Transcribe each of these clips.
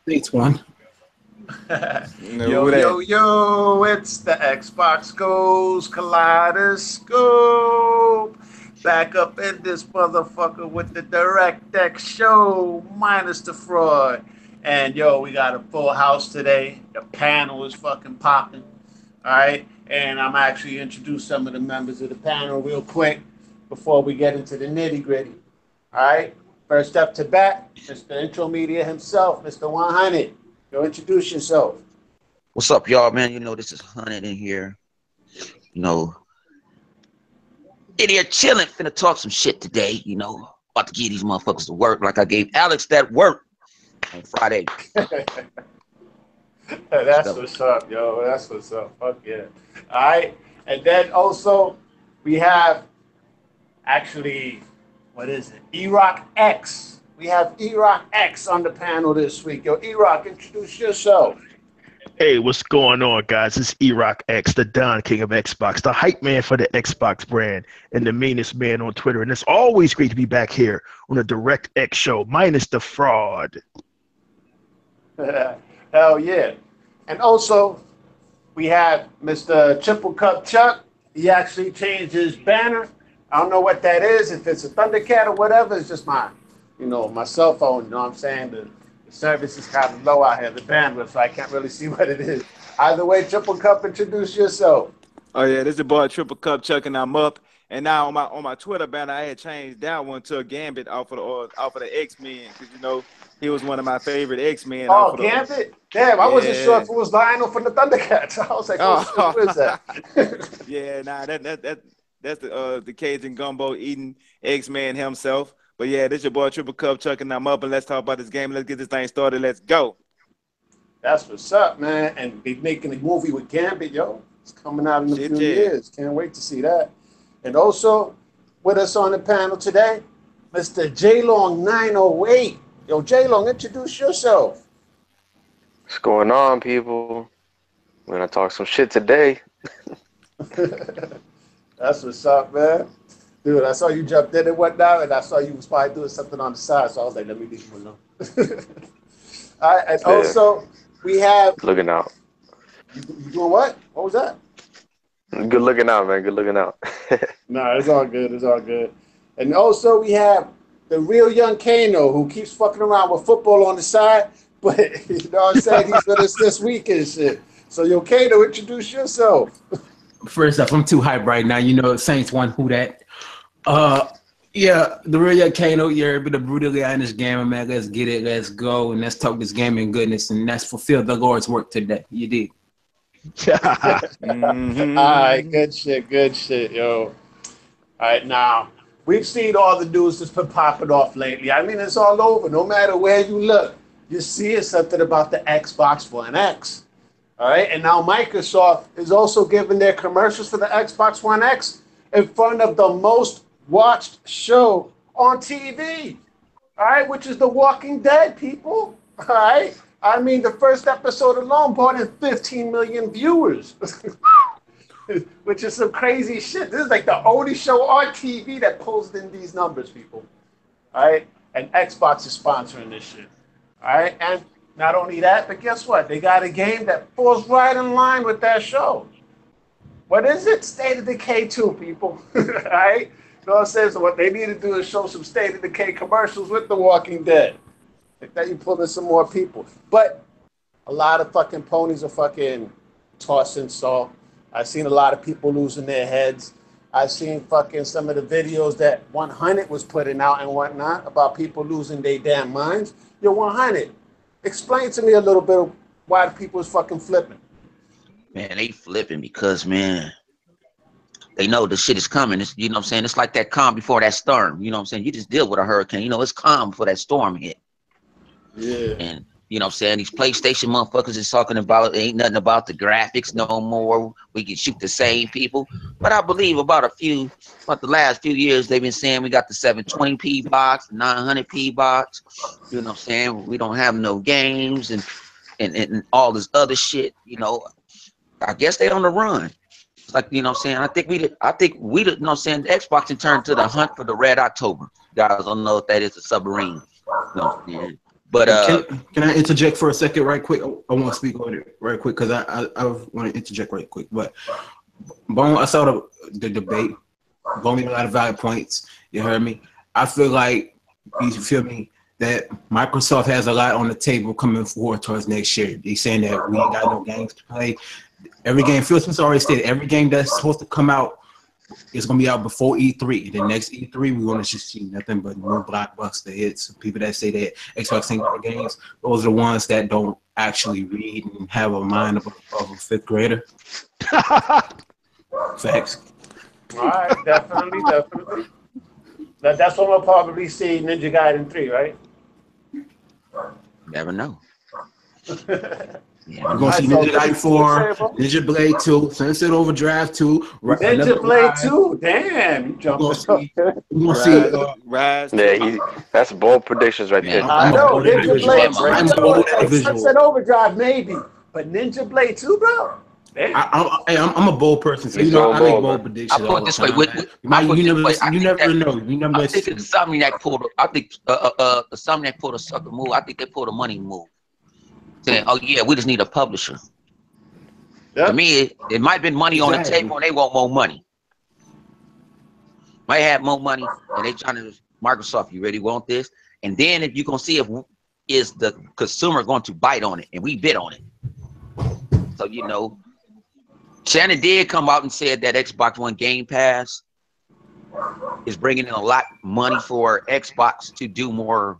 States one. Yo, No, yo, that. yo, it's the Xbox Goes Kaleidoscope. Back up in this motherfucker with the DirectX show, minus the fraud. And yo, we got a full house today. The panel is fucking popping. All right. And I'm actually introduce some of the members of the panel real quick before we get into the nitty gritty. All right. First up to bat, Mr. Intro Media himself, Mr. 100. Go introduce yourself. What's up, y'all, man? You know, this is Hunted in here. You know, in here chilling, finna talk some shit today. You know, about to give these motherfuckers to work like I gave Alex that work on Friday. That's what's up, yo. That's what's up. Fuck yeah. All right. And then also, we have actually, what is it? E-Rock X. We have E-Rock X on the panel this week. Yo, E-Rock, introduce yourself. Hey, what's going on, guys? It's E-Rock X, the Don King of Xbox, the hype man for the Xbox brand, and the meanest man on Twitter. And it's always great to be back here on the DirectX show, minus the fraud. Hell yeah. And also, we have Mr. Triple Cup Chuck. He actually changed his banner. I don't know what that is. If it's a Thundercat or whatever, it's just my cell phone. You know what I'm saying? The service is kind of low out here, the bandwidth, so I can't really see what it is. Either way, Triple Cup, introduce yourself. Oh yeah, this is the boy Triple Cup chucking I'm up. And now on my Twitter banner, I had changed that one to a Gambit off of the X-Men because he was one of my favorite X-Men. Oh, Gambit? Damn, I wasn't Yeah. sure if it was Lionel from the Thundercats. I was like, oh, shit, who is that? Yeah, nah, that's the Cajun gumbo eating X-Man himself. But yeah, this your boy Triple Cup chucking I'm up, and let's talk about this game. Let's get this thing started. Let's go. That's what's up, man. And be making a movie with Gambit, yo. It's coming out in a Shit, few yeah. years. Can't wait to see that. And also, with us on the panel today, Mr. J-Long 908. Yo, J-Long, introduce yourself. What's going on, people? We're gonna talk some shit today. That's what's up, man. Dude, I saw you jumped in and whatnot, and I saw you was probably doing something on the side, so I was like, let me leave him alone. All right, and Yeah. also, we have... Looking out. You doing what? What was that? Good looking out, man. Good looking out. Nah, it's all good. It's all good. And also, we have the real young Kano who keeps fucking around with football on the side, but you know what I'm saying? He's with us this week and shit. So, yo, Kano, introduce yourself. First off, I'm too hype right now. You know, Saints one, who that? Yeah, the real Kano, you're able to brutally honest gamer, man. Let's get it, let's go, and let's talk this gaming goodness, and let's fulfill the Lord's work today. You did. Mhm. All right, good shit, yo. All right, now, we've seen all the news that's been popping off lately. I mean, it's all over. No matter where you look, you're seeing something about the Xbox One X. All right, and now Microsoft is also giving their commercials for the Xbox One X in front of the most watched show on TV. All right, which is The Walking Dead, people. All right. I mean, the first episode alone brought in 15 million viewers, which is some crazy shit. This is like the only show on TV that pulls in these numbers, people. All right. And Xbox is sponsoring this shit. All right. And not only that, but guess what? They got a game that falls right in line with that show. What is it? State of Decay 2, people. All right. You know what I'm saying? So what they need to do is show some State of Decay commercials with The Walking Dead. Like that, you pull in some more people. But a lot of fucking ponies are fucking tossing salt. I've seen a lot of people losing their heads. I've seen fucking some of the videos that 100 was putting out and whatnot about people losing their damn minds. Yo, 100, explain to me a little bit of why the people is fucking flipping. Man, they flipping because, man, they know the shit is coming. It's, you know what I'm saying? It's like that calm before that storm. You know what I'm saying? You just deal with a hurricane. You know, it's calm before that storm hit. Yeah. And you know what I'm saying, these PlayStation motherfuckers is talking about ain't nothing about the graphics no more. We can shoot the same people. But I believe about the last few years they've been saying we got the 720p box, the 900p box. You know what I'm saying? We don't have no games and all this other shit. You know, I guess they on the run. It's like, you know what I'm saying? I think we you know what I'm saying, the Xbox can turn to the hunt for the Red October. You guys don't know if that is a submarine. You know what I'm saying? But can I interject for a second, right quick? I want to speak on it right quick because I want to interject right quick. But Bone, I saw the debate. Bone made a lot of valid points. You heard me. I feel like you feel me that Microsoft has a lot on the table coming forward towards next year. They saying that we ain't got no games to play. Every game, Phil Spencer already stated, every game that's supposed to come out is going to be out before E3. The next E3, we're going to just see nothing but more blockbuster hits. People that say that Xbox ain't got games, those are the ones that don't actually read and have a mind of a fifth grader. Facts. All right, definitely. That's what we'll probably see Ninja Gaiden 3, right? Never know. We're going to see Ninja Gaiden 4, Ninja Blade 2, Sunset Overdrive 2, Ninja Blade 2. Damn, you jumped. We're going to see Rise. Yeah, that's bold predictions right there. I know Ninja Blade 2. I'm bold at visual. Sunset Overdrive maybe, but Ninja Blade 2, bro. I'm a bold person, so He's I so make bold. bold predictions. I put it this way. You never know. I think the Insomniac pulled. I think the Insomniac pulled a sucker move. I think they pulled a money move, saying, "Oh yeah, we just need a publisher." Yep. To me, it might have been money on the table, and they want more money. Might have more money, and they trying to Microsoft. You really want this? And then if you gonna see if is the consumer going to bite on it, and we bid on it. So Shannon did come out and said that Xbox One Game Pass is bringing in a lot of money for Xbox to do more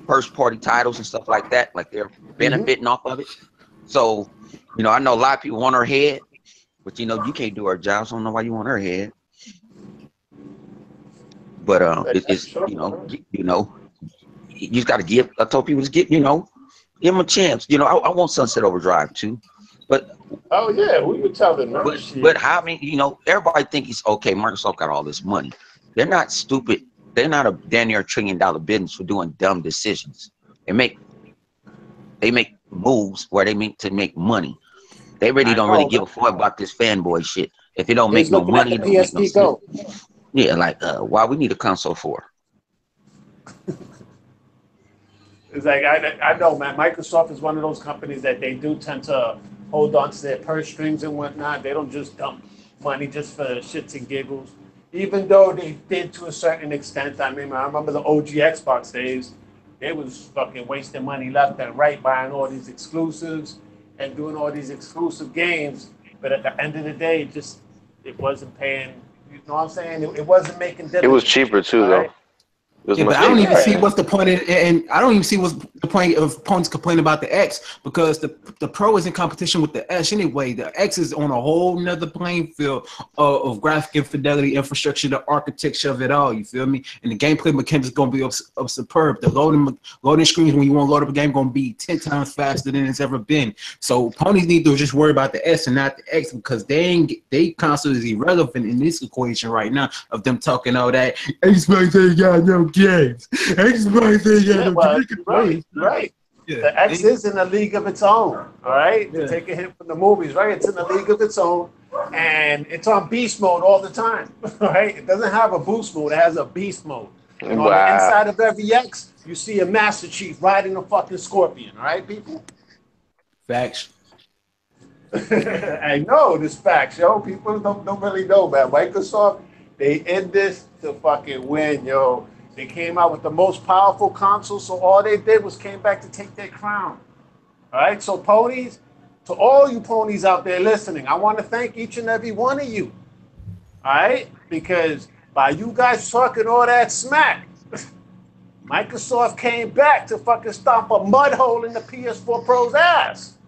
first-party titles and stuff like that. Like they're benefiting off of it. So, I know a lot of people want her head, but you can't do her job. So I don't know why you want her head. But it's you just got to give. I told people to give them a chance. I want Sunset Overdrive too. But oh yeah, who you telling, man? But how many? Everybody think it's okay. Microsoft got all this money. They're not stupid. They're not a damn near $1 trillion business for doing dumb decisions. They make moves where they mean to make money. They really don't really give a fuck about this fanboy shit. If it don't make no money, it don't make no sense. Yeah, like why we need a console for? It's like I know, man. Microsoft is one of those companies that they do tend to hold on to their purse strings and whatnot. They don't just dump money just for shits and giggles. Even though they did to a certain extent. I mean, I remember the OG Xbox days. They was fucking wasting money left and right buying all these exclusives and doing all these exclusive games. But at the end of the day, it wasn't paying. You know what I'm saying? It wasn't making dividends. It was cheaper too, though. Yeah, but I don't even see what's the point and I don't even see what's the point of opponents complaining about the X, because the Pro is in competition with the S anyway. The X is on a whole nother playing field of graphic infidelity, infrastructure, the architecture of it all. You feel me? And the gameplay mechanics is going to be of superb. The loading screens when you want to load up a game going to be 10 times faster than it's ever been. So ponies need to just worry about the S and not the X, because they console is irrelevant in this equation right now of them talking all that Xbox ain't got no games. Xbox ain't got no right. Yeah. The X is in a league of its own. All right, to take a hit from the movies, right? It's in a league of its own, and it's on beast mode all the time. Right? It doesn't have a boost mode; it has a beast mode. And on the inside of every X, you see a Master Chief riding a fucking scorpion. All right, people. Facts. I know this facts, yo. People don't really know, man. Microsoft, they in this to fucking win, yo. They came out with the most powerful console, so all they did was came back to take their crown. All right, so ponies, to all you ponies out there listening, I want to thank each and every one of you. All right, because by you guys talking all that smack, Microsoft came back to fucking stomp a mud hole in the PS4 Pro's ass.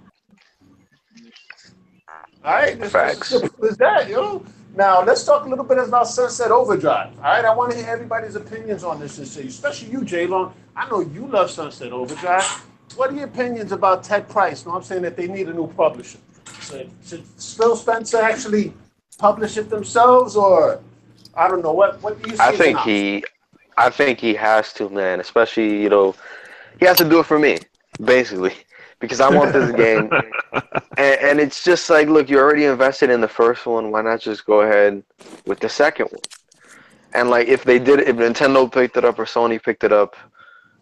All right, facts. As simple as that, yo. Now, let's talk a little bit about Sunset Overdrive. All right, I want to hear everybody's opinions on this, especially you, J-Long. I know you love Sunset Overdrive. What are your opinions about Ted Price? I'm saying that they need a new publisher. Should Phil Spencer actually publish it themselves, or I don't know. What do you see? I think he has to, man. Especially, he has to do it for me, basically. Because I want this game, and it's just like, look, you already invested in the first one. Why not just go ahead with the second one? And like, if Nintendo picked it up or Sony picked it up,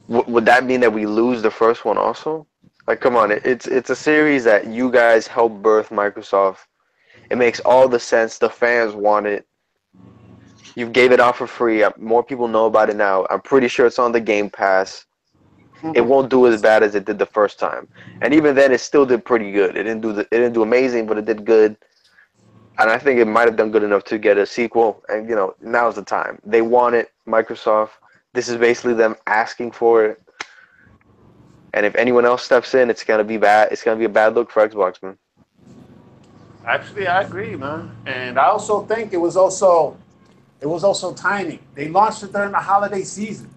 would that mean that we lose the first one also? Like, come on, it's a series that you guys helped birth Microsoft. It makes all the sense. The fans want it. You gave it out for free. More people know about it now. I'm pretty sure it's on the Game Pass. It won't do as bad as it did the first time. And even then, it still did pretty good. It didn't do amazing, but it did good. And I think it might have done good enough to get a sequel. And now's the time. They want it, Microsoft. This is basically them asking for it. And if anyone else steps in, it's gonna be bad. It's gonna be a bad look for Xbox, man. Actually, I agree, man. And I also think it was also timing. They launched it during the holiday season.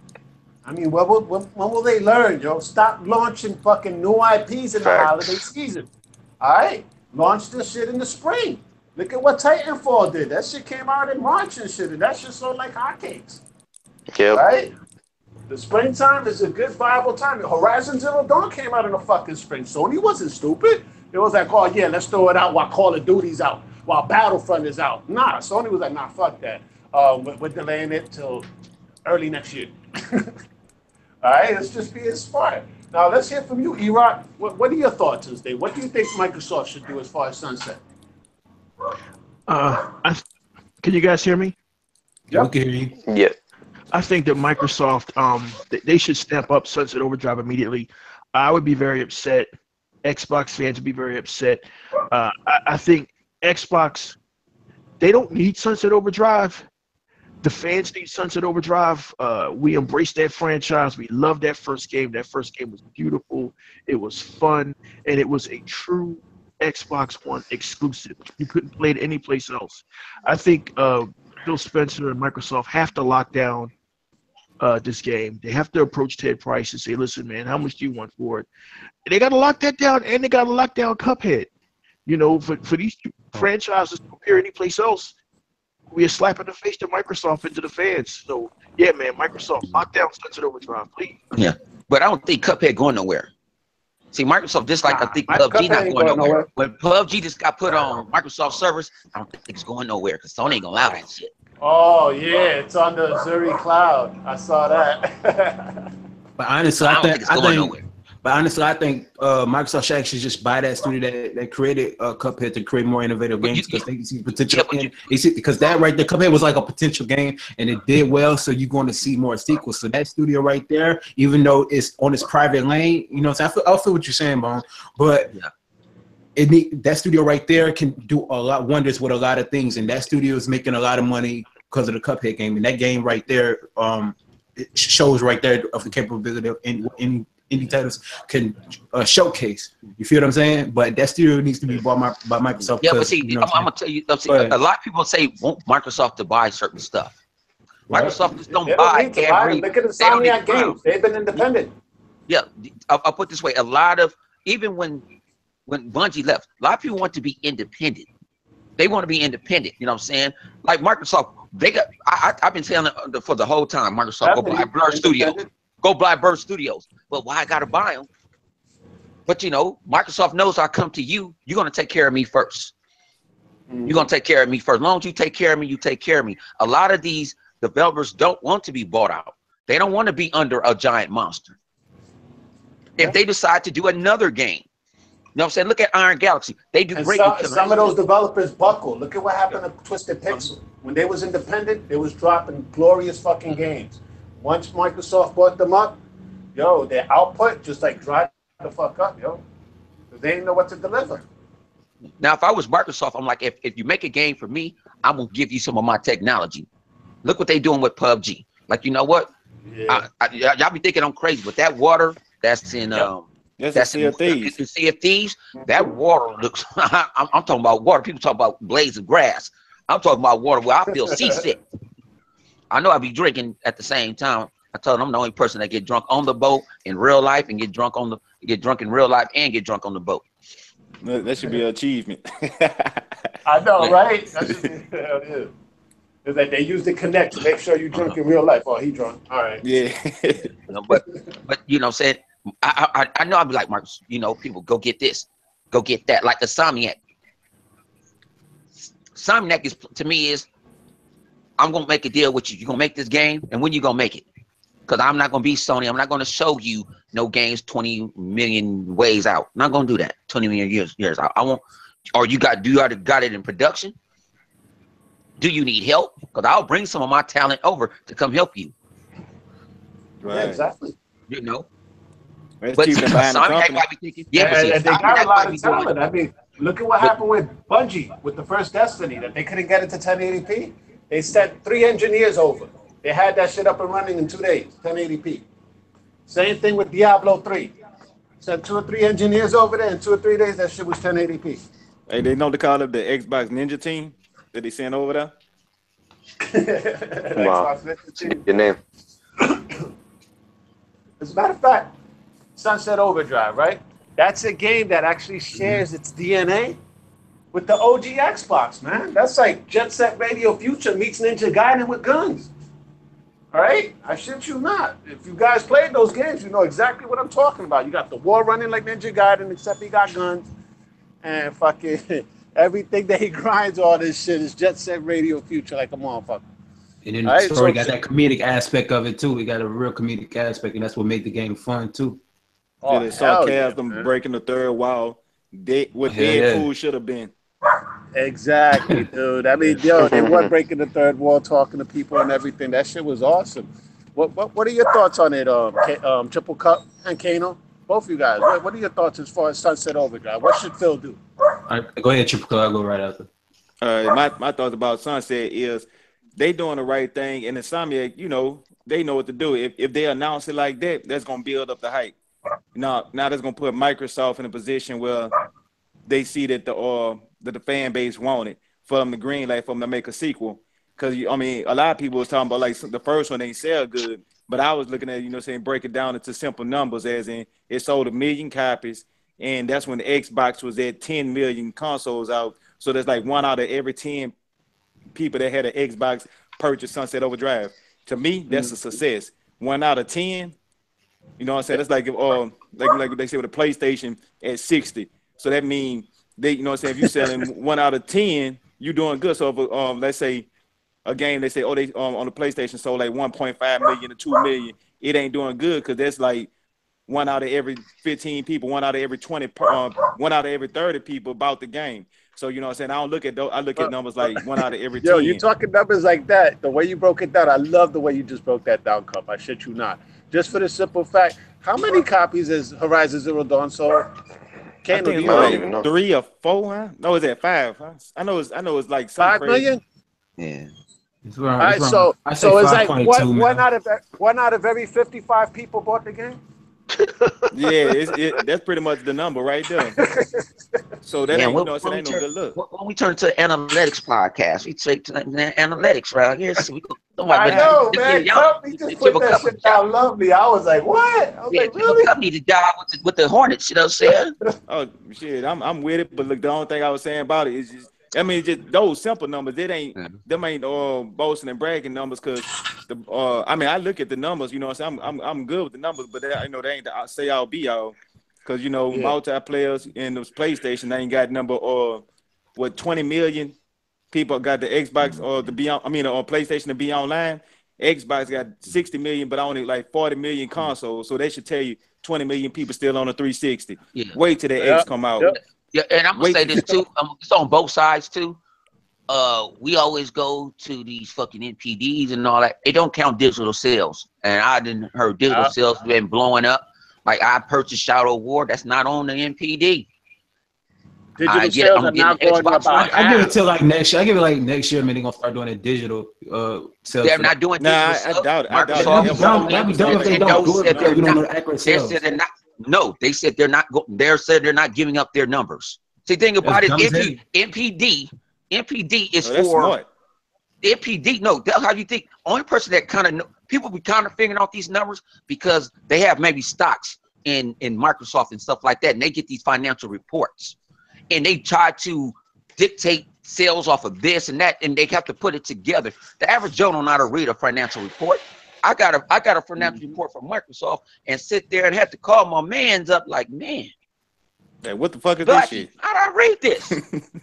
I mean, when will they learn, yo? Stop launching fucking new IPs in the holiday season. All right? Launch this shit in the spring. Look at what Titanfall did. That shit came out in March and shit, and that shit sold like hotcakes. Yep. Right? The springtime is a good viable time. Horizon Zero Dawn came out in the fucking spring. Sony wasn't stupid. It was like, oh yeah, let's throw it out while Call of Duty's out, while Battlefront is out. Nah, Sony was like, nah, fuck that. We're delaying it till early next year. All right, let's just be smart. Now let's hear from you, E-Rock. What are your thoughts Tuesday? What do you think Microsoft should do as far as sunset? Can you guys hear me? Yeah, we can hear you. Yeah. I think that Microsoft, they should step up Sunset Overdrive immediately. I would be very upset. Xbox fans would be very upset. I think Xbox, they don't need Sunset Overdrive. The fans need Sunset Overdrive. We embrace that franchise. We love that first game. That first game was beautiful. It was fun, and it was a true Xbox One exclusive. You couldn't play it anyplace else. I think Phil Spencer and Microsoft have to lock down this game. They have to approach Ted Price and say, listen, man, how much do you want for it? And they got to lock that down, and they got to lock down Cuphead. For these two franchises to appear anyplace else, we are slapping the face to Microsoft and to the fans. So, yeah, man, Microsoft, lock down Sunset Overdrive, please. Yeah, but I don't think Cuphead going nowhere. See, Microsoft, just like I think PUBG not going nowhere. When PUBG just got put on Microsoft servers, I don't think it's going nowhere because Sony ain't gonna allow that shit. Oh yeah, it's on the Azure cloud. I saw that. But honestly, I don't think it's going nowhere. I think Microsoft should actually just buy that studio that created Cuphead to create more innovative games because they see potential. Because that right there, Cuphead was like a potential game and it did well, so you're going to see more sequels. So that studio right there, even though it's on its private lane, I feel what you're saying, Bone. But that studio right there can do a lot wonders with a lot of things, and that studio is making a lot of money because of the Cuphead game. And that game right there, it shows right there of the capability of indie titles can showcase. You feel what I'm saying? But that studio needs to be bought by Microsoft. Yeah, but see, I'm gonna tell you. A lot of people say want Microsoft to buy certain stuff. Microsoft just don't buy every. Look at the Insomniac games; they've been independent. Yeah, I'll put it this way: a lot of even when Bungie left, a lot of people want to be independent. They want to be independent. You know what I'm saying? Like Microsoft, they got. I've been telling for the whole time, Microsoft go buy Blur Studios. Go buy Blur Studios. But why I gotta buy them? But Microsoft knows I come to you. You're gonna take care of me first. You're gonna take care of me first. As long as you take care of me, you take care of me. A lot of these developers don't want to be bought out. They don't want to be under a giant monster. If they decide to do another game, you know what I'm saying? Look at Iron Galaxy. They do great. Some of those developers buckle. Look at what happened to Twisted Pixel. When they was independent, they was dropping glorious fucking games. Once Microsoft bought them up, their output just like dried the fuck up, because they didn't know what to deliver. Now, if I was Microsoft, I'm like, if you make a game for me, I'm gonna give you some of my technology. Look what they doing with PUBG. Like, you know what? Yeah. Y'all be thinking I'm crazy, but that water that's in that's Sea of Thieves. In Sea of Thieves. That water looks. I'm talking about water. People talk about blades of grass. I'm talking about water where I feel seasick. I know I be drinking at the same time. I told them I'm the only person that get drunk on the boat in real life and get drunk in real life and get drunk on the boat. That should be an achievement. I know, right? That should be, yeah. It's like they use the Connect to make sure you drunk in real life. Oh, he drunk. All right. Yeah. But I'm saying I know I'd be like, Marcus, people go get this, go get that, like the Insomniac. Insomniac is to me is. I'm gonna make a deal with you. You're gonna make this game, and when you gonna make it? Because I'm not gonna be Sony. I'm not gonna show you no games 20 million ways out. I'm not gonna do that. 20 million years out. I won't. Or you got it in production? Do you need help? Because I'll bring some of my talent over to come help you. Right. Yeah, exactly. You know. That's But cheaper than buying the Sonic company. might be thinking, yeah, but see, And they Sonic got a might lot be of doing- talent. I mean, look at what happened with Bungie with the first Destiny, that they couldn't get it to 1080p. They sent 3 engineers over. They had that shit up and running in 2 days, 1080p. Same thing with Diablo 3. Sent 2 or 3 engineers over there in 2 or 3 days. That shit was 1080p. Hey, they know to call up the Xbox Ninja team that they sent over there. Wow. Your name. As a matter of fact, Sunset Overdrive, right? That's a game that actually shares its DNA with the OG Xbox, man. That's like Jet Set Radio Future meets Ninja Gaiden with guns. All right? I shit you not. If you guys played those games, you know exactly what I'm talking about. You got the war running like Ninja Gaiden, except he got guns. And fucking everything that he grinds all this shit is Jet Set Radio Future like a motherfucker. And then the All right, story so- got that comedic aspect of it too. We got a real comedic aspect, and that's what made the game fun too. Yeah, the hell yeah, sarcasm, man. breaking the third wall. What Hell yeah. Deadpool should have been. Exactly, dude. I mean, yo, they were breaking the third wall, talking to people and everything. That shit was awesome. What are your thoughts on it, Triple Cup and Kano? Both of you guys. What are your thoughts as far as Sunset Overdrive? What should Phil do? All right, go ahead, Triple Cut. I'll go right after. My thoughts about Sunset is they doing the right thing, and Insomniac, you know, they know what to do. If they announce it like that, that's gonna build up the hype. Now that's gonna put Microsoft in a position where they see that the fan base want it for them to green light for them to make a sequel. Because I mean, a lot of people was talking about like the first one ain't sell good, but I was looking at, you know, saying break it down into simple numbers, as in it sold 1 million copies, and that's when the Xbox was at 10 million consoles out. So there's like 1 out of every 10 people that had an Xbox purchased Sunset Overdrive. To me, that's a success. 1 out of 10. You know what I'm saying? It's like like they say with a PlayStation at 60. So that means they, you know what I'm saying, if you're selling 1 out of 10, you're doing good. So if let's say a game, they say, oh, they on the PlayStation sold like 1.5 million to 2 million, it ain't doing good because that's like 1 out of every 15 people, 1 out of every 20, 1 out of every 30 people bought the game. So you know what I'm saying? I don't look at those. I look at numbers like 1 out of every 10. Yo, you talking numbers like that. The way you broke it down, I love the way you just broke that down, Cup. I shit you not. Just for the simple fact, how many copies has Horizon Zero Dawn sold? I think it's don't even know. like 3 or 4, huh? No, it's at 5, huh? I know it's like 5 million? Yeah. It's around, All right, it's so I say it's like 5.2, one out of every 55 people bought the game. Yeah, that's pretty much the number right there. So that ain't, you know, so that ain't no good look. When we turn to the analytics podcast, we take to the analytics right here. So we I know, man. He just put that shit down lovely. I was like, what? I was like, really? Company to die with the Hornets, you know what I'm saying? Oh shit, I'm with it, but look, the only thing I was saying about it is just, I mean, just those simple numbers. It ain't them ain't boasting and bragging numbers, because the I mean, I look at the numbers, you know what I'm saying? I'm good with the numbers, but I know they ain't the say I'll be all, because you know multi-players in those PlayStation, they ain't got number 20 million people got the Xbox or the be on, I mean on PlayStation to be online. Xbox got 60 million, but only like 40 million consoles, so they should tell you 20 million people still on the 360. Yeah. Wait till the X come out. Yeah, and I'm gonna say this too. It's on both sides too. We always go to these fucking NPDs and all that. It don't count digital sales, and I didn't heard digital sales been blowing up. Like I purchased Shadow War, that's not on the NPD. Digital sales are not going up. I give it till like next year. I give it like next year. I mean, they're gonna start doing it digital sales. They're not doing digital sales. I doubt it. That'd be dumb if they don't do it because we don't know the accurate They sales. said they're not. No, they said they're not. They said they're not giving up their numbers. See, think about it. NPD is that's for smart. NPD. No, that's how you think. Only person that kind of know, people be kind of figuring out these numbers because they have maybe stocks in Microsoft and stuff like that, and they get these financial reports, and they try to dictate sales off of this and that, and they have to put it together. The average Joe don't know how to read a financial report. I got a financial report from Microsoft and sit there and have to call my mans up like, man, Hey, what the fuck is this shit? how do I read this?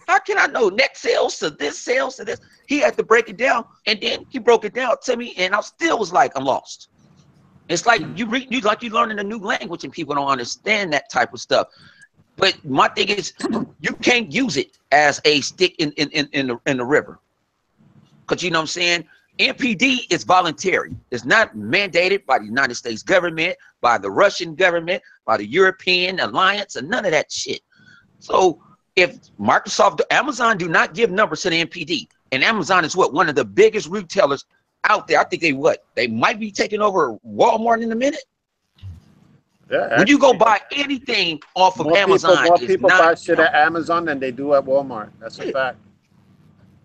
How can I know net sales to this, sales to this? He had to break it down, and then he broke it down to me, and I still was like, I'm lost. It's like you learning a new language and people don't understand that type of stuff. But my thing is, you can't use it as a stick in the river, because you know what I'm saying. NPD is voluntary. It's not mandated by the United States government, by the Russian government, by the European Alliance, and none of that shit. So if Microsoft, Amazon do not give numbers to the NPD, and Amazon is one of the biggest retailers out there. I think they might be taking over Walmart in a minute. Yeah, when you go buy anything off of Amazon, more people buy shit at Amazon than they do at Walmart. That's a fact.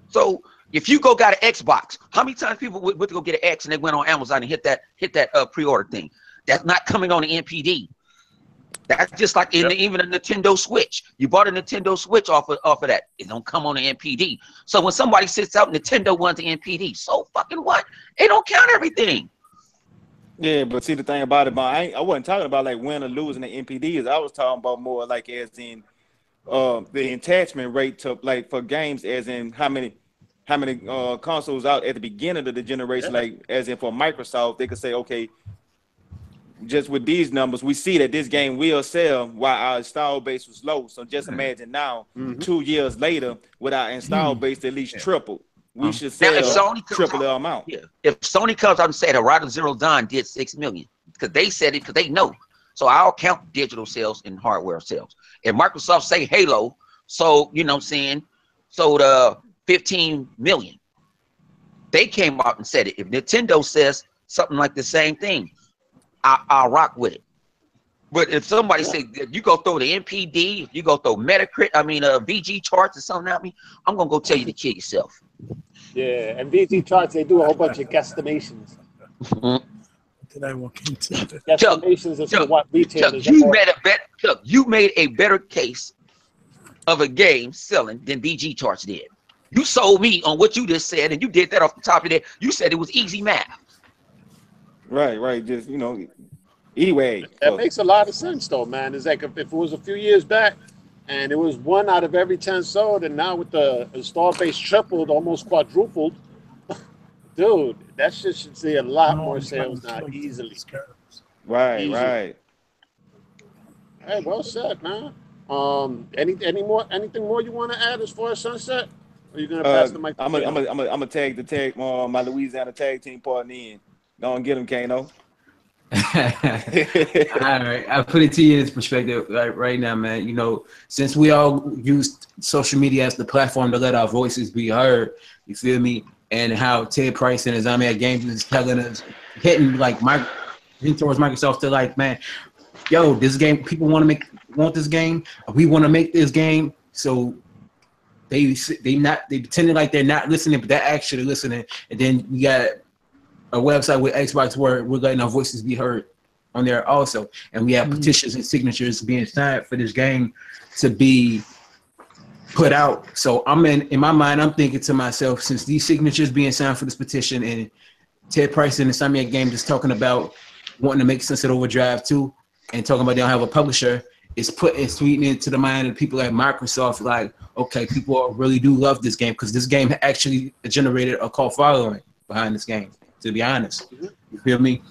So if you got an Xbox, how many times people went to go get an X and they went on Amazon and hit that pre-order thing? That's not coming on the NPD. That's just like even a Nintendo Switch. You bought a Nintendo Switch off of that. It don't come on the NPD. So when somebody sits out, Nintendo wants the NPD. So fucking what? They don't count everything. Yeah, but see the thing about it, I wasn't talking about like win or losing the NPDs. I was talking about more like as in the attachment rate to like for games, as in how many consoles out at the beginning of the generation, like as in for Microsoft, they could say, okay, just with these numbers, we see that this game will sell while our install base was low. So just imagine now, 2 years later, with our install base at least triple, we should sell triple the amount. Yeah. If Sony comes out and said Horizon Zero Dawn did 6 million, because they said it, because they know. So I'll count digital sales and hardware sales. If Microsoft say Halo, so you know what I'm saying, sold 15 million. They came out and said it. If Nintendo says something like the same thing, I'll rock with it. But if somebody say you go throw the NPD, if you go throw Metacritic, VG charts or something at me, I'm gonna go tell you to kill yourself. Yeah, and VG charts, they do a whole bunch of guesstimations. Did I walk into that? Guesstimations as to what retailers. You made a better case of a game selling than VG charts did. You sold me on what you just said, and you did that off the top of it. You said it was easy math. Right. Just anyway. That makes a lot of sense, though, man. It's like if it was a few years back, and it was 1 out of every 10 sold, and now with the install base tripled, almost quadrupled, dude, that shit should see a lot more sales now easily. Right. Hey, well said, man. Anything more you want to add as far as Sunset? Or are you gonna pass the mic? I'm gonna tag my Louisiana tag team partner in. Go and get him, Kano. All right, I put it to you in this perspective right now, man. You know, since we all use social media as the platform to let our voices be heard, you feel me? And how Ted Price and Insomniac Games is telling us, hitting towards Microsoft to like, man, yo, this game, people want this game. We want to make this game. So they pretending like they're not listening, but they're actually listening. And then we got a website with Xbox where we're letting our voices be heard on there also. And we have petitions and signatures being signed for this game to be put out. So I'm in my mind, I'm thinking to myself, since these signatures being signed for this petition and Ted Price and Insomniac Games just talking about wanting to make Sunset Overdrive 2 and talking about they don't have a publisher, it's putting sweetening into the mind of people at Microsoft, like, okay, people really do love this game because this game actually generated a cult following behind this game, to be honest. You feel me?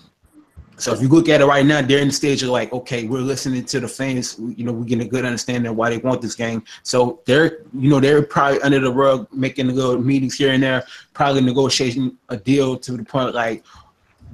So if you look at it right now, they're in the stage of like, okay, we're listening to the fans, we're getting a good understanding of why they want this game. So they're probably under the rug making little meetings here and there, probably negotiating a deal to the point like,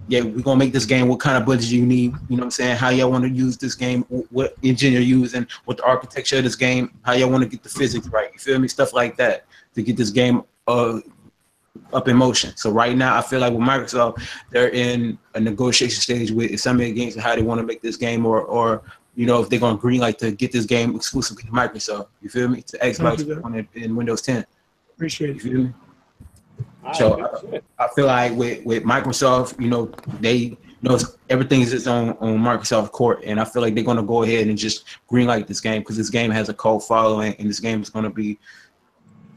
yeah, we're gonna make this game. What kind of budget you need? You know what I'm saying? How y'all want to use this game? What engine you're using? What the architecture of this game? How y'all want to get the physics right? You feel me? Stuff like that to get this game up in motion. So right now, I feel like with Microsoft, they're in a negotiation stage with some of the games and how they want to make this game, or if they're gonna greenlight to get this game exclusively to Microsoft. You feel me? To Xbox One and Windows 10. Appreciate it. You feel me? So I feel like with Microsoft, they everything is on Microsoft court, and I feel like they're gonna go ahead and just greenlight this game because this game has a cult following, and this game is gonna be,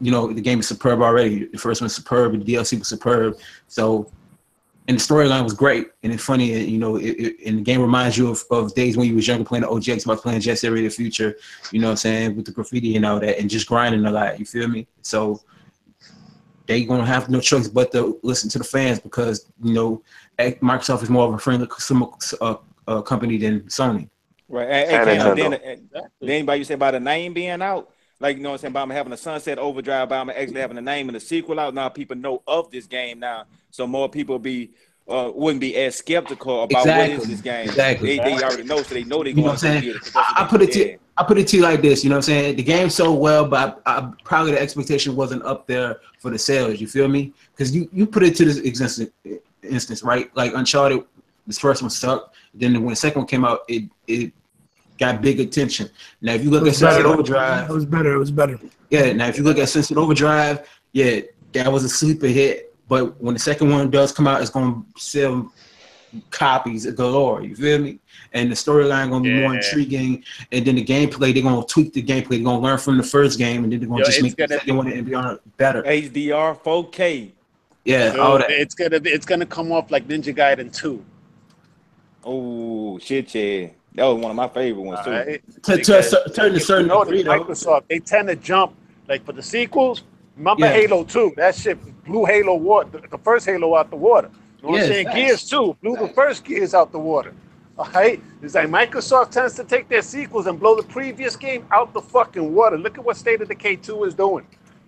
the game is superb already. The first one's superb, the DLC was superb. So, and the storyline was great, and it's funny, and the game reminds you of days when you was younger playing the OG Xbox, playing Jet Set Radio Future, you know what I'm saying, with the graffiti and all that, and just grinding a lot. You feel me? So they gonna have no choice but to listen to the fans because Microsoft is more of a friendly consumer company than Sony. Right. And Then anybody you say about the name being out, like you know what I'm saying, about having a Sunset Overdrive, about actually having the name and the sequel out. Now people know of this game now, so more people wouldn't be as skeptical about what is this game. Exactly. They already know, so they know they're You know going what I'm saying? to get it. I put it to you like this. You know what I'm saying? The game sold well, but probably the expectation wasn't up there for the sales. You feel me? Because you put it to this instance, right? Like Uncharted, this first one sucked. Then when the second one came out, it got big attention. Now if you look at Sunset Overdrive, it was better. Yeah. Now if you look at Sunset Overdrive, yeah, that was a sleeper hit. But when the second one does come out, it's gonna sell copies galore. You feel me? And the storyline gonna be more intriguing. And then the gameplay, they're gonna tweak the gameplay. They're gonna learn from the first game, and then they're gonna just make the second one and beyond better. HDR, 4K. Yeah, so all that. It's gonna come off like Ninja Gaiden 2. Oh shit, yeah. That was one of my favorite ones too. Right? To a certain degree, Microsoft, they tend to jump like for the sequels. Remember Halo 2? That shit blew Halo water, the first Halo out the water. You know what I'm saying? Gears 2 blew the first Gears out the water. All right? It's like Microsoft tends to take their sequels and blow the previous game out the fucking water. Look at what State of Decay 2 is doing.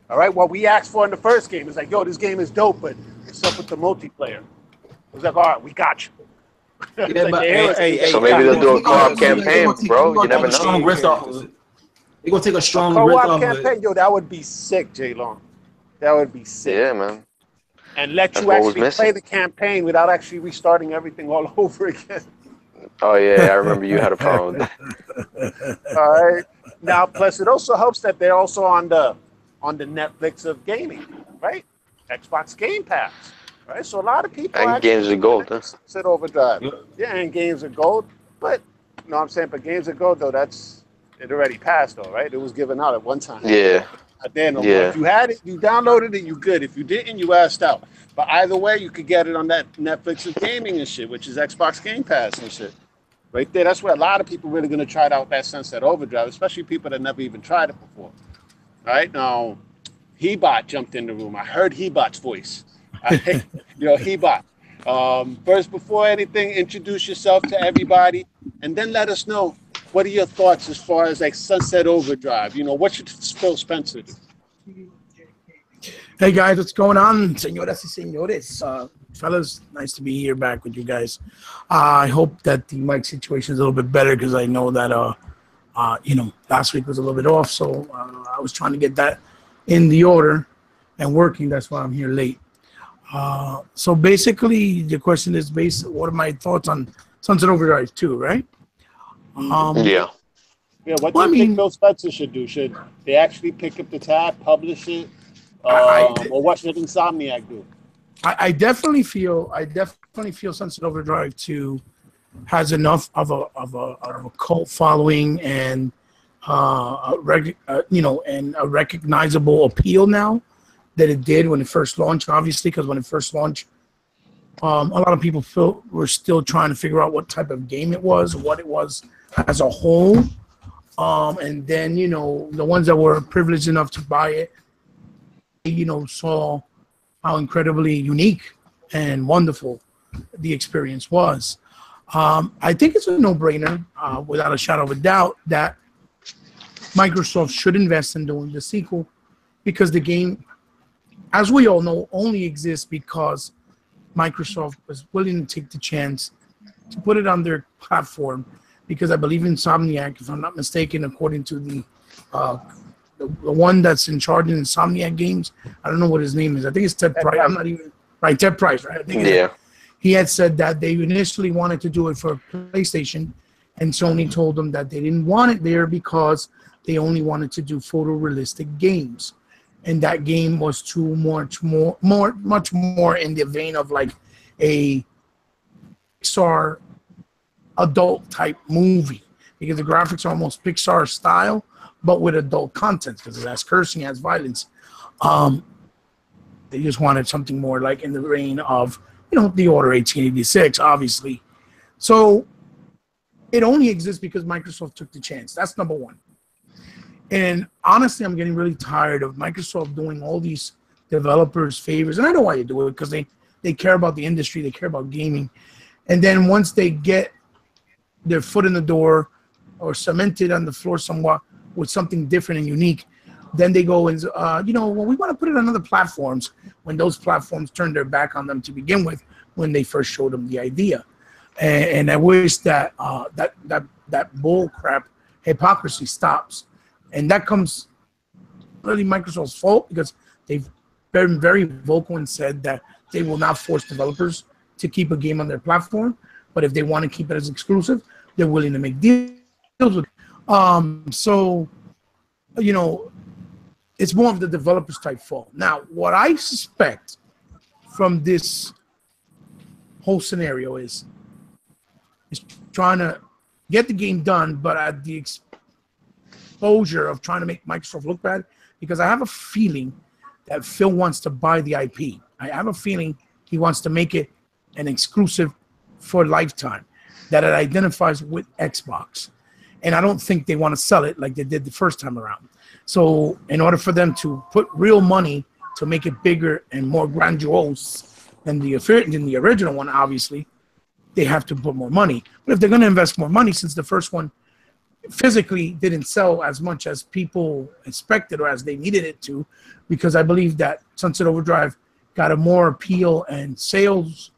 All right? What we asked for in the first game is like, yo, this game is dope, but it's up with the multiplayer. It's like, all right, we got you. So maybe they'll do a co-op campaign, bro. You never know. They're gonna take a strong co-op campaign. Yo, that would be sick, J-Long. That would be sick. Yeah, man. And let you actually play the campaign without actually restarting everything all over again. Oh yeah, I remember you had a problem with that. All right. Now, plus it also helps that they're also on the Netflix of gaming, right? Xbox Game Pass, right? So a lot of people and Games of Gold, huh? Sit Overdrive. Yeah, and Games of Gold, but you know what I'm saying. But Games of Gold though, it already passed though, right? It was given out at one time. Yeah. There no more. If you had it, you downloaded it, you good. If you didn't, you asked out. But either way, you could get it on that Netflix of gaming and shit, which is Xbox Game Pass and shit. Right there, that's where a lot of people really gonna try out that Sunset Overdrive, especially people that never even tried it before. All right, now, Hebot jumped in the room. I heard Hebot's voice. Hebot. First, before anything, introduce yourself to everybody, and then let us know what are your thoughts as far as like Sunset Overdrive. You know, what should Phil Spencer do? Hey guys, what's going on, señoras y señores? Fellas, nice to be here back with you guys. I hope that the mic situation is a little bit better because I know that last week was a little bit off, so I was trying to get that in the order and working. That's why I'm here late. So basically, the question is what are my thoughts on Sunset Overdrive 2, right? Yeah, what do you think Phil Spencer should do? Should they actually pick up the tab, publish it, or what should Insomniac do? I definitely feel Sunset Overdrive 2 has enough of a cult following and a recognizable appeal now that it did when it first launched. Obviously, because when it first launched, a lot of people were still trying to figure out what type of game it was, what it was as a whole, and then the ones that were privileged enough to buy it, saw how incredibly unique and wonderful the experience was. I think it's a no-brainer, without a shadow of a doubt, that Microsoft should invest in doing the sequel because the game, as we all know, only exists because Microsoft was willing to take the chance to put it on their platform because I believe Insomniac, if I'm not mistaken, according to the one that's in charge of Insomniac Games, I don't know what his name is. I think it's Ted Price. I'm not even right. Ted Price, right? I think he had said that they initially wanted to do it for PlayStation, and Sony told them that they didn't want it there because they only wanted to do photorealistic games, and that game was too much more in the vein of like a Pixar adult type movie because the graphics are almost Pixar style, but with adult content because it has cursing, it has violence. They just wanted something more like in the vein of, the Order 1886, obviously. So it only exists because Microsoft took the chance. That's number one. And honestly, I'm getting really tired of Microsoft doing all these developers favors, and I know why they do it, because they care about the industry, they care about gaming, and then once they get their foot in the door or cemented on the floor somewhat with something different and unique, then they go and well, we want to put it on other platforms when those platforms turn their back on them to begin with when they first showed them the idea. And I wish that that bull crap hypocrisy stops, and that comes really Microsoft's fault, because they've been very vocal and said that they will not force developers to keep a game on their platform, but if they want to keep it as exclusive, they're willing to make deals with it. So, it's more of the developers type fault. Now, what I suspect from this whole scenario is trying to get the game done, but at the exposure of trying to make Microsoft look bad, because I have a feeling that Phil wants to buy the IP. I have a feeling he wants to make it an exclusive for lifetime, that it identifies with Xbox. And I don't think they want to sell it like they did the first time around. So in order for them to put real money to make it bigger and more grandiose than the original one, obviously, they have to put more money. But if they're going to invest more money, since the first one physically didn't sell as much as people expected or as they needed it to, because I believe that Sunset Overdrive got a more appeal and sales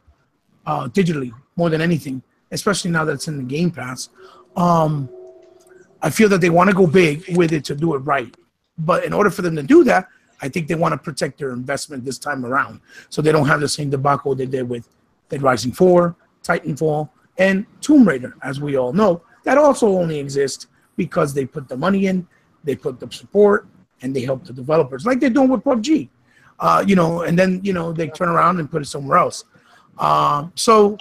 digitally more than anything, especially now that it's in the Game Pass. I feel that they want to go big with it to do it right. But in order for them to do that, I think they want to protect their investment this time around, so they don't have the same debacle they did with Dead Rising 4, Titanfall, and Tomb Raider, as we all know. That also only exists because they put the money in, they put the support, and they help the developers, like they're doing with PUBG. And then, they turn around and put it somewhere else. So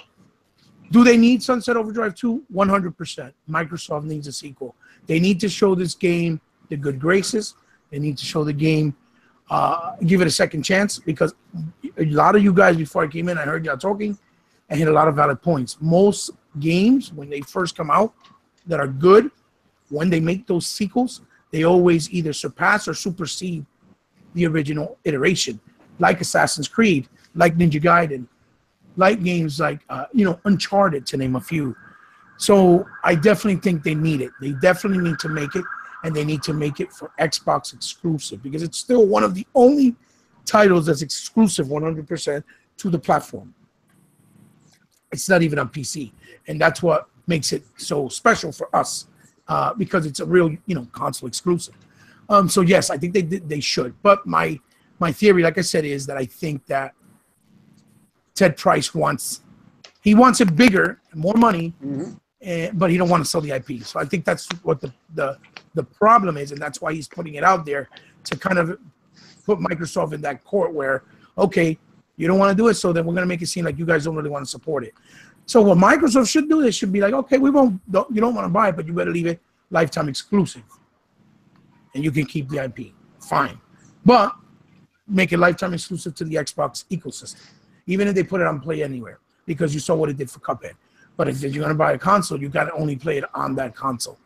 do they need Sunset Overdrive 2? 100%. Microsoft needs a sequel. They need to show this game the good graces. They need to show the game, give it a second chance, because a lot of you guys, before I came in, I heard y'all talking and hit a lot of valid points. Most games, when they first come out that are good, when they make those sequels, they always either surpass or supersede the original iteration, like Assassin's Creed, like Ninja Gaiden, like games like, Uncharted, to name a few. So I definitely think they need it. They definitely need to make it, and they need to make it for Xbox exclusive, because it's still one of the only titles that's exclusive 100% to the platform. It's not even on PC, and that's what makes it so special for us, because it's a real, console exclusive. So yes, I think they should. But my theory, like I said, is that I think that Ted Price wants it bigger, more money, but he don't want to sell the IP. So I think that's what the problem is, and that's why he's putting it out there, to kind of put Microsoft in that court where, okay, you don't want to do it, so then we're going to make it seem like you guys don't really want to support it. So what Microsoft should do, they should be like, okay, you don't want to buy it, but you better leave it lifetime exclusive, and you can keep the IP. Fine. But make it lifetime exclusive to the Xbox ecosystem, even if they put it on Play Anywhere, because you saw what it did for Cuphead. But if you're going to buy a console, you got to only play it on that console.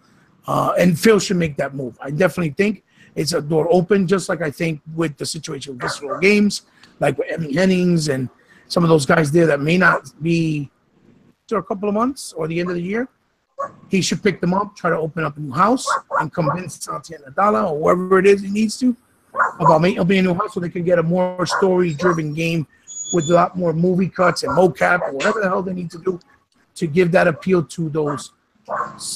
And Phil should make that move. I definitely think it's a door open, just like I think with the situation with Visceral Games, like with Emmy Hennings and some of those guys there that may not be for a couple of months or the end of the year. He should pick them up, try to open up a new house, and convince Satya Nadella or whoever it is he needs to about opening a new house, so they can get a more story-driven game with a lot more movie cuts and mocap or whatever the hell they need to do to give that appeal to those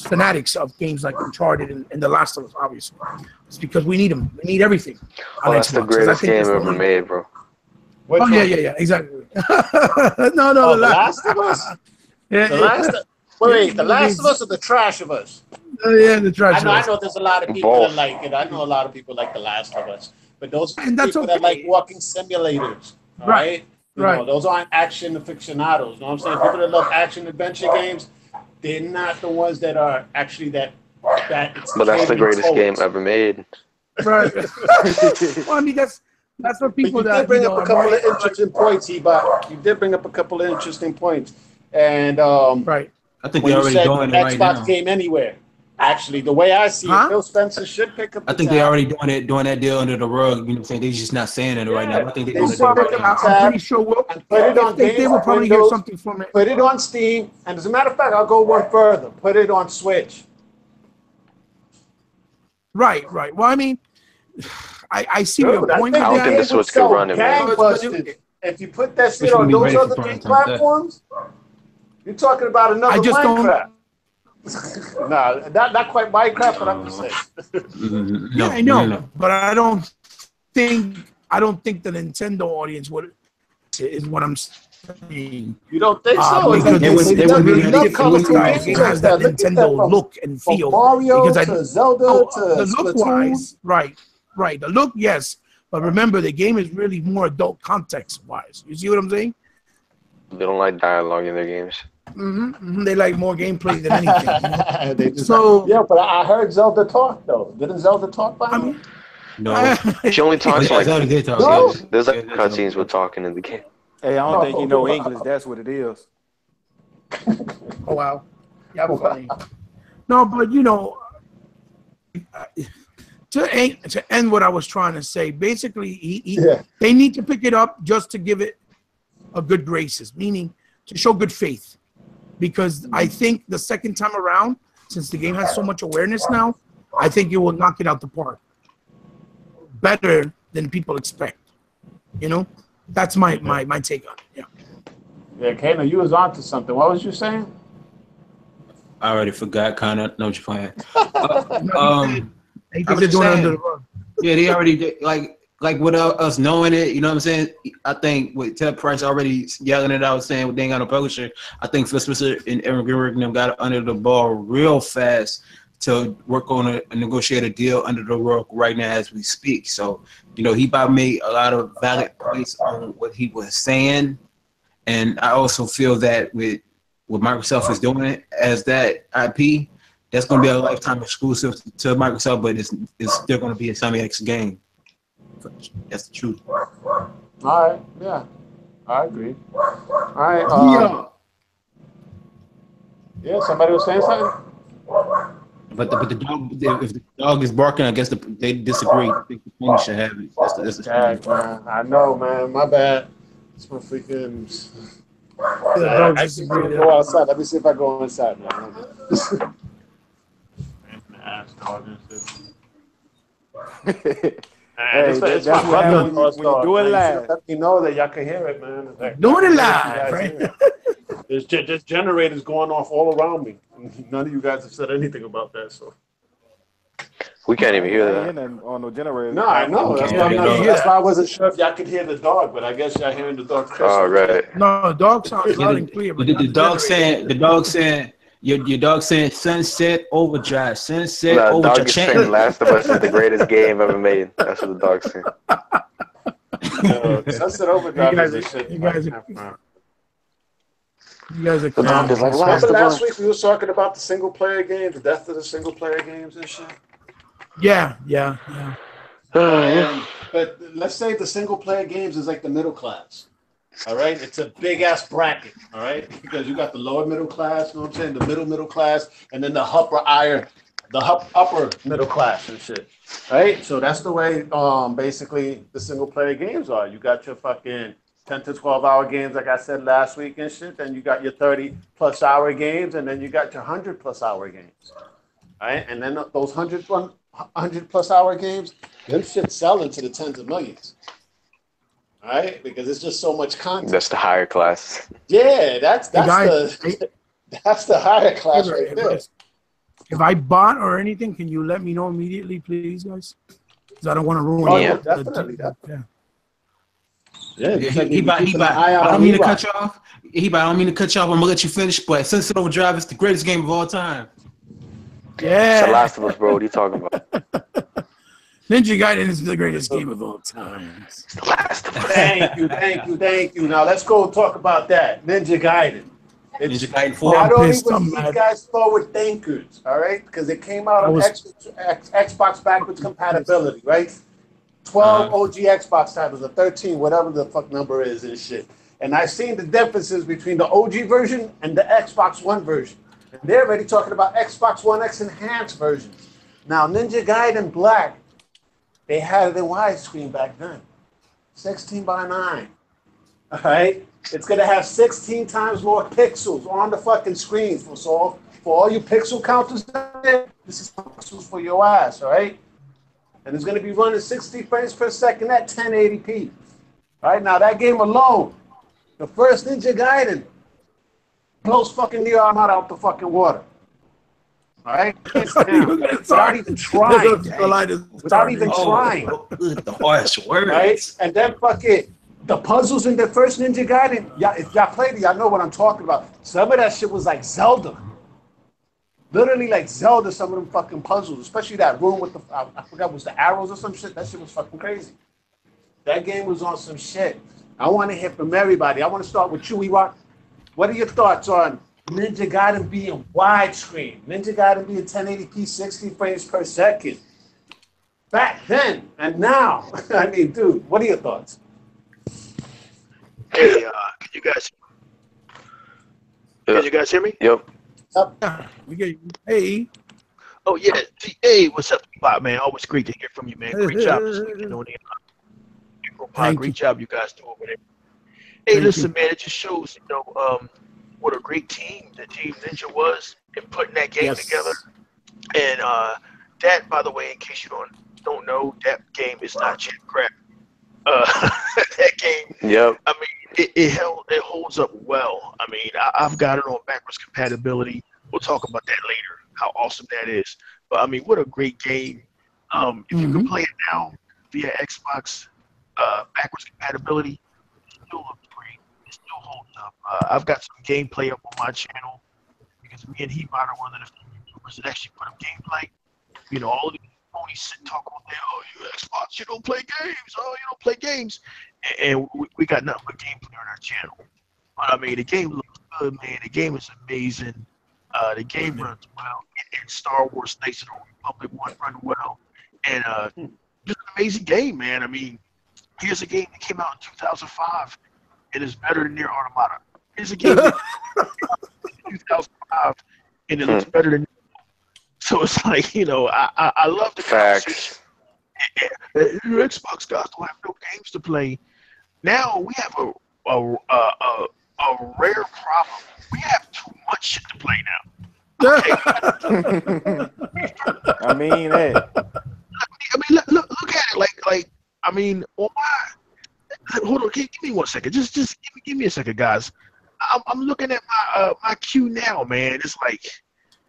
fanatics of games like Uncharted and The Last of Us, obviously. It's because we need them. We need everything. Oh, that's the greatest game ever made, bro. Yeah, exactly. No, The Last of Us? The Last of Us or The Trash of Us? Yeah, The Trash of Us. I know there's a lot of people that like it. I know a lot of people like The Last of Us. But those people that like walking simulators, right? Right. Those aren't action aficionados. You know what I'm saying? People that love action adventure games, they're not the ones that are actually that. But that's the greatest game ever made. Right. Well, I mean, that's what people that bring up a couple of interesting points, Ebot. You did bring up a couple of interesting points, and right. I think they're already doing it right now. Xbox Game Anywhere. Actually, the way I see Huh? it, Phil Spencer should pick up the I think tab. they already doing that deal under the rug. You know what I'm saying? They're just not saying it right now. I think they're They doing it should pick right up now. I'm pretty sure we'll, and put it on they games will on probably hear Windows, something from it. put it on Steam, and as a matter of fact, I'll go one further. Put it on Switch. Right. Well, I mean, I see your Dude, I point think with I don't think that. the Switch could run it, man. gangbusters. If you put that shit Switch will on be those ready for other prime game time, yeah. platforms, you're talking about another I just don't- Minecraft. Nah, not quite Minecraft, but I'm just saying. No, Yeah, I know, no. but I don't think the Nintendo audience would is what I'm saying. You don't think so? Because They they love- really they love look colorful like games it has like that Look at Nintendo from- look and From feel. Mario Because I to Zelda to the look Splatoon. wise, right. The look, yes, but remember the game is really more adult context wise. You see what I'm saying? They don't like dialogue in their games. They like more gameplay than anything. They just- So yeah, but I heard Zelda talk though. Didn't Zelda talk by I now? mean, No. She only talks Yeah, like Zelda did talk. No. there's like Yeah, cutscenes with talking in the game. Hey, I don't think he know English. That's what it is. oh wow, yeah, funny. No, but you know, to end what I was trying to say, basically, Yeah. they need to pick it up just to give it a good graces, meaning to show good faith. Because I think the second time around, since the game has so much awareness now, I think it will knock it out the park. Better than people expect. You know? That's my take on it. Yeah. Yeah, Kano, you was onto something. What was you saying? I already forgot. Kind of know what you're playing. They I was they're just doing it saying. under the rug. Yeah, they already did, like without us knowing it. You know what I'm saying? I think with Ted Price already yelling it out, saying they ain't got no publisher. I think Phil Spencer and Aaron Greenberg and them got under the ball real fast to work on a negotiate a deal under the rug right now as we speak. So, you know, he about made a lot of valid points on what he was saying. And I also feel that with what Microsoft is doing as that IP, that's going to be a lifetime exclusive to Microsoft, but it's still going to be a Insomniac's game. That's the truth. All right, yeah, I agree. All right, yeah, somebody was saying something? But the dog, if the dog is barking, I guess they disagree. I think the pony should have it. That's the Jack, man. I know, man. My bad. It's my freaking. I see go outside. Let me see if I go inside, man. Hey, that's what happens when you do it live. Let me know that y'all can hear it, man. Like, Doing it you live, guys right? hear it. There's generators going off all around me. None of you guys have said anything about that, so. We can't even hear I that. ain't hear nothing on no generator. No, I know. That's why, that's why I wasn't sure if y'all could hear the dog, but I guess y'all hearing the dog. Oh, right. No, the dog sounds loud and clear. But The not dog generator. saying your dog saying Sunset Overdrive, Sunset No, dog Overdrive. is saying Last of Us is the greatest game ever made. That's what the dog's saying. Sunset Overdrive is this shit. You guys are The dog is like Last Remember of last Us. week we were talking about the single player games, the death of the single player games and shit? Yeah. But let's say the single player games is like the middle class. All right, it's a big ass bracket. All right, because you got the lower middle class, you know what I'm saying, the middle class, and then the upper middle class and shit. Right, so that's the way basically the single player games are. You got your fucking 10 to 12 hour games, like I said last week and shit. Then you got your 30+ hour games, and then you got your 100+ hour games. All right, and then those 100+ hour games, them shit sell into the tens of millions. All right, because it's just so much content. That's the higher class. Yeah, that's guys, that's the higher class right there. If I bought or anything, can you let me know immediately, please, guys? Because I don't want to ruin Yeah. Definitely. Yeah. Yeah, He I don't mean to cut you off. I don't mean to cut you off. I'm gonna let you finish, but Sunset Overdrive is the greatest game of all time. It's the Yeah. Last of Us, bro. What are you talking about? Ninja Gaiden is the greatest game of all time. It's the Last of Us. Thank you. Now let's go talk about that. Ninja Gaiden. Ninja Gaiden 4. Not only pissed, I'm was these mad. guys forward thinkers, all right, because it came out on Xbox backwards compatibility, right? 12 OG Xbox titles, or 13, whatever the fuck number is and shit. And I've seen the differences between the OG version and the Xbox One version. And they're already talking about Xbox One X enhanced versions. Now, Ninja Gaiden Black, they had it in widescreen back then. 16 by 9. All right? It's going to have 16 times more pixels on the fucking screen. So for all you pixel counters out there, this is pixels for your ass, all right? And it's going to be running 60 frames per second at 1080p. All right? Now, that game alone, the first Ninja Gaiden, blows fucking Nier Automata out the fucking water. All right? Without even trying. Without even trying. The harsh words. Right? And then fucking the puzzles in the first Ninja Gaiden, yeah, if y'all played it, y'all know what I'm talking about. Some of that shit was like Zelda. Literally like Zelda, some of them fucking puzzles, especially that room with the, I forgot, was the arrows or some shit? That shit was fucking crazy. That game was on some shit. I want to hear from everybody. I want to start with you, E-Rock. What are your thoughts on Ninja Gaiden being widescreen? Ninja Gaiden being 1080p, 60 frames per second. Back then and now. I mean, dude, what are your thoughts? Hey, can you guys hear me? Yep. We get you. Hey. Oh yeah. Hey, what's up, Bob, man? Always great to hear from you, man. Great job. Great job you guys do over there. Hey, listen, man, it just shows, what a great team that Team Ninja was in putting that game together. And that, by the way, in case you don't know, that game is not cheap crap. That game, I mean, it holds up well. I mean, I've got it on backwards compatibility. We'll talk about that later, how awesome that is. But I mean, what a great game. If you can play it now via Xbox backwards compatibility, it still looks great. It still holds up. I've got some gameplay up on my channel because me and Hebot are one of the few YouTubers that actually put up gameplay. All of the ponies sit and talk all day. Oh, you Xbox, you don't play games. Oh, you don't play games. And we got nothing but gameplay on our channel. But I mean, the game looks good, man. The game is amazing. The game runs well. And Star Wars Knights of the Old Republic 1 run well. And just an amazing game, man. I mean, here's a game that came out in 2005. It is better than Nier Automata. Here's a game that came out in 2005, and it looks better than. So it's like, I love the facts. Your Xbox guys don't have no games to play. Now we have a rare problem. We have too much shit to play now. Okay? I mean, hey. Look at it. Like, I mean, hold on. Give me 1 second. Just give me a second, guys. I'm looking at my queue now, man. It's like,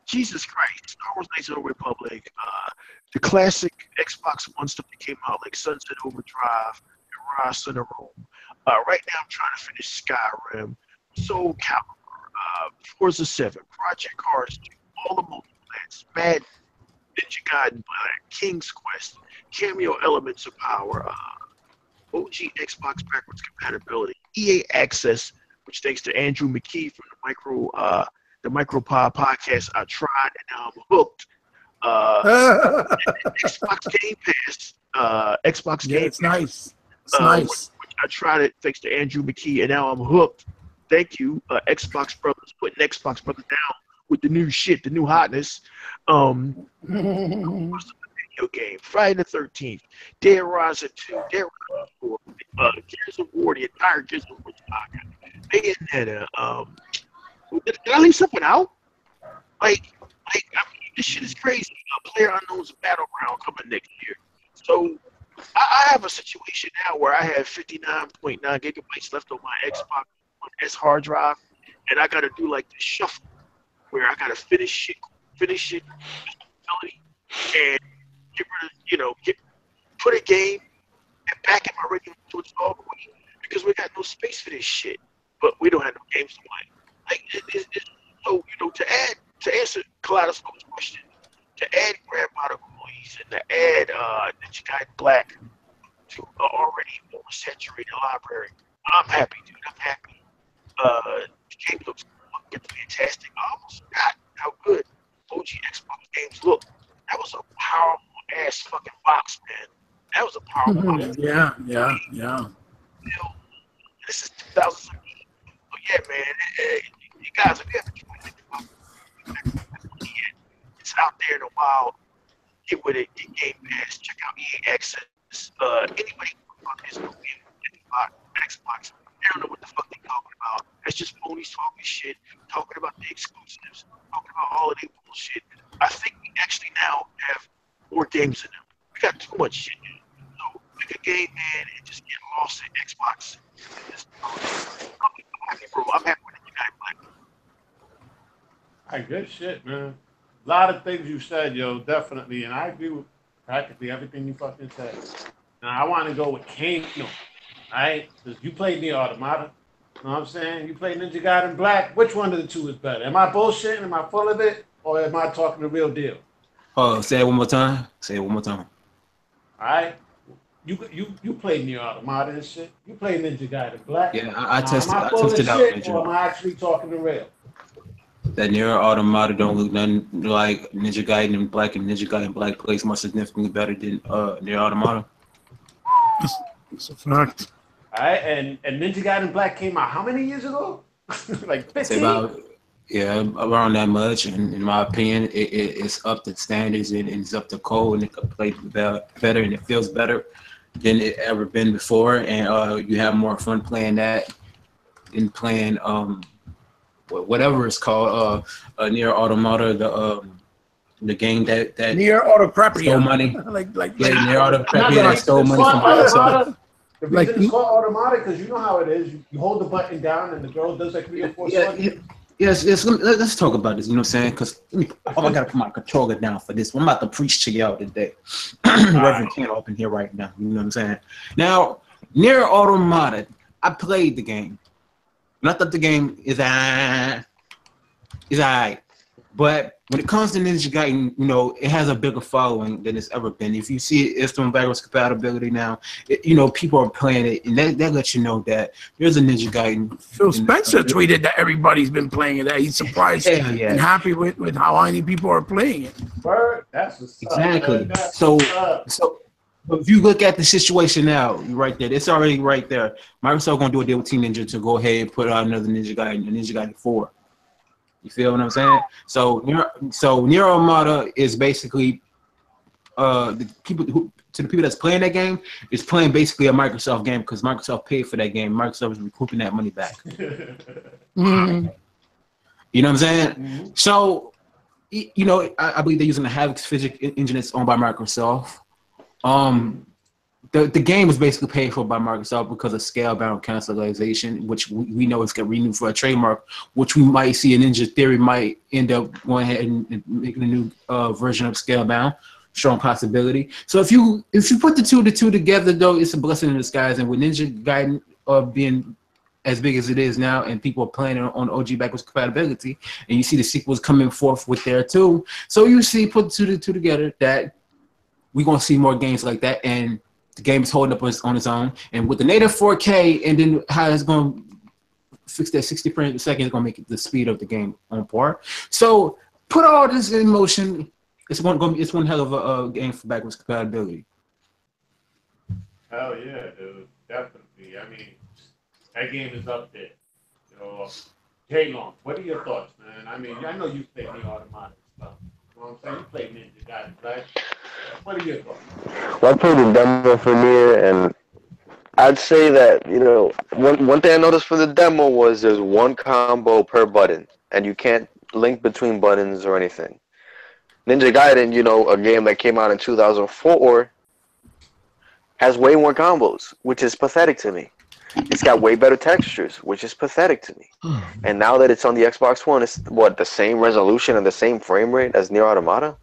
Jesus Christ, Star Wars Knights of the Republic, the classic Xbox One stuff that came out, like Sunset Overdrive and Rise of the Rome. Right now, I'm trying to finish Skyrim, Soul Calibur, Forza 7, Project Cars 2, all the multiplats, Madden, Ninja Gaiden Black, King's Quest, Cameo Elements of Power, OG Xbox backwards compatibility, EA Access, which thanks to Andrew McKee from the MicroPod podcast, I tried and now I'm hooked. Xbox Game Pass, Xbox Game it's Pass. Nice. It's nice. Which I tried it thanks to Andrew McKee, and now I'm hooked. Thank you, Xbox Brothers, putting Xbox Brothers down with the new shit, the new hotness. What's the video game? Friday the 13th, Dead Rising 2, Dead Rising 4, Gears of War, the entire Gears of War saga, Bayonetta. Did I leave something out? Like, I mean, this shit is crazy. PlayerUnknown's Battleground coming next year. So I have a situation now where I have 59.9 gigabytes left on my Xbox One S hard drive, and I got to do like the shuffle where I got to finish it, and get rid of, put a game and back it already to its all the way because we got no space for this shit. But we don't have no games to play. Like, so, to answer Kaleidoscope's question, to add Grandmother Boys and to add Ninja Gaiden Black to an already more saturated library, I'm happy, dude. I'm happy. The game looks fantastic. I almost forgot how good OG Xbox games look. That was a powerful ass fucking box, man. That was a powerful box. Yeah. This is 2017. But yeah, man, you guys, if you have a It's out there in the wild. Get with it. Get Game Pass. Check out EA Access. Anybody on this Xbox, they don't know what the fuck they talking about. That's just phonies talking shit, talking about the exclusives, talking about all of the bullshit. I think we actually now have more games in them. We got too much shit. So pick a game, man, and just get lost in Xbox. I'm happy, bro. I'm happy with it. You got it, Black. All right, good shit, man. A lot of things you said, yo, definitely, and I agree with practically everything you fucking said. Now, I want to go with Kano, all right? Because you played Nier Automata. You know what I'm saying? You played Ninja Gaiden Black. Which one of the two is better? Am I bullshitting? Am I full of it? Or am I talking the real deal? Oh, say it one more time. Say it one more time. All right? You played Nier Automata and shit. You played Ninja Gaiden Black. Yeah, I Now, tested. am I I full of tested out shit, Ninja. or am I actually talking the real? That Nier Automata don't look nothing like Ninja Gaiden and Black, and Ninja Gaiden Black plays more significantly better than Nier Automata. It's a fact. All right, and Ninja Gaiden Black came out how many years ago? Like It's 15? about around that much, and in my opinion, it's up to standards and it's up to code, and it can play better, and it feels better than it ever been before, and you have more fun playing that than playing whatever it's called, Nier Automata, the game that Near autocrappy. stole money. like Nier Automata Not that stole money from Automata. Microsoft. The Like- reason it's called Automata because you know how it is. You hold the button down and the girl does like 3 or 4 swords. Yes. Let's talk about this. You know what I'm saying? Because I gotta put my controller down for this. I'm about to preach to y'all today. Reverend Ken up in here right now. You know what I'm saying? Now, Nier Automata. I played the game. Not that the game is alright, but when it comes to Ninja Gaiden, you know, it has a bigger following than it's ever been. If you see it's doing backwards compatibility now, people are playing it, and that lets you know that there's a Ninja Gaiden. Phil Spencer tweeted that everybody's been playing it. That he's surprised Hell yeah. and happy with how many people are playing it. Word? That's what's up, Exactly. man. That's So, what's up. if you look at the situation now, right there, it's already right there. Microsoft gonna do a deal with Team Ninja to go ahead and put out another Ninja Gaiden, Ninja Gaiden 4. You feel what I'm saying? So Nier Automata is basically the people that's playing that game is playing basically a Microsoft game because Microsoft paid for that game. Microsoft is recouping that money back. Mhm. You know what I'm saying? Mm-hmm. So, I believe they're using the Havok physics engine that's owned by Microsoft. The game was basically paid for by Microsoft because of scale-bound cancellation, which we know is going to renew for a trademark, which we might see in Ninja Theory might end up going ahead and making a new version of scale-bound. Strong possibility. So if you put the two together, though, it's a blessing in disguise. And with Ninja Gaiden being as big as it is now, and people are playing it on OG backwards compatibility, and you see the sequels coming forth with there too. So you see, put the two together, that we're gonna see more games like that, and the game is holding up on its own. And with the native 4K, and then how it's gonna fix that 60 frames per second, is gonna make the speed of the game on par. So put all this in motion. It's one hell of a game for backwards compatibility. Hell yeah, dude. Definitely. I mean, that game is up there. J-Long, what are your thoughts, man? I mean, I know you played the automatic stuff. You know what I'm saying? You played Ninja Gaiden, right? What are your thoughts? Well, I played the demo for Nier, and I'd say that, one thing I noticed for the demo was there's one combo per button, and you can't link between buttons or anything. Ninja Gaiden, a game that came out in 2004, has way more combos, which is pathetic to me. It's got way better textures, which is pathetic to me. And now that it's on the Xbox One, it's the same resolution and the same frame rate as Nier Automata?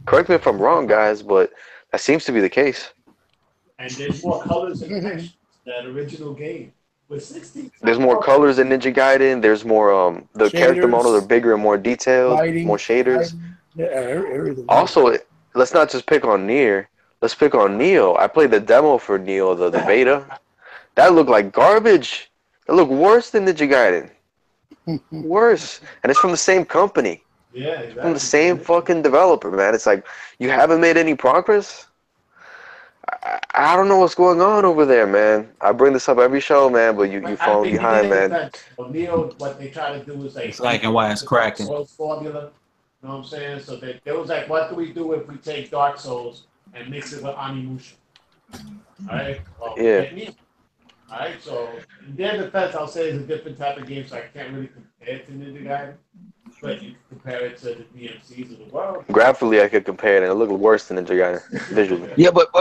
Correct me if I'm wrong, guys, but that seems to be the case. And there's more colors and textures that original game. With 60. There's more colors in Ninja Gaiden. There's more, the character Shaders, models are bigger and more detailed, lighting, more shaders. Yeah, everything. Also, let's not just pick on Nier. Let's pick on Neo. I played the demo for Neo, the beta. That looked like garbage. It looked worse than Ninja Gaiden. Worse. And it's from the same company. Yeah, exactly. From the same fucking developer, man. It's like, you haven't made any progress? I don't know what's going on over there, man. I bring this up every show, man, but you falling behind, man. Neo, what they try to do is like It's like and why it's cracking. Souls formula. You know what I'm saying? So there was like, what do we do if we take Dark Souls and mix it with Onimusha? All right. Well, Yeah. All right. So in their defense, I'll say it's a different type of game, so I can't really compare it to Ninja Gaiden. But you can compare it to the DMCs of the world. Graphically, I could compare it, and it looked worse than Ninja Gaiden visually. Yeah, but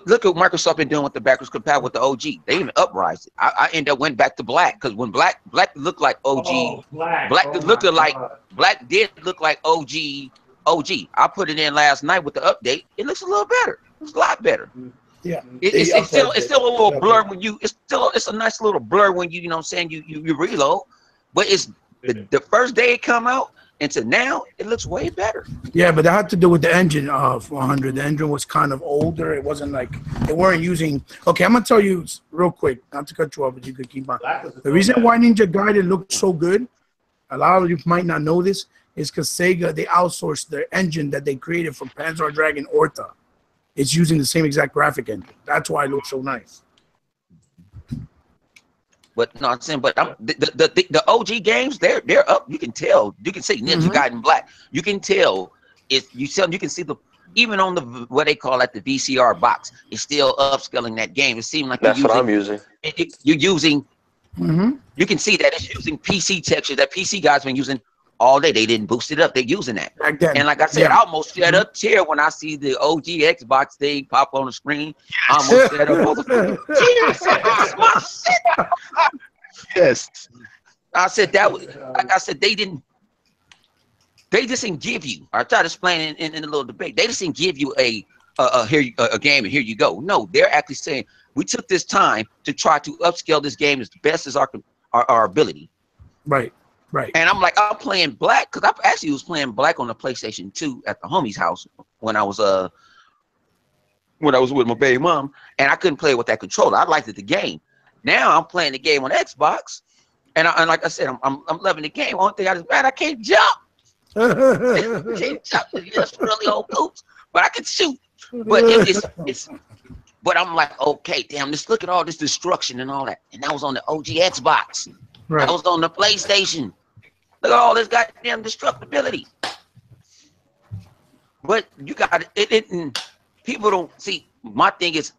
look at what Microsoft been doing with the backwards compatible with the OG. They even uprised it. I end up went back to black because when black looked like OG, black looked like black did look like OG. I put it in last night with the update. It looks a little better. It's a lot better. Yeah. It's still a little blur when you. It's a nice little blur when you know what I'm saying you reload, but it's the first day it come out. And to now, it looks way better. Yeah, but that had to do with the engine of 100. The engine was kind of older. It wasn't like they weren't using. Okay, I'm gonna tell you real quick, not to cut you off, but you could keep on. The reason why Ninja Gaiden looked so good, a lot of you might not know this, is because Sega they outsourced their engine that they created for Panzer Dragon Orta. It's using the same exact graphic engine. That's why it looks so nice. But no, I'm saying, but the OG games, they're up. You can tell. You can see Ninja Gaiden Black. You can tell. You can see the even on the what they call at the VCR box. It's still upscaling that game. It seems like that's what I'm using. You're using. You can see that it's using PC texture that PC guys been using all day. They didn't boost it up. They're using that. And like I said, I almost shed a tear when I see the OG Xbox thing pop on the screen. I almost shed a motherfucking tear. I said, that's my shit. Yes. I said that was, like I said, they just didn't give you. I tried to explain in a little debate. They just didn't give you a game and here you go. No, they're actually saying we took this time to try to upscale this game as best as our ability. Right. Right. And I'm like, I'm playing black because I actually was playing black on the PlayStation 2 at the homie's house when I was with my baby mom, and I couldn't play with that controller. I liked the game. Now I'm playing the game on Xbox, and like I said, I'm loving the game. Only thing I can't jump. I can't jump. That's really old boots, but I can shoot. But it's. But I'm like, okay, damn, just look at all this destruction and all that, and that was on the OG Xbox. Right. That was on the PlayStation. Look at all this goddamn destructibility. But you got it. People don't see. My thing is,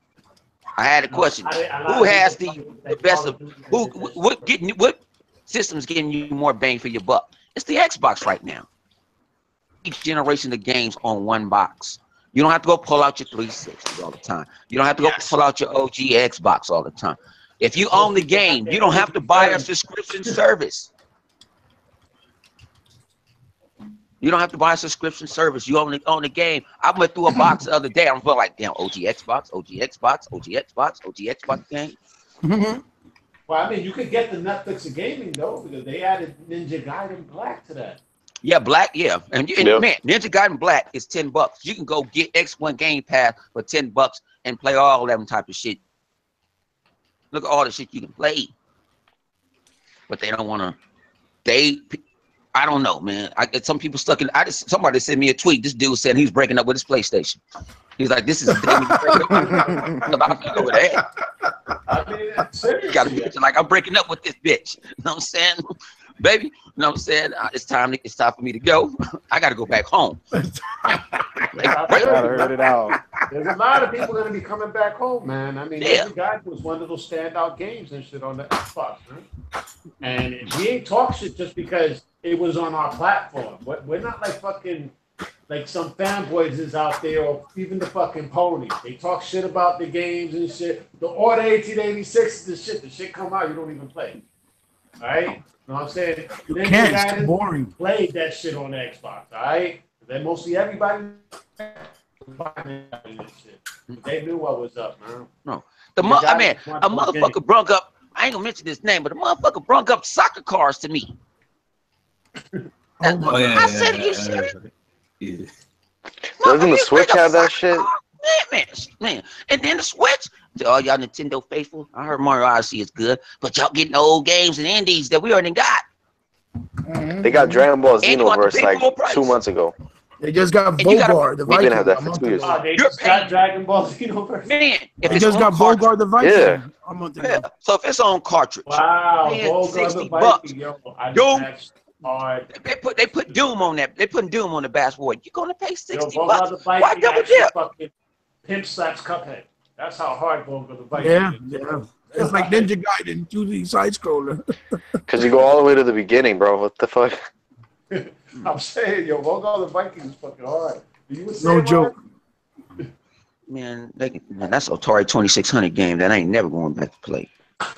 I had a question. Who has the best of what system's getting you more bang for your buck? It's the Xbox right now. Each generation of games on one box. You don't have to go pull out your 360 all the time. You don't have to go pull out your OG Xbox all the time. If you own the game, you don't have to buy a subscription service. You don't have to buy a subscription service. You only own the game. I went through a box the other day. I'm like, damn, OG Xbox game. Well, I mean, you could get the Netflix of gaming though, because they added Ninja Gaiden Black to that. Yeah, Black, yeah. And man, Ninja Gaiden Black is $10. You can go get X1 Game Pass for $10 and play all that type of shit. Look at all the shit you can play. But they don't want to. I don't know, man. I get some people stuck in. Somebody sent me a tweet. This dude said he's breaking up with his PlayStation. He's like, this is the thing about over there. I mean, got a bitch like I'm breaking up with this bitch. You know what I'm saying, baby? You know what I'm saying? It's time for me to go. I got to go back home. There's a lot of people going to be coming back home, man. I mean, Ninja Gaiden was one of those standout games and shit on the Xbox, man. And we ain't talk shit just because it was on our platform. We're not like fucking like some fanboys is out there, or even the fucking ponies. They talk shit about the games and shit. The Order 1886 is the shit come out, you don't even play. All right? You know what I'm saying? You can't, it's boring. Played that shit on the Xbox, all right? Then mostly everybody they knew what was up, man. No. A motherfucker brung up, I ain't gonna mention his name, but a motherfucker brung up soccer cars to me. I said, you serious? Yeah. Doesn't the Switch have that shit? Man. And then the Switch, to all y'all Nintendo faithful, I heard Mario Odyssey is good, but y'all getting old games and indies that we already got. They got Dragon Ball Xenoverse like 2 months ago. They just got And you gotta- Volgar, the we didn't Viking. have that a for month 2 years. ago. Oh, they You're just got paying- Dragon Ball Xenoverse. Man, if They it's just on got cartridge, Volgar, the Viking. Yeah. A month yeah. ago. So if it's on cartridge, Wow, paying Volgar the $60. Viking, yo. I Doom. matched hard. they put Doom on that. They put Doom on the basketball. You're gonna pay Yo, $60. Volgar the Why Viking double actually dip? fucking pimp slaps Cuphead. That's how hard Volgar the Viking Yeah, is. yeah. It's like Ninja Gaiden, 2D side scroller. Because you go all the way to the beginning, bro. What the fuck? I'm saying, yo, Volgar the Viking is fucking hard. You were No saying, joke. Man, that's Atari 2600 game that I ain't never going back to play. Mark?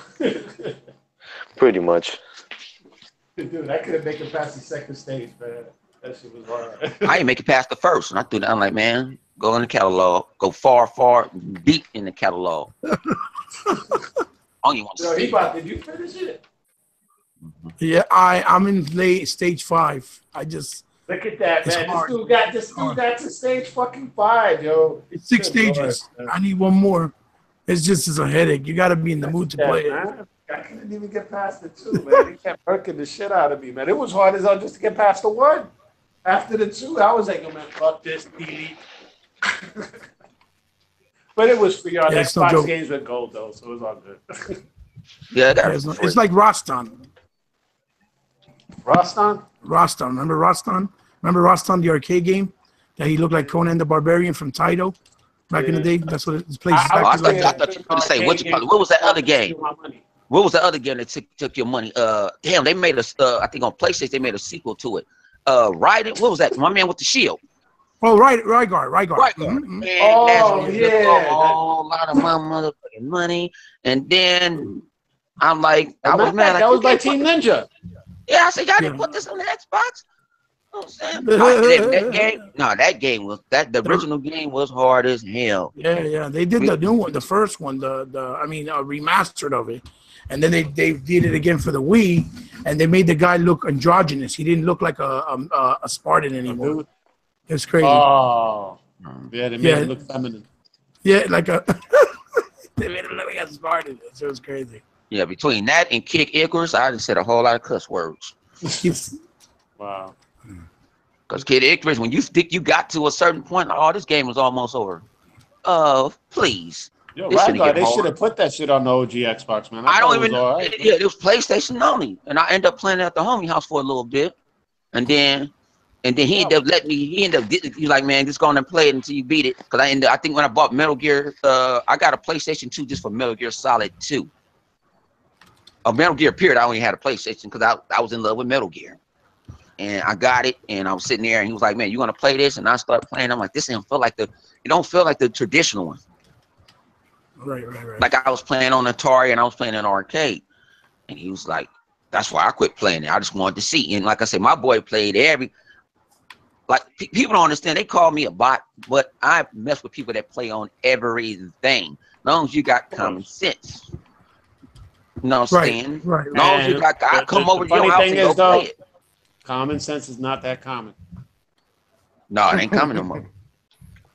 Pretty much. Dude, I couldn't make it past the second stage, man. That shit was hard. I ain't make it past the first, and I threw that. I'm like, man, go in the catalog, go far, deep in the catalog. I don't even want to Yo, see. did you finish it? Yeah, I'm in late stage 5. I just Look at that, It's man. hard. This dude got to stage fucking 5, yo. it's 6 Good stages. Lord, I need one more. It's just as a headache. You got to be in the mood to Yeah, play it. man. I couldn't even get past the 2, man. He kept working the shit out of me, man. It was hard as hell just to get past the 1. After the 2, I was like, yo, man, fuck this, delete. But it was free on Yeah, it's no Xbox joke. games with gold, though, so it was all good. Yeah, Yeah, it's like Roston. Roston? Roston. Remember Roston? Remember Roston, the arcade game? That he looked like Conan the Barbarian from Taito back in the day? That's what his place is I exactly thought- like. I thought you were gonna say, what was that other game? What was the other game that took your money? Damn, they made a. I think on PlayStation they made a sequel to it. Raiden. What was that? My man with the shield. Oh, right, Rygar. Right. Mhm. Man, Oh, that's yeah. a whole lot of my motherfucking money. And then I'm like, I was mad. That was by like, Team Ninja. yeah, I said, y'all didn't Yeah. put this on the Xbox. You know what I'm saying? That game, no, that game was the original game was hard as hell. Yeah. They did the new one, the first one, remastered of it. And then they did it again for the Wii, and they made the guy look androgynous. He didn't look like a Spartan anymore. Dude. It was crazy. Oh. Yeah, they made Yeah. it look feminine. Yeah, like a they made him look like a Spartan. It was crazy. Yeah, between that and Kick Icarus, I done said a whole lot of cuss words. Wow. Because Kid Icarus, when you think you got to a certain point, oh, this game was almost over. Please. Yo, This shouldn't Rygar, get they hard. should have put that shit on the OG Xbox, man. I thought don't it even was all know. right. Yeah, it was PlayStation only. And I ended up playing it at the homie house for a little bit. And then he ended up letting me, he's like, man, just go on and play it until you beat it. Because I think when I bought Metal Gear, I got a PlayStation 2 just for Metal Gear Solid 2. A Metal Gear period, I only had a PlayStation because I was in love with Metal Gear. And I got it, and I was sitting there, and he was like, man, you want to play this? And I started playing. I'm like, it don't feel like the traditional one. Right. Like I was playing on Atari and I was playing in arcade. And he was like, that's why I quit playing it. I just wanted to see. And like I said, my boy played people don't understand. They call me a bot, but I mess with people that play on everything. As long as you got common sense. You know what I'm saying? Right. As long as you got, I come over to your house and go play it. Common sense is not that common. No, it ain't coming no more.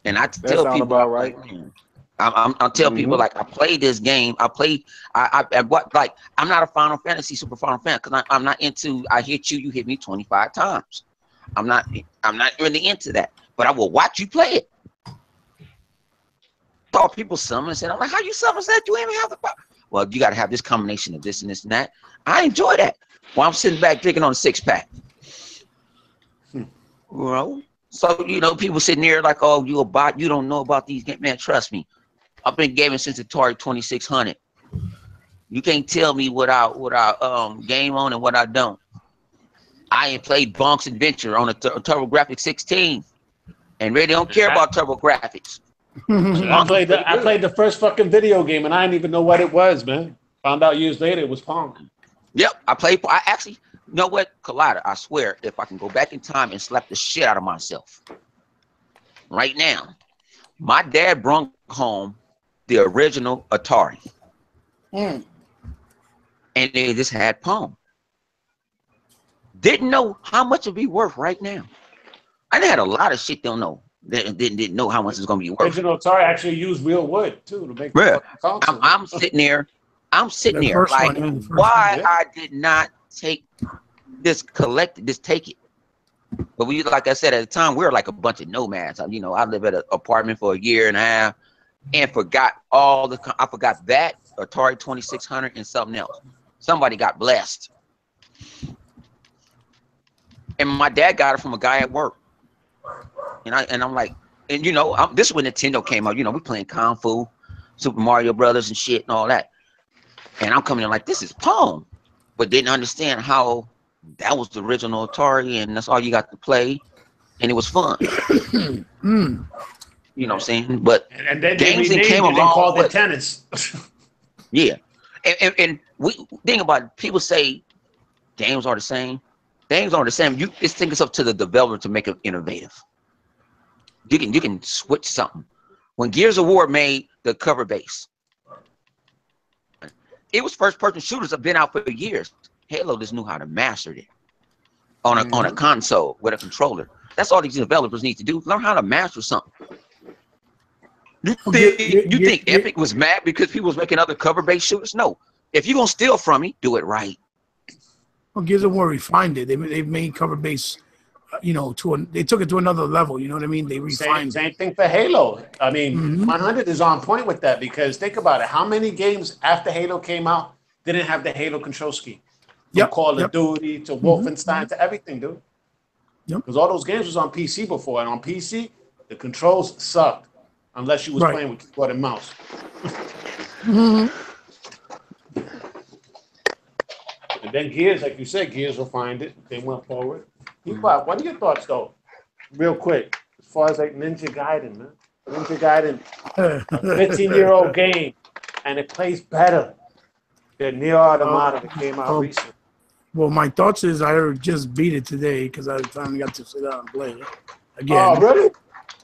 And I tell sound people, about right. I'll tell people like I played this game. I'm not a Final Fantasy Super Final Fan because I'm not into. I hit you, you hit me 25 times. I'm not really into that. But I will watch you play it. Saw people summon and I'm like, how you summon that? You ain't even have the power. Well, you got to have this combination of this and this and that. I enjoy that. While I'm sitting back drinking on a 6-pack. Well, so people sitting there like, oh, you a bot, you don't know about these games. Man, trust me. I've been gaming since Atari 2600. You can't tell me what I game on and what I don't. I ain't played Bonk's Adventure on a TurboGrafx 16, and really don't care about TurboGrafx. I played the first fucking video game and I didn't even know what it was, man. Found out years later it was Pong. Yep, I actually, you know what, Collider, I swear, if I can go back in time and slap the shit out of myself right now, my dad brought home the original Atari. And they just had Pong. Didn't know how much it'd be worth right now. I had a lot of shit don't know. Didn't know how much it's gonna be worth. Original Atari actually used real wood too to make Yeah. the console. I'm sitting there The first like, one, yeah, the first why one, yeah. I did not take this, take it. But we, like I said, at the time, we were like a bunch of nomads. You know, I lived at an apartment for a year and a half and forgot I forgot that, Atari 2600 and something else. Somebody got blessed. And my dad got it from a guy at work. And I'm like, and you know, this is when Nintendo came out. You know, we playing Kung Fu, Super Mario Brothers and shit and all that. And I'm coming in like, this is Pong. But didn't understand how that was the original Atari and that's all you got to play. And it was fun. You know what I'm saying? But and then games they came along. called it tennis. Yeah. And we think about it, people say games are the same. Games aren't the same. It's think it's up to the developer to make it innovative. You can switch something. When Gears of War made the cover base, it was first-person shooters have been out for years. Halo just knew how to master it on a console with a controller. That's all these developers need to do. Learn how to master something. You think Epic was mad because people was making other cover-based shooters? No. If you're gonna steal from me, do it right. Well, Gears of War refined it. They made cover base, you know, they took it to another level. You know what I mean? They refined. Same thing for Halo. I mean, 100 is on point with that because think about it. How many games after Halo came out didn't have the Halo control scheme? From Call of Duty to Wolfenstein to everything, dude. Because all those games was on PC before, and on PC the controls sucked unless you was playing with keyboard and mouse. And then Gears, like you said, Gears refined it. They went forward. What are your thoughts, though? Real quick, as far as like Ninja Gaiden, man. Ninja Gaiden, a 15-year-old game, and it plays better than Nier Automata that came out recently. Well, my thoughts is I just beat it today because I finally got to sit down and play it again. Oh, really?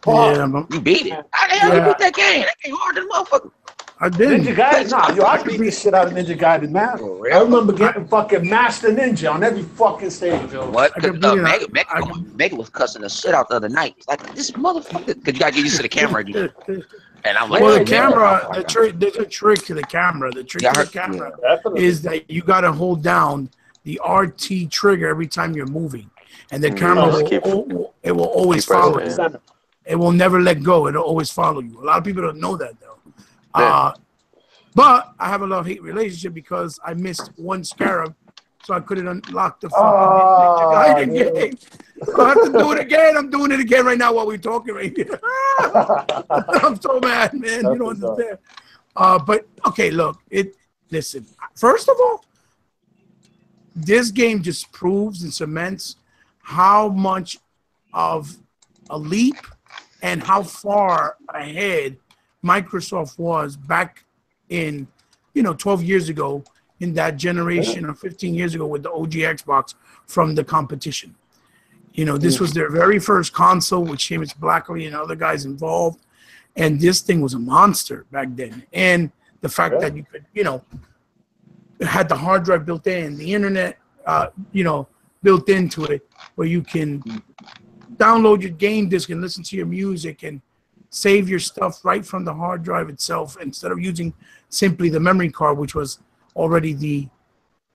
Yeah, you beat it. How the hell you beat that game? That game hard than motherfucker. I did. Ninja Gaiden, I beat the shit out of Ninja Gaiden, man. I remember getting fucking Master Ninja on every fucking stage, yo. What? Mega was cussing the shit out the other night. Like, this motherfucker. Because you got to get used to the camera again. And I'm like, well, the camera, there's a trick to the camera. The trick to the camera is that you got to hold down the RT trigger every time you're moving. And the camera will always follow you. It will never let go. It'll always follow you. A lot of people don't know that, though. But I have a love-hate relationship because I missed one Scarab, so I couldn't unlock the fucking Ninja Gaiden game. So I have to do it again. I'm doing it again right now while we're talking right here. I'm so mad, man. You don't understand. But okay, look. Listen. First of all, this game just proves and cements how much of a leap and how far ahead Microsoft was back in, 12 years ago in that generation or 15 years ago with the OG Xbox from the competition. This was their very first console with Seamus Blackley and other guys involved. And this thing was a monster back then. And the fact that you could, it had the hard drive built in, the internet, built into it where you can download your game disc and listen to your music and save your stuff right from the hard drive itself instead of using simply the memory card, which was already the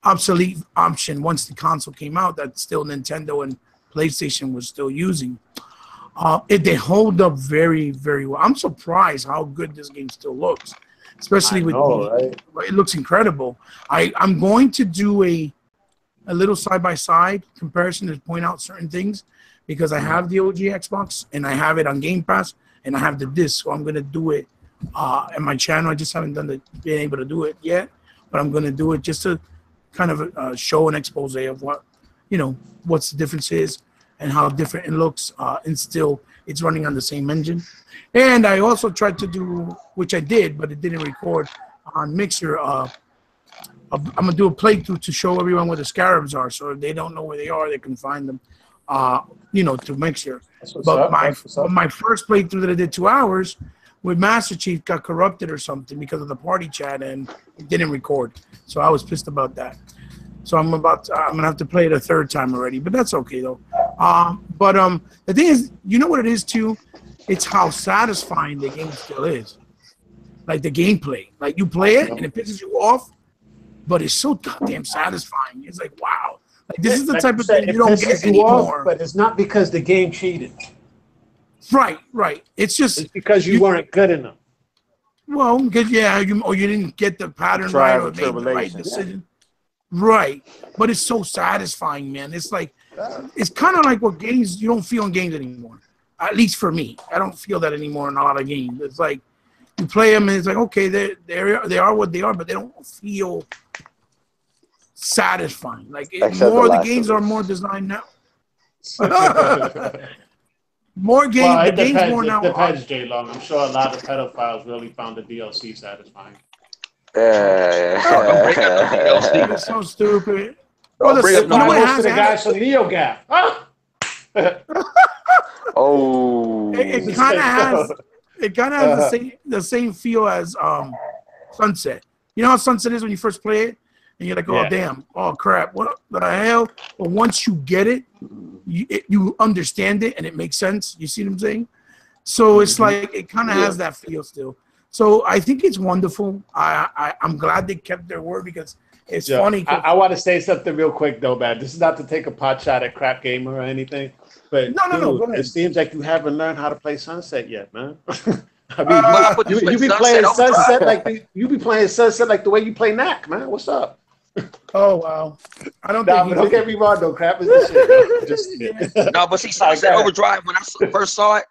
obsolete option once the console came out that still Nintendo and PlayStation was still using. They hold up very, very well. I'm surprised how good this game still looks, especially it looks incredible. I'm going to do a little side-by-side comparison to point out certain things because I have the OG Xbox and I have it on Game Pass and I have the disc, so I'm going to do it on my channel. I just haven't been able to do it yet, but I'm going to do it just to kind of show an expose of what, what's the difference is and how different it looks, and still it's running on the same engine. And I also tried to do, which I did, but it didn't record on Mixer. I'm going to do a playthrough to show everyone where the Scarabs are, so if they don't know where they are, they can find them, to Mixer. But my first playthrough that I did 2 hours with Master Chief got corrupted or something because of the party chat and it didn't record. So I was pissed about that. So I'm gonna have to play it a third time already, but that's okay though. But the thing is, you know what it is too? It's how satisfying the game still is. Like the gameplay. Like you play it and it pisses you off, but it's so goddamn satisfying. It's like, wow. Like this is the Like type of said, thing it you don't pisses get you off, anymore. but it's not because the game cheated. Right. It's just It's because you weren't good enough. well, because you didn't get the pattern right Trials or and made the right tribulations. decision. Right. But it's so satisfying, man. It's like it's kind of like what games you don't feel in games anymore. At least for me, I don't feel that anymore in a lot of games. It's like you play them and it's like okay, they are what they are, but they don't feel satisfying. Like Except more The the Last games of are Us. more designed now. More games, Well, the it games depends. more It now. depends, J Long. I'm sure a lot of pedophiles really found the DLC satisfying. Don't bring up no DLC. It's so stupid. Don't bring up you no know what Most has of the had guys from NeoGaf. Huh? Oh. it kind of has the same feel as Sunset. You know how Sunset is when you first play it and you're like, oh Yeah. damn, oh crap, what the hell? But once you get it, you understand it and it makes sense. You see what I'm saying? So it's like it kind of has that feel still. So I think it's wonderful. I'm glad they kept their word because it's funny. I want to say something real quick though, man. This is not to take a pot shot at Crap Gamer or anything, but No, go ahead. it seems like you haven't learned how to play Sunset yet, man. I Well, I mean, put you be Sunset playing on Sunset like you be playing Sunset like the way you play Knack, man. What's up? Oh wow, I don't Nah, think but don't get me wrong though. Crap is the shit. No, but see, Sunset Overdrive, when I first saw it,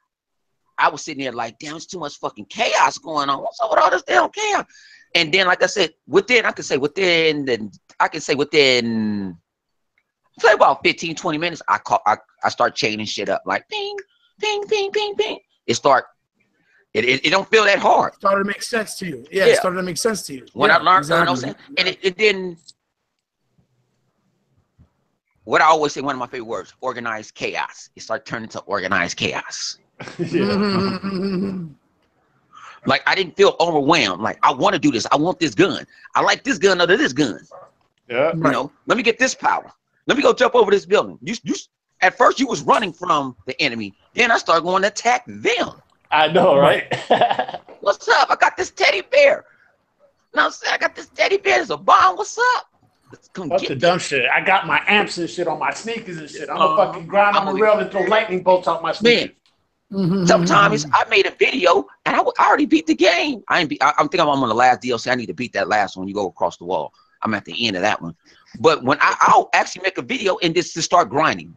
I was sitting there like, damn, it's too much fucking chaos going on. What's up with all this damn chaos? And then, like I said, within play about 15, 20 minutes, I start chaining shit up like ping, ping, ping, ping, ping. It don't feel that hard. Started to make sense to you. Yeah, it started to make sense to you. When I learned, exactly. you know what I'm saying? And it didn't. What I always say, one of my favorite words, organized chaos. It started turning to organized chaos. Like I didn't feel overwhelmed. Like I want to do this. I want this gun. I like this gun other this gun. Yeah. You know, let me get this power. Let me go jump over this building. You at first you was running from the enemy. Then I started going to attack them. I know, right? What's up? I got this teddy bear. No, I got this teddy bear. There's a bomb. What's up? Let's come What's get the me. dumb shit? I got my amps and shit on my sneakers and shit. I'm gonna fucking grind on the rail and throw lightning bolts out my sneakers. Sometimes I made a video and I already beat the game. I'm thinking I'm on the last DLC. I need to beat that last one. You go across the wall. I'm at the end of that one. But when I'll actually make a video and just to start grinding.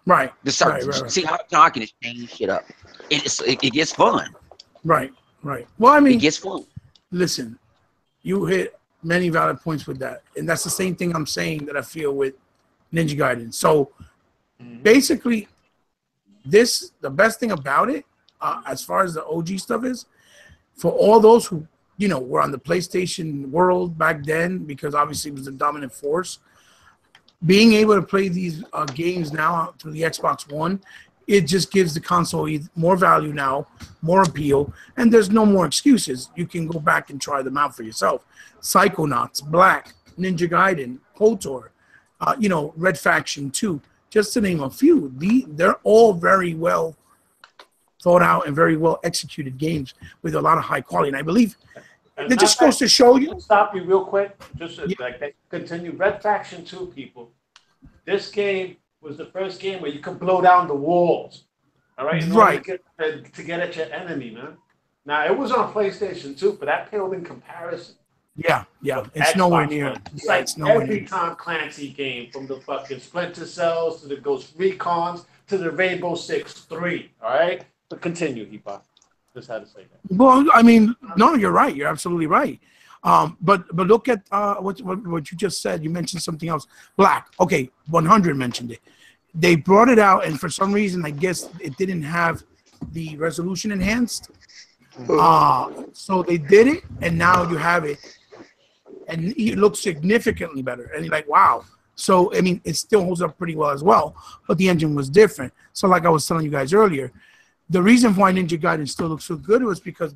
Right. To start see how I can change shit up. It gets fun. Right. Well, I mean, it gets fun. Listen, you hit many valid points with that, and that's the same thing I'm saying that I feel with Ninja Gaiden. So basically, the best thing about it, as far as the OG stuff is, for all those who were on the PlayStation world back then, because obviously it was the dominant force, being able to play these games now through the Xbox One, it just gives the console more value now, more appeal, and there's no more excuses. You can go back and try them out for yourself. Psychonauts, Black, Ninja Gaiden, KOTOR, Red Faction 2, just to name a few. They're all very well thought out and very well executed games with a lot of high quality. And I believe it just goes to show you. Stop you real quick. Just like they continue. Red Faction 2, people. This game was the first game where you could blow down the walls. All right? In order to get at your enemy, man. Now, it was on PlayStation 2, but that paled in comparison. Yeah. It's nowhere near. It's like every Tom Clancy game, from the fucking Splinter Cells to the Ghost Recons to the Rainbow Six 3. All right? But continue, Heepa. Just had to say that. Well, I mean, no, you're right. You're absolutely right. But look at what you just said. You mentioned something else. Black. Okay, 100 mentioned it. They brought it out, and for some reason, I guess it didn't have the resolution enhanced. So they did it, and now you have it, and it looks significantly better. And you're like, wow. So I mean, it still holds up pretty well as well, but the engine was different. So like I was telling you guys earlier, the reason why Ninja Gaiden still looks so good was because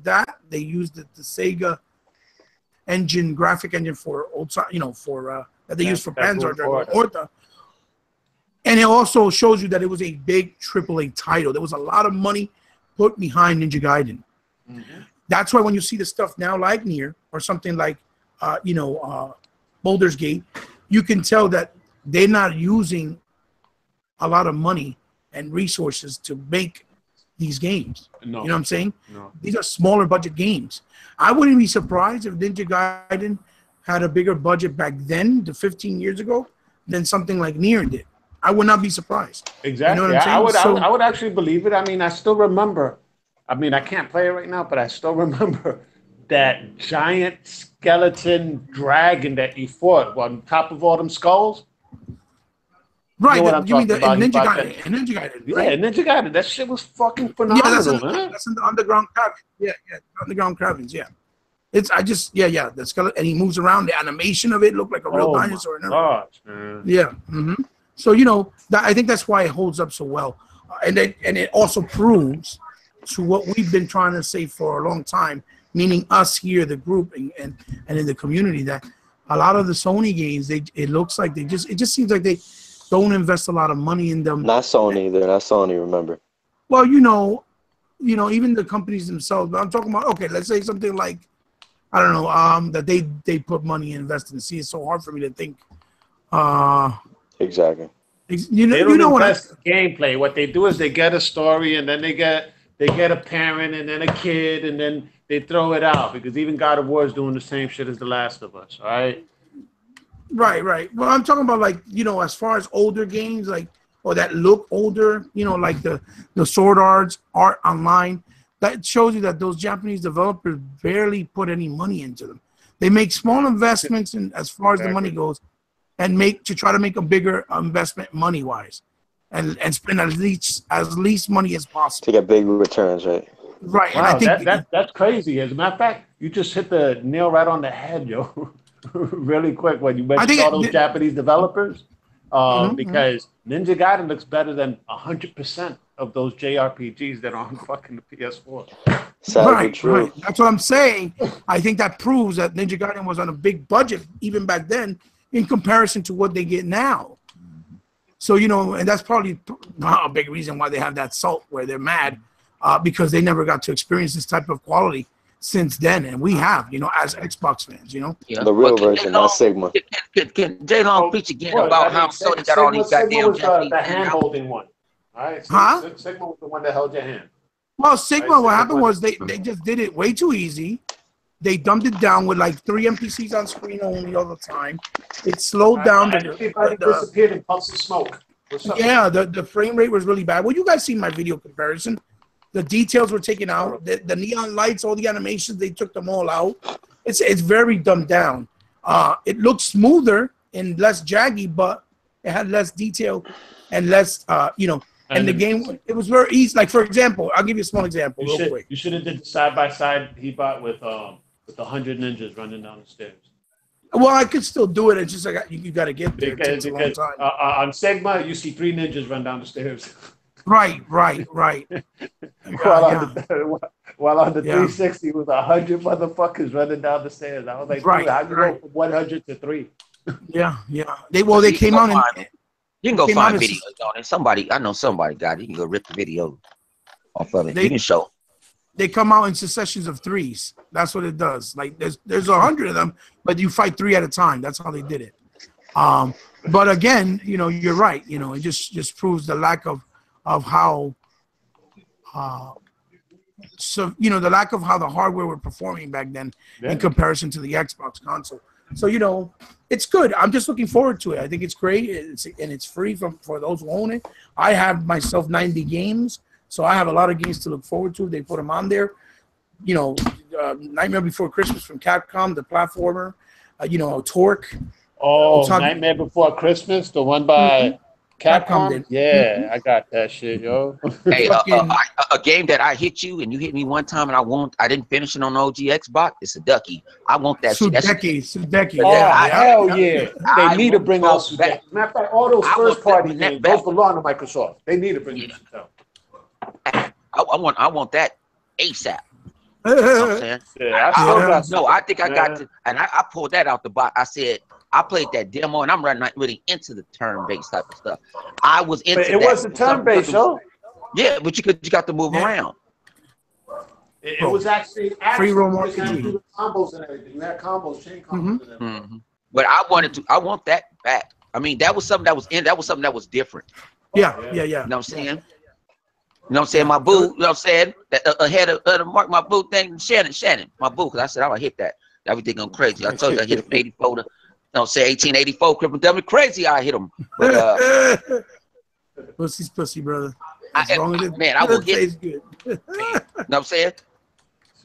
they used the Sega engine, graphic engine for old, that they used for Panzer Dragoon Orta. And it also shows you that it was a big AAA title. There was a lot of money put behind Ninja Gaiden. That's why when you see the stuff now like Nier or something like, Baldur's Gate, you can tell that they're not using a lot of money and resources to make these games. No. You know what I'm saying? No. These are smaller budget games. I wouldn't be surprised if Ninja Gaiden had a bigger budget back then, to 15 years ago, than something like Nier did. I would not be surprised. Exactly. You know what I'm saying? I would actually believe it. I mean, I still remember. I mean, I can't play it right now, but I still remember that giant skeleton dragon that you fought on top of all them skulls. Right, You know what you mean I'm the talking Ninja about? Gaiden? Ninja Gaiden, Yeah, right? Ninja Gaiden. That shit was fucking Yeah, phenomenal, man. that's in the underground cabin. Yeah, underground cabins. Yeah, it's the skeleton, and he moves around. The animation of it looked like a real dinosaur. And everything. Gosh, man. Yeah. So I think that's why it holds up so well, and it also proves to what we've been trying to say for a long time, meaning us here, the group, and in the community, that a lot of the Sony games, it looks like it just seems like they don't invest a lot of money in them. Not Sony. They're not Sony. Remember. Well, even the companies themselves. But I'm talking about, okay, let's say something like, I don't know, that they put money and invest in. See, it's so hard for me to think. Exactly. You They don't know what? invest in gameplay. What they do is they get a story, and then they get a parent, and then a kid, and then they throw it out, because even God of War is doing the same shit as The Last of Us. All right. Right. Well, I'm talking about, like, as far as older games, like, or that look older, like the Sword Art Online, that shows you that those Japanese developers barely put any money into them. They make small investments in as far as the money goes, and try to make a bigger investment money wise, and spend as least money as possible to get big returns, right? Right. Wow, And I think that's crazy. As a matter of fact, you just hit the nail right on the head, yo. Really quick when you mentioned all those Japanese developers, because Ninja Gaiden looks better than 100% of those JRPGs that are on fucking the PS4. Right. That's what I'm saying. I think that proves that Ninja Gaiden was on a big budget even back then in comparison to what they get now. So, and that's probably a big reason why they have that salt where they're mad, because they never got to experience this type of quality since then, and we have, as Xbox fans, Yeah. The real version, not Sigma. Can Jay Long preach again about how Sony got all these goddamn Sigma was the hand-holding one. All right? Sigma was the one that held your hand. Well, Sigma, what happened was they just did it way too easy. They dumbed it down with like 3 NPCs on screen only all the time. It slowed down. Disappeared in puffs of smoke. Yeah, the frame rate was really bad. Well, you guys seen my video comparison. The details were taken out. The neon lights, all the animations, they took them all out. It's very dumbed down. It looked smoother and less jaggy, but it had less detail and less, and the game, it was very easy. Like, for example, I'll give you a small example real quick. You should have did side-by-side he bought with 100 ninjas running down the stairs. Well, I could still do it. It's just like you got to get there. It takes a long time. On Sigma, you see 3 ninjas run down the stairs. Right. While on the 360, it was 100 motherfuckers running down the stairs. I was like, dude, how you go from 100 to 3? Yeah. They came out and you can go find videos on it. I know somebody got it. You can go rip the video off of it. You can show. They come out in successions of 3s. That's what it does. Like there's 100 of them, but you fight 3 at a time. That's how they did it. But again, you're right. It just proves the lack of how the lack of how the hardware were performing back then in comparison to the Xbox console. So it's good. I'm just looking forward to it. I think it's great. It's free for those who own it. I have myself 90 games, so I have a lot of games to look forward to. They put them on there. Nightmare Before Christmas from Capcom, the platformer. Torque. Nightmare Before Christmas, the one by Capcom did. Yeah, I got that shit, yo. Hey, a game that I hit you and you hit me one time and I didn't finish it on OG Xbox. It's a Ducky. I want that shit. Sudeki. Hell yeah. They need to bring out Sudeki. Matter of fact, all those first-party games, those belong to Microsoft. They need to bring them out. I want that ASAP. You know what I'm saying? Yeah, I think I got to, and I pulled that out the box. I said, I played that demo, and I'm not really into the turn-based type of stuff. I was into it wasn't turn-based, though. Yeah, but you got to move around. It was actually free roam combos and everything. You had combos, chain combos and everything. But I want that back. I mean, that was something that was that was something that was different. Yeah. You know what I'm saying? You know what I'm saying? My boo, you know what I'm saying? That ahead of the mark, my boo thing, Shannon, my boo, because I said I would hit that. Everything going crazy. I told you I hit him 84. Don't say 1884. Cripple Dummy crazy. I hit him. But pussy's pussy, brother. I will hit. Good. You know what I'm saying?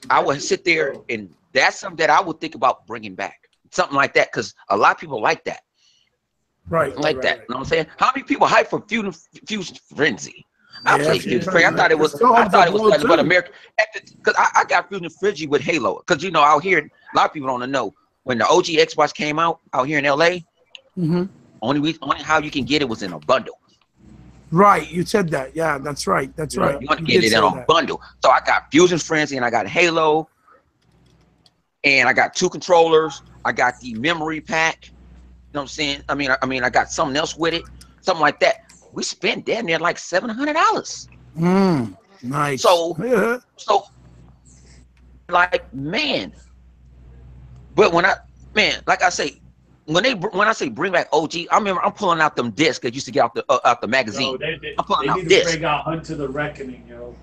I would sit there, and that's something that I would think about bringing back. Something like that, because a lot of people like that. Right. That. You know what I'm saying? How many people hype for Fusion Frenzy? I played Fusion Frenzy. I thought it was nothing but American. Because I got Fusion Frenzy with Halo. Because, you know, out here, a lot of people don't know. When the OG Xbox came out here in LA, only how you can get it was in a bundle. Right, you said that. Yeah, that's right. That's right. You want to get it in a bundle. So I got Fusion Frenzy and I got Halo, and I got 2 controllers. I got the memory pack. You know what I'm saying? I mean, I got something else with it, something like that. We spent damn near like $700. Nice. So, like, man. But like I say, when I say bring back OG, I remember I'm pulling out them discs that used to get out the magazine. Yo, I'm pulling out discs. They bring out Hunt to the Reckoning, yo.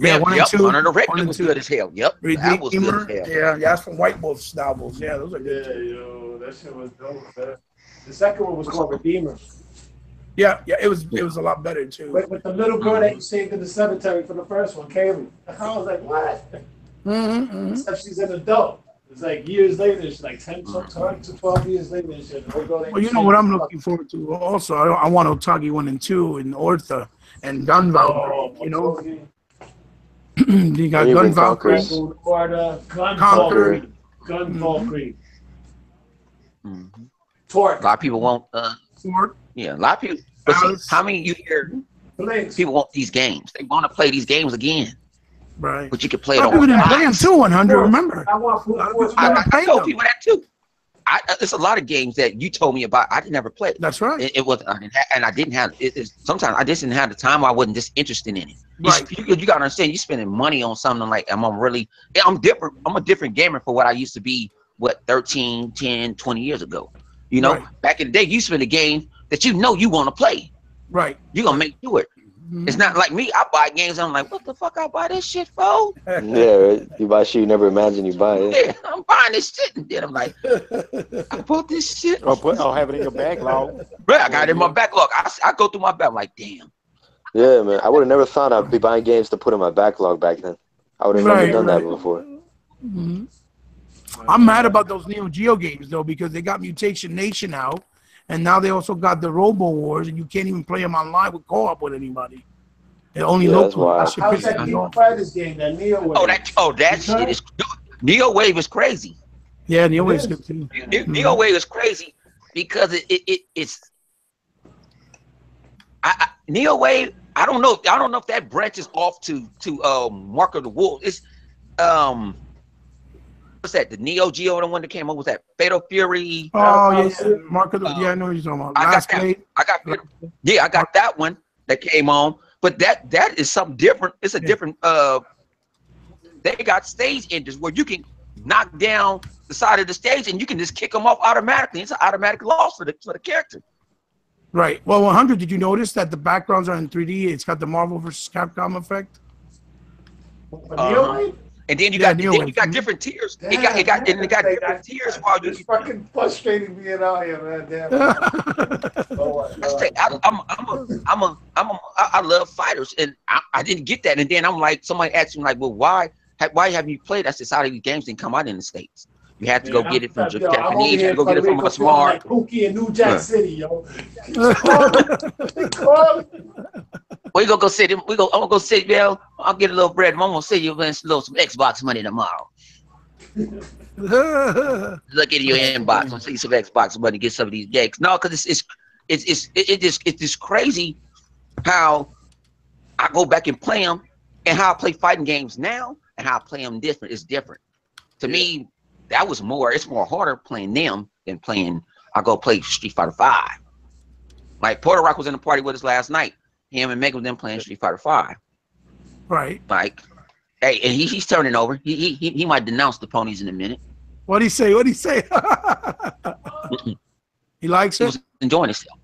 Yeah, 1 and 2. Hunter the Reckoning was good as hell. Yep, that was good as hell. Yeah, that's from White Wolf's novels. Yeah, those are good. Yeah, yo, that shit was dope, man. The second one was called Redeemer. Yeah, it was a lot better too. With the little girl that you saved in the cemetery for the first one, Kaylee. I was like, what? Except she's an adult. It's like years later, she's like 10 to 12 years later. And shit. Well, you know what I'm looking forward to also? I want Otagi 1 and 2 and Ortha and Gun Valkyrie, you know? You got Gun Valkyrie. Gun Valkyrie. Torque. A lot of people want Torque. Yeah, a lot of people. But see, how many you hear people want these games? They want to play these games again. Right. But you can play it on. People didn't play them too, 100. Remember? I told people that too. There's a lot of games that you told me about. I never played. That's right. It was, and I didn't have. Sometimes I just didn't have the time. I wasn't just interested in it. Right. You gotta understand. You're spending money on something like. I'm different. I'm a different gamer for what I used to be. 13, 10, 20 years ago. You know, back in the day, you spend a game that you know you want to play. Right. You're gonna make do it. It's not like me. I buy games. I'm like, what the fuck? I buy this shit for? Yeah, right. You buy shit you never imagined you buy it. Yeah, I'm buying this shit, and then I'm like, I bought this shit. I'll have it in your backlog. Right, I got it in my backlog. I go through my backlog. Like, damn. Yeah, man. I would have never thought I'd be buying games to put in my backlog back then. I would have never done that before. I'm mad about those Neo Geo games though, because they got Mutation Nation out, and now they also got the Robo Wars, and you can't even play them online with co-op with anybody. It only local. How's that Neo Fighters game? That Neo Wave. That shit is. Neo Wave is crazy. Yeah, Neo Wave is good too. Neo Wave is crazy because it's. Neo Wave. I don't know if that branches off to Mark of the Wolf. It's what's that? The Neo Geo, the one that came up, was that Fatal Fury? Oh yeah, Mark of the. Yeah, I know what you're talking about. I got that one that came on, but that is something different. It's a different. They got stage enders where you can knock down the side of the stage and you can just kick them off automatically. It's an automatic loss for the character. Right. Well, 100. Did you notice that the backgrounds are in 3D? It's got the Marvel vs. Capcom effect. And then you got different tiers. It got different tiers while you. It's fucking frustrating being out here, man. Damn. I love fighters, and I didn't get that. And then I'm like, somebody asked me like, well, why haven't you played? I said, how these games didn't come out in the States. You had to go get it from Japanese. You had to go get it from a smart. Like Pookie in New Jack City, yo. We gonna go sit. I'm gonna go sit. Yo, I'll get a little bread. I'm gonna see you win some Xbox money tomorrow. Look at your inbox. I'll see some Xbox money. Get some of these games. No, because it's just crazy how I go back and play them, and how I play fighting games now, and how I play them different. It's different. To me, that was more. It's more harder playing them than playing. I go play Street Fighter 5. Like Porter Rock was in the party with us last night. Him and Megan them playing Street Fighter 5. Right. Like, hey, and he's turning over. He might denounce the ponies in a minute. What'd he say? He likes He it. was enjoying himself.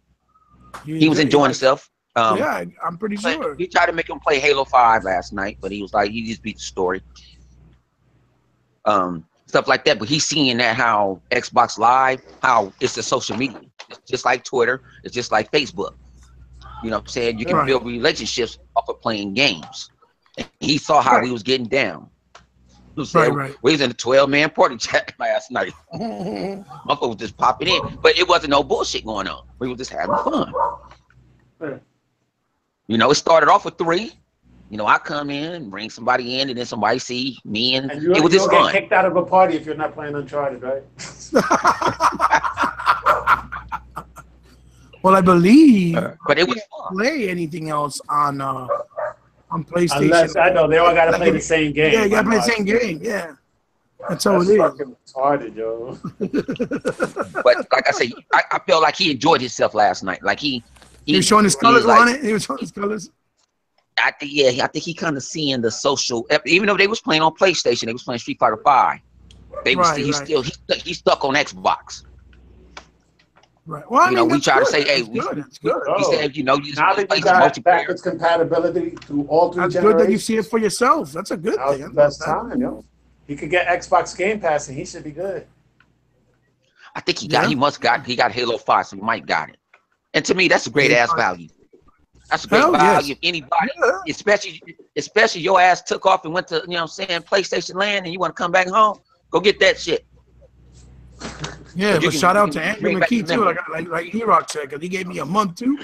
He was enjoying himself. Yeah, I'm pretty sure. We tried to make him play Halo 5 last night, but he was like, he just beat the story. Stuff like that. But he's seeing that how Xbox Live, how it's a social media. It's just like Twitter. It's just like Facebook. You know what I'm saying? You can Right. build relationships off of playing games. And he saw how Right. we was getting down. Right. We was in a 12-man party chat last night. Motherfucker was just popping in. But it wasn't no bullshit going on. We were just having fun. Right. You know, it started off with 3. You know, I come in and bring somebody in, and then somebody see me, and And you it was just don't fun. get kicked out of a party if you're not playing Uncharted, right? Well, I believe But it was you can't fun. play anything else on PlayStation. Unless I know they all got to play the same game. Yeah, you gotta play the same game. Yeah, that's how That's it is. fucking retarded, yo. But like I say, I felt like he enjoyed himself last night. Like he was showing his he colors was like- on it. He was showing his colors. I think he kind of seeing the social. Even though they was playing on PlayStation, they was playing Street Fighter 5. They was Right, he's stuck on Xbox. Right. Well, I You mean, know, we that's try to good. say, hey, That's good. That's good. Oh. He said, you know, you just Now play that you some got multiplayer. backwards compatibility through all 3 That's generations. good that you see it for yourself. That's a good Now's thing. the best time, yo. He could get Xbox Game Pass and he should be good. I think he Yeah. got Halo 5, so he might got it. And to me, that's a great ass value. That's a great Hell value. yes. If anybody, Yeah. especially your ass took off and went to, you know what I'm saying, PlayStation Land, and you want to come back home, go get that shit. Yeah, You but can- shout you out can to Andrew bring back McKee the too. memory. Like E-Rock said, because he gave me a month too.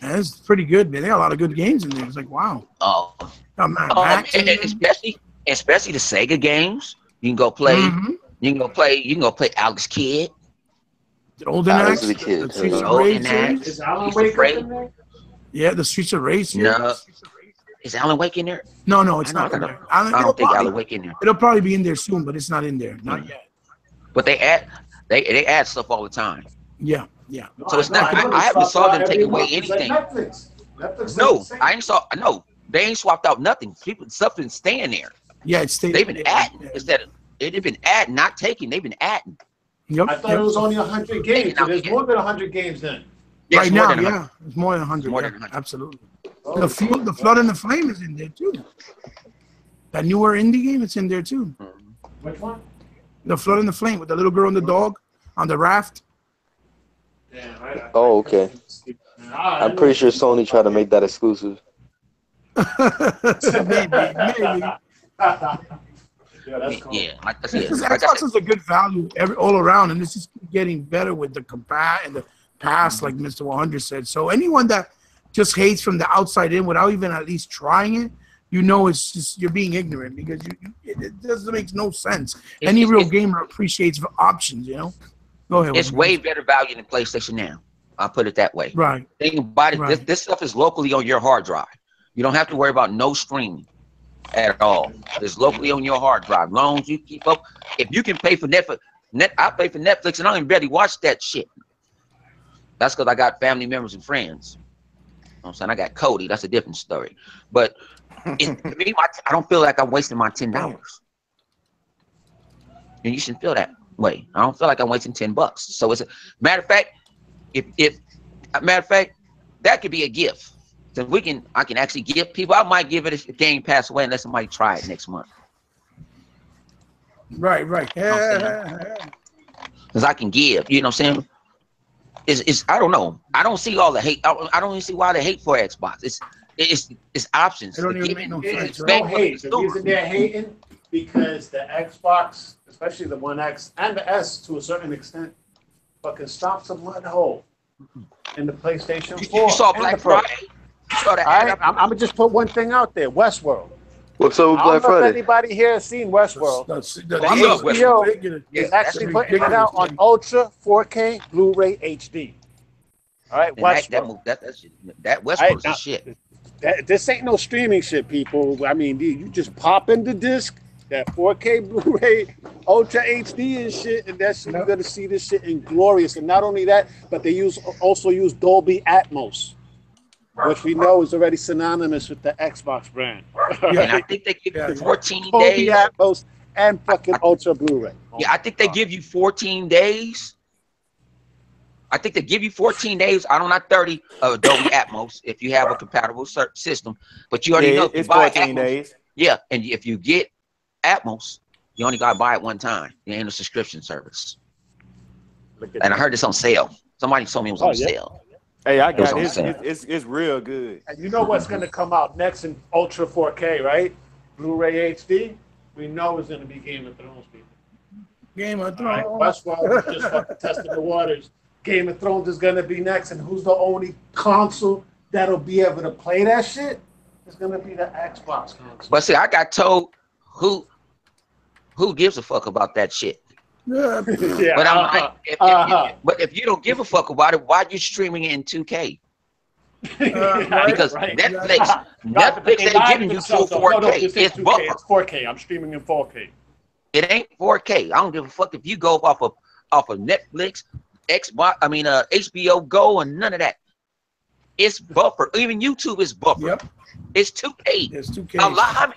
And it's pretty good, man. They got a lot of good games in there. It's like, wow. Oh, Got Mad Max in there. especially the Sega games. You can go play. Mhm. You can go play Alex Kidd. The Golden Alex Axe, the Kid, the Streets of Golden Rage Axe. series. Is Alan He's Wake afraid. up in there? Yeah, the Streets of Rage series. No. Is Alan Wake in there? No, it's I know, not in I there. I don't think Alan Wake in there. It'll probably be in there soon, but it's not in there. Not yet. But they add stuff all the time. Yeah. So it's not- know I haven't this saw stuff them take every away month. It's like anything. Netflix. Netflix No, does the same. I ain't saw. No, they ain't swapped out nothing. People, stuff been staying there. Yeah, it's staying. They've been adding Yeah. instead of they've been adding, not taking. They've been adding. Yep. I thought it was only 100 games. So there's more than 100 games then. Yeah, right it's more now, than yeah, it's more than 100. More Yeah, than 100. absolutely. Oh, The Flood and the Flame is in there too. That newer indie game, it's in there too. which one? The Flood and the Flame with the little girl and the dog on the raft. Damn, I Oh, okay. I'm pretty sure Sony tried to make that exclusive. maybe. Yeah, that's cool. Yeah, like I said, Because like I Xbox said, is a good value all around, and this is getting better with the compat and the pass, like Mr. 100 said. So anyone that just hates from the outside in without even at least trying it, you know, it's just you're being ignorant because it doesn't make no sense. Any real gamer appreciates the options, you know. Go ahead. it's way better value than PlayStation now. I'll put it that way. right. Think about it. Right. This stuff is locally on your hard drive. You don't have to worry about no streaming at all. It's locally on your hard drive. Long as you keep up. If you can pay for Netflix, I pay for Netflix and I don't even barely watch that shit. That's because I got family members and friends. You know what I'm saying? I got Cody. That's a different story. But to me, I don't feel like I'm wasting my $10. And you shouldn't feel that way. I don't feel like I'm wasting $10. So it's a matter of fact, that could be a gift. So I can actually give people. I might give it if the game pass away and let somebody try it next month. Right. Yeah. Because I can give. You know what I'm saying? It's I don't know. I don't see all the hate. I don't even see why they hate for Xbox. It's options. It don't The even giving- make no sense, it's right? No bang for hate. the The reason store. they're hating because the Xbox, especially the One X and the S to a certain extent, fucking stops a mud hole in the PlayStation 4. You saw and Black the Pro. Friday. You saw that. All right, I'm gonna just put one thing out there: Westworld. What's up with I Black don't know if Friday? anybody here has seen Westworld. I love HBO Yeah, is that's actually putting it out on Ultra 4K Blu-ray HD. All right, And that Westworld. that Westworld Right, is now- shit. This ain't no streaming shit, people. I mean, you just pop in the disc, that 4K Blu-ray Ultra HD and shit, and that's you're gonna see this shit in glorious. And not only that, but they also use Dolby Atmos, which we know is already synonymous with the Xbox brand. And I think they give you 14 Dolby days. Atmos and fucking Ultra Blu-ray. Yeah, I think they give you 14 days I think they give you 14 days. I don't know, 30 of Adobe Atmos if you have a compatible system. But you already know if you it's buy 14 Atmos, days. yeah, and if you get Atmos, you only gotta buy it one time. It ain't a subscription service. And I heard it's on sale. Somebody told me it was on sale. Hey, I got on it. sale. It's real good. And you know what's going to come out next in Ultra 4K, right? Blu-ray HD. We know it's going to be Game of Thrones, people. Game of Right. Thrones. Westworld is just fucking testing the waters. Game of Thrones is going to be next, and who's the only console that'll be able to play that shit? It's going to be the Xbox console. But see, I got told who gives a fuck about that shit. Yeah. Yeah, But I'm like, but if you don't give a fuck about it, why are you streaming it in 2K? Because Netflix ain't giving you full 4K. It's buffer. It's 4K. I'm streaming in 4K. It ain't 4K. I don't give a fuck if you go off of Netflix, Xbox. I mean, HBO Go and none of that. It's buffer. Even YouTube is buffer. Yep. It's 2K. It's 2K. A lot.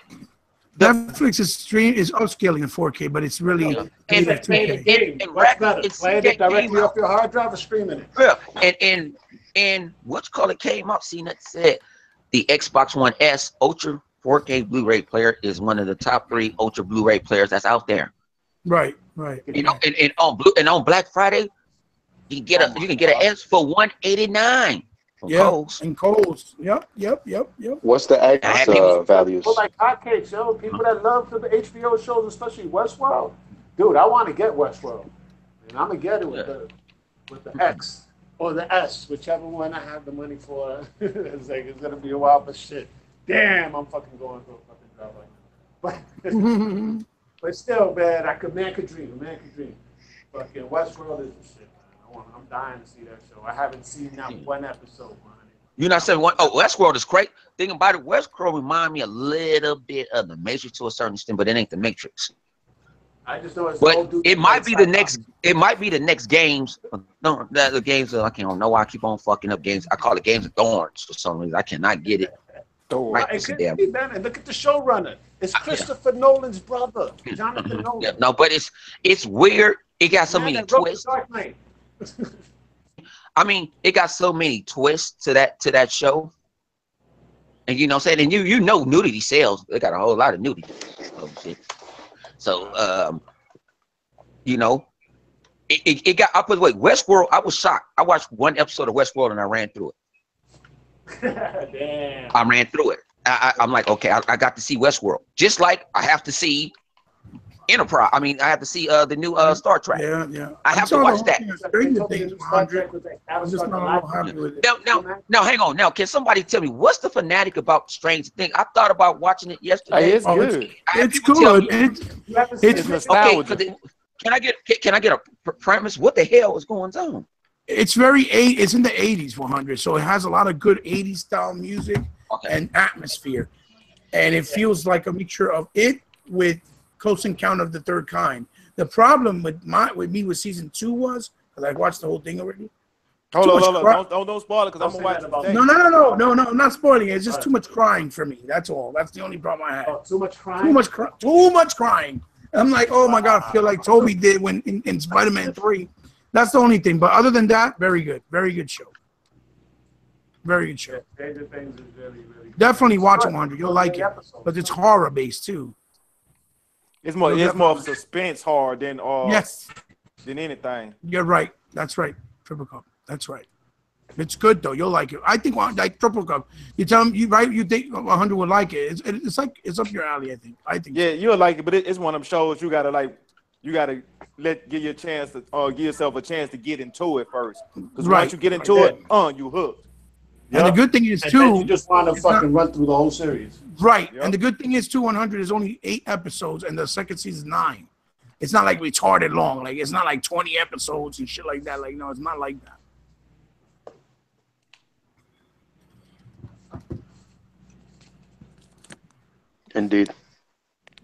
Netflix is upscaling in 4K, but it's really And What's better? Playing it directly off your hard drive or streaming it? Yeah. And what's called it came up. See, that said the Xbox One S Ultra 4K Blu-ray player is one of the top 3 Ultra Blu-ray players that's out there. Right. You know, and on Black Friday, you can get an S for $189. And Kohl's. Yep. What's the X values? Well, like hotcakes, yo. People that love the HBO shows, especially Westworld. Dude, I want to get Westworld, and I'm gonna get it with the X or the S, whichever one I have the money for. It's gonna be a while, but shit. Damn, I'm fucking going through a fucking job right now. But still, man, man could dream. Fucking Westworld is the shit. I'm dying to see that show. I haven't seen that one episode, man. You're not saying one? Oh, Westworld is great. Thinking about it, Westworld remind me a little bit of the Matrix to a certain extent, but it ain't the Matrix. I just know it's but it might be the next. It might be the next games. No, the games. I don't know why I keep on fucking up games. I call it Games of Thorns for some reason. I cannot get it. Right, it could be, man. And look at the showrunner. It's Christopher Nolan's brother, Jonathan Nolan. Yeah, no, but it's weird. It got so many twists. I mean, it got so many twists to that show. And you know what I'm saying? And you know nudity sells. They got a whole lot of nudity. Oh shit. So you know, it got I put wait, Westworld, I was shocked. I watched one episode of Westworld and I ran through it. Damn. I ran through it. I'm like, okay, I got to see Westworld. Just like I have to see Enterprise. I mean, I have to see the new Star Trek. Yeah. I have to watch that. Now, hang on. Now, can somebody tell me what's the fanatic about Strange Thing? I thought about watching it yesterday. Hey, it's good. It's good. It's nostalgia. Okay, can I get a premise? What the hell is going on? It's it's in the 80s, 100. So it has a lot of good 80s style music and atmosphere, and it feels like a mixture of it with Close Encounter of the Third Kind. The problem with me with season 2 was, because I watched the whole thing already. Hold on. Don't spoil it, because I'm gonna watch it. No, I'm not spoiling it. It's just too much crying for me. That's all. That's the only problem I had. Too much crying. Too much crying. I'm like, oh my god, I feel like Toby did when in Spider-Man 3. That's the only thing. But other than that, very good show. Very good show. Stranger Things is really Definitely watch 100. You'll like it, but it's horror based too. It's more of suspense horror than anything. You're right. That's right. Triple Cup. That's right. It's good though. You'll like it. I think like Triple Cup. You tell them you think 100 would like it. It's like it's up your alley. I think. Yeah, you'll like it, but it's one of them shows you gotta give yourself a chance to get into it first. Because once you get into it, you hooked. And the good thing is too, you just want to fucking run through the whole series. Right. Yep. And the good thing is 100 is only 8 episodes and the second season 9. It's not like retarded long. Like it's not like 20 episodes and shit like that. Like no, it's not like that. Indeed.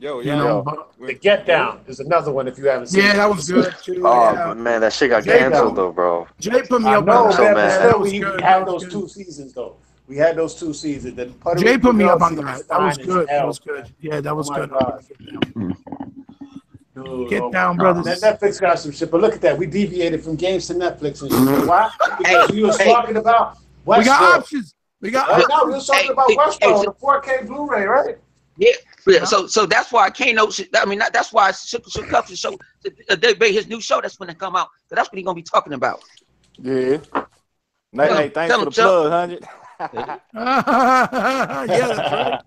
The Get Down is another one if you haven't seen it. Yeah, that was good too. Oh man, that shit got canceled though, bro. Jay put me up on that. We had those 2 seasons though. We had those 2 seasons. Jay put me up on that. That was good. That was good. Yeah, that was good. No, Dude, Get oh down, my God. brothers. That Netflix got some shit, but look at that. We deviated from games to Netflix and shit. Why? Because we was talking about Westworld. We got options. We got Right options. now, we was talking about Westworld, the 4K Blu-ray, right? Yeah. So that's why Kano. I mean, that's why Shook Up to show his new show that's going to come out. So that's what he's going to be talking about. Yeah. Hey, thanks for the plug, 100. Yeah,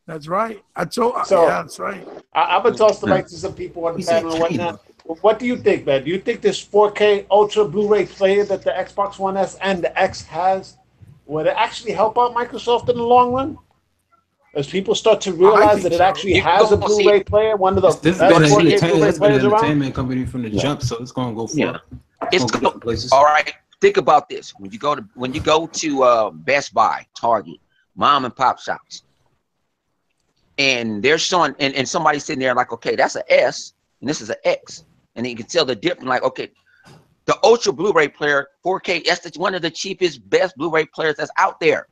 that's right. That's right. Yeah, that's right. I've been tossed the mic to some people on the panel and whatnot. What do you think, man? Do you think this 4K Ultra Blu-ray player that the Xbox One S and the X has would it actually help out Microsoft in the long run? As people start to realize that it actually has a Blu-ray player, one of the This best has 4K been Blu-ray an players around. entertainment company from the jump, so it's gonna go far. It's all right. Think about this: when you go to Best Buy, Target, mom and pop shops, and they're showing, and somebody's sitting there like, okay, that's an S, and this is an X, and you can tell the difference. Like, okay, the Ultra Blu-ray player, 4K, that's one of the cheapest, best Blu-ray players that's out there.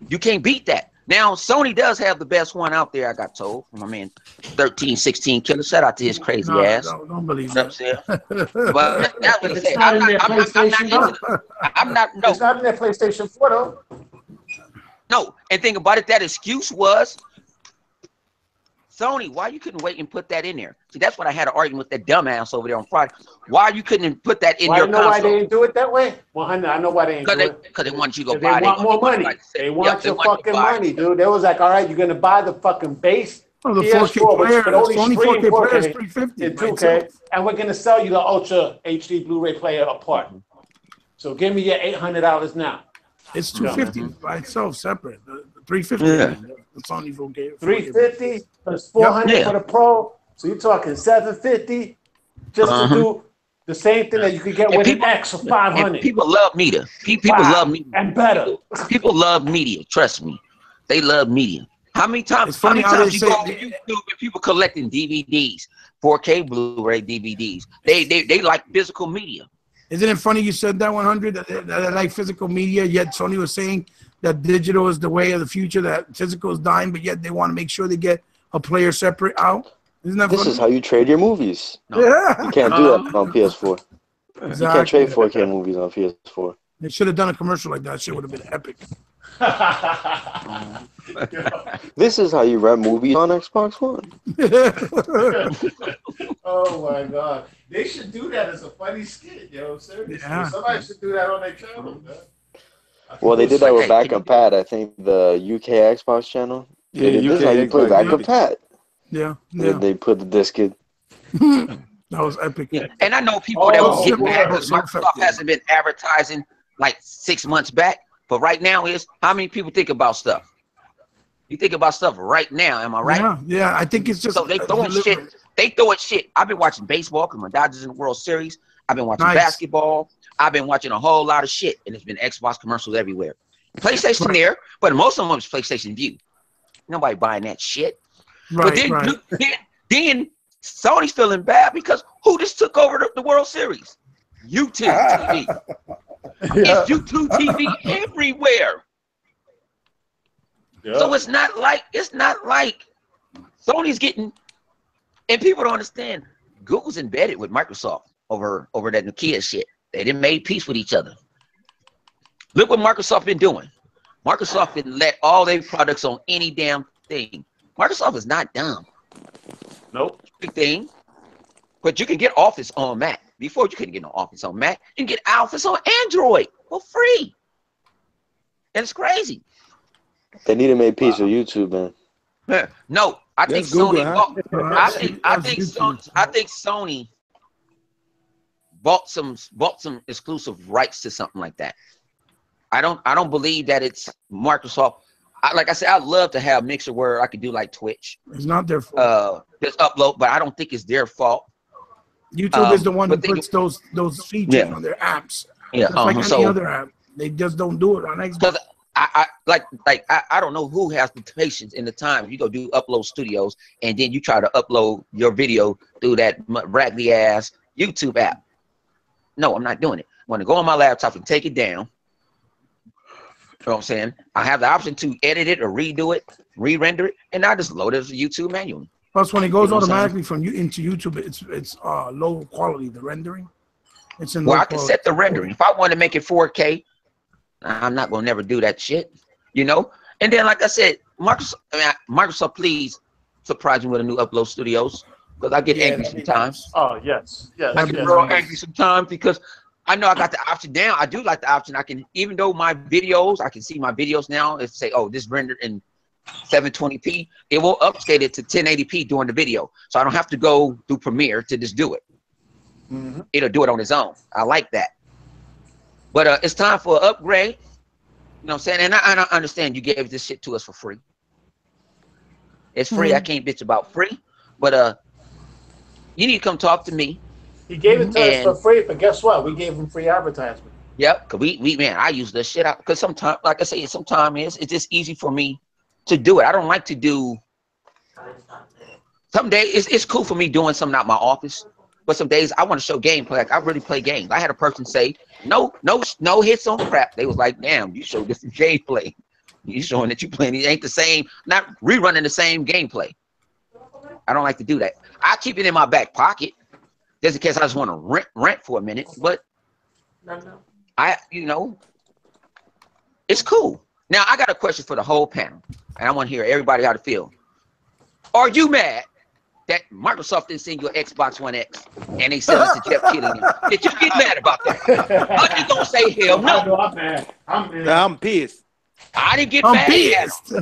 You can't beat that. Now, Sony does have the best one out there, I got told from my man 1316 Killer. Shout out to his crazy ass. Don't believe that. But that's what he It's said. not in their PlayStation. I'm not. No. It's not in their PlayStation 4 though. No, and think about it. That excuse was Sony. Why you couldn't wait and put that in there? See, that's what I had an argument with that dumbass over there on Friday. Why you couldn't put that in your console? Why they didn't do it that way? Well, I know why they didn't do it. Because they want you to go They buy. want more money. They want your fucking money, dude. They was like, all right, you're gonna buy the fucking base. Oh, the PS4, 4K player, but only Sony stream 4K player is 4K $350. in 2K, and we're gonna sell you the Ultra HD Blu-ray player apart. So give me your $800 now. It's $250 by itself, separate. The $350. Yeah. The Sony 4K. $350 plus $400 for the Pro. So you're talking $750 just to do the same thing that you could get with an X for $500. People love media. People love media. And better. People love media. Trust me, they love media. How many times? It's funny how how many they times you go on say YouTube and people collecting DVDs, 4K Blu-ray DVDs? They like physical media. Isn't it funny you said that 100 that they like physical media, yet Sony was saying that digital is the way of the future, that physical is dying, but yet they want to make sure they get a player separate out? Isn't that This funny? is how you trade your movies. No. Yeah. You can't do that on PS4. Exactly. You can't trade 4K movies on PS4. They should have done a commercial like that. Shit would have been epic. This is how you rent movies on Xbox One. Oh my God. They should do that as a funny skit, yo. Seriously. Yeah. Somebody should do that on their channel, man. Well, they did that with Backup Pat. I think the UK Xbox channel. Yeah, This is how you play Backup Pat. Yeah. They put the disc in. That was epic. Yeah, and I know people that will get mad because so Microsoft effective. hasn't been advertising like 6 months back. But right now is how many people think about stuff? You think about stuff right now, am I right? Yeah. I think it's just So they throwing shit. They throwing shit. I've been watching baseball because my Dodgers in the World Series. I've been watching basketball. I've been watching a whole lot of shit, and it's been Xbox commercials everywhere. PlayStation there, but most of them is PlayStation View. Nobody buying that shit. But then Sony's feeling bad because who just took over the World Series? YouTube TV. It's YouTube TV everywhere. Yeah. So it's not like Sony's getting, and people don't understand. Google's embedded with Microsoft over that Nokia shit. They didn't make peace with each other. Look what Microsoft been doing. Microsoft been let all their products on any damn thing. Microsoft is not dumb. Nope. Big thing. But you can get Office on Mac. Before you couldn't get no Office on Mac. You can get Office on Android for free. And it's crazy. They need to make peace with YouTube, man. No, I think That's Google, Sony. huh? I think Sony bought some exclusive rights to something like that. I don't believe that it's Microsoft. Like I said, I'd love to have Mixer where I could do like Twitch. It's not their fault. Just upload, but I don't think it's their fault. YouTube is the one that but puts those features on their apps. Yeah, Just like any other app. They just don't do it on Xbox. I don't know who has the patience and the time. You go do Upload Studios and then you try to upload your video through that raggedy ass YouTube app. No, I'm not doing it. I'm going to go on my laptop and take it down. You know what I'm saying? I have the option to edit it or redo it, re-render it, and I just load it as a YouTube manually. Plus, when it goes You know what I'm automatically from you into YouTube, it's low quality. The rendering, it's in. Well, low I can quality. set the rendering. If I want to make it 4K, I'm not gonna never do that shit, you know. And then, like I said, Microsoft, please surprise me with a new Upload Studios, because I get angry sometimes. Oh yes, yes. I get real angry sometimes because I know I got the option down. I do like the option. I can, even though my videos, I can see my videos now. If say, oh, this rendered in 720p, it will upscale it to 1080p during the video, so I don't have to go through Premiere to just do it. It'll do it on its own. I like that. But it's time for an upgrade. You know what I'm saying? And I understand you gave this shit to us for free. It's free. I can't bitch about free. But you need to come talk to me. He gave it to us for free, but guess what? We gave him free advertisement. Yep. Cause we man, I use this shit out. Cause sometimes, like I say, sometimes it's just easy for me to do it. I don't like to do. Some days it's cool for me doing something out my office. But some days I want to show gameplay. Like I really play games. I had a person say, no hits on crap. They was like, damn, you show different gameplay. You showing that you playing it ain't the same, not rerunning the same gameplay. I don't like to do that. I keep it in my back pocket just in case I just want to rent for a minute. But it's cool. Now I got a question for the whole panel, and I want to hear everybody how to feel. Are you mad that Microsoft didn't send you an Xbox One X and they sent it to Jeff Keighley? Did you get mad about that? Are you gonna say hell no? No, I'm mad. I'm pissed. I didn't get I'm mad. pissed.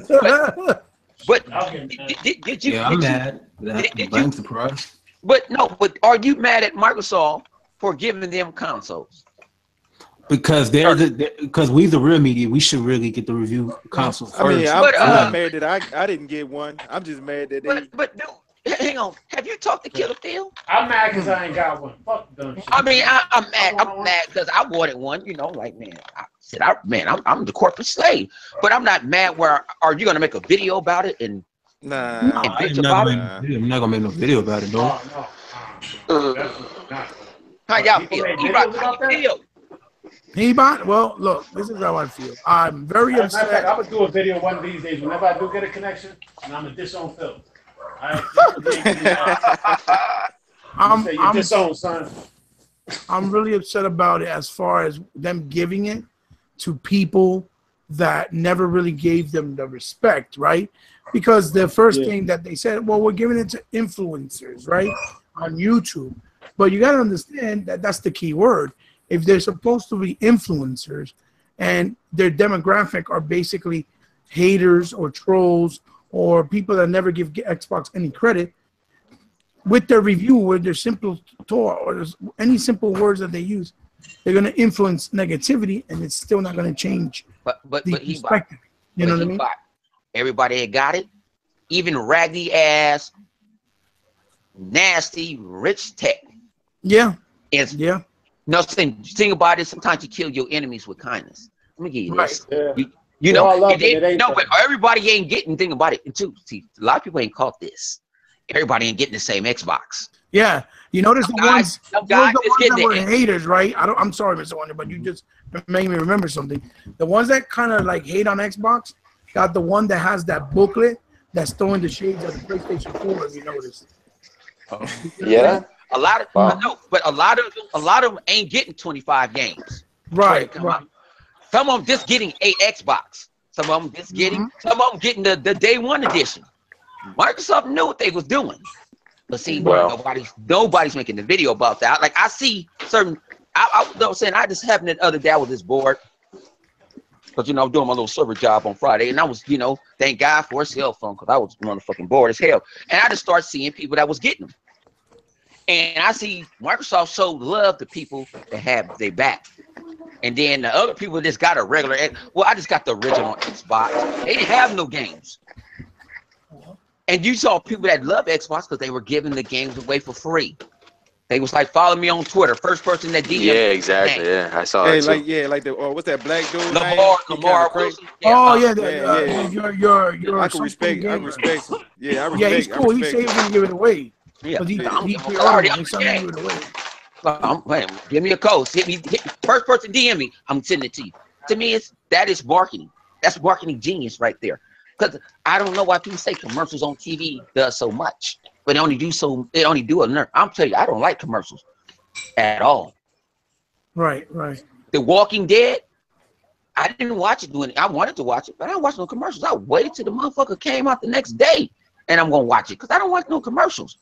But did you? Yeah, I'm did mad. you- I'm surprised. But no. But are you mad at Microsoft for giving them consoles? Because because we the real media, we should really get the review console first. I mean, I'm But, not mad that I didn't get one. I'm just mad that they. But dude, hang on. Have you talked to Killer Phil? I'm mad because I ain't got one. Fuck them shit. I mean, I'm mad. I'm mad because I wanted one. You know, like man, I'm the corporate slave. But I'm not mad. Where are you gonna make a video about it and Nah. and bitch about it? I'm not gonna make no video about it, though. No. How y'all feel? E-Rock, how you feel? He-Bot? Well, look, this is how I feel. I'm very Matter of fact, upset. I'm gonna do a video one of these days. Whenever I do get a connection, and I'm gonna disown Phil. I'm disown, son. I'm really upset about it as far as them giving it to people that never really gave them the respect, right? Because the first thing that they said, well, we're giving it to influencers, right, on YouTube. But you got to understand that that's the key word. If they're supposed to be influencers and their demographic are basically haters or trolls or people that never give Xbox any credit, with their review, with their simple talk or any simple words that they use, they're going to influence negativity, and it's still not going to change But the perspective. You know what I mean? Everybody had got it. Even raggedy ass, nasty, rich tech. Yeah. Is Yeah. nothing. Think about it. Sometimes you kill your enemies with kindness. Let me give you this. Yeah. You know, all love and it. then- It ain't no, that. but everybody ain't getting. Think about it. And two, see, a lot of people ain't caught this. Everybody ain't getting the same Xbox. Yeah. You notice the guys- ones, some those guys the is ones getting that were it. haters, right? I'm sorry, Mr. Wonder, but you just made me remember something. The ones that kind of like hate on Xbox got the one that has that booklet that's throwing the shades of the PlayStation 4, if you notice. Yeah. A lot of Wow. no, but a lot of them ain't getting 25 games. Right. Come on. Some of them just getting a Xbox. Some of them just getting. Some of them getting the day one edition. Microsoft knew what they was doing, but see, Wow. nobody's making the video about that. Like I see certain. I was saying I just happened the other day. I was this bored because I'm doing my little server job on Friday, and I was thank God for a cell phone because I was motherfucking bored as hell, and I just started seeing people that was getting them. And I see Microsoft show love to people that have their back. And then the other people just got a regular, I just got the original Xbox. They didn't have no games. And you saw people that love Xbox because they were giving the games away for free. They was like, follow me on Twitter. First person that DM. Yeah, exactly. Yeah, I saw Hey, it too. like the what's that black dude? Lamar Wilson. Oh yeah, I can something respect. I gamer. respect. Yeah, I respect. Yeah, he's cool. He said he was gonna give it away. Yeah. But he I'm pre-ordered already it. He said he'd give it away. Man, give me a code. First person DM me. I'm sending it to you. To me, that is marketing. That's marketing genius right there. because I don't know why people say commercials on TV does so much, but they only do a nerve. I'm telling you, I don't like commercials at all. Right, right. The Walking Dead, I didn't watch it doing it. I wanted to watch it, but I don't watch no commercials. I waited till the motherfucker came out the next day, and I'm gonna watch it because I don't watch no commercials.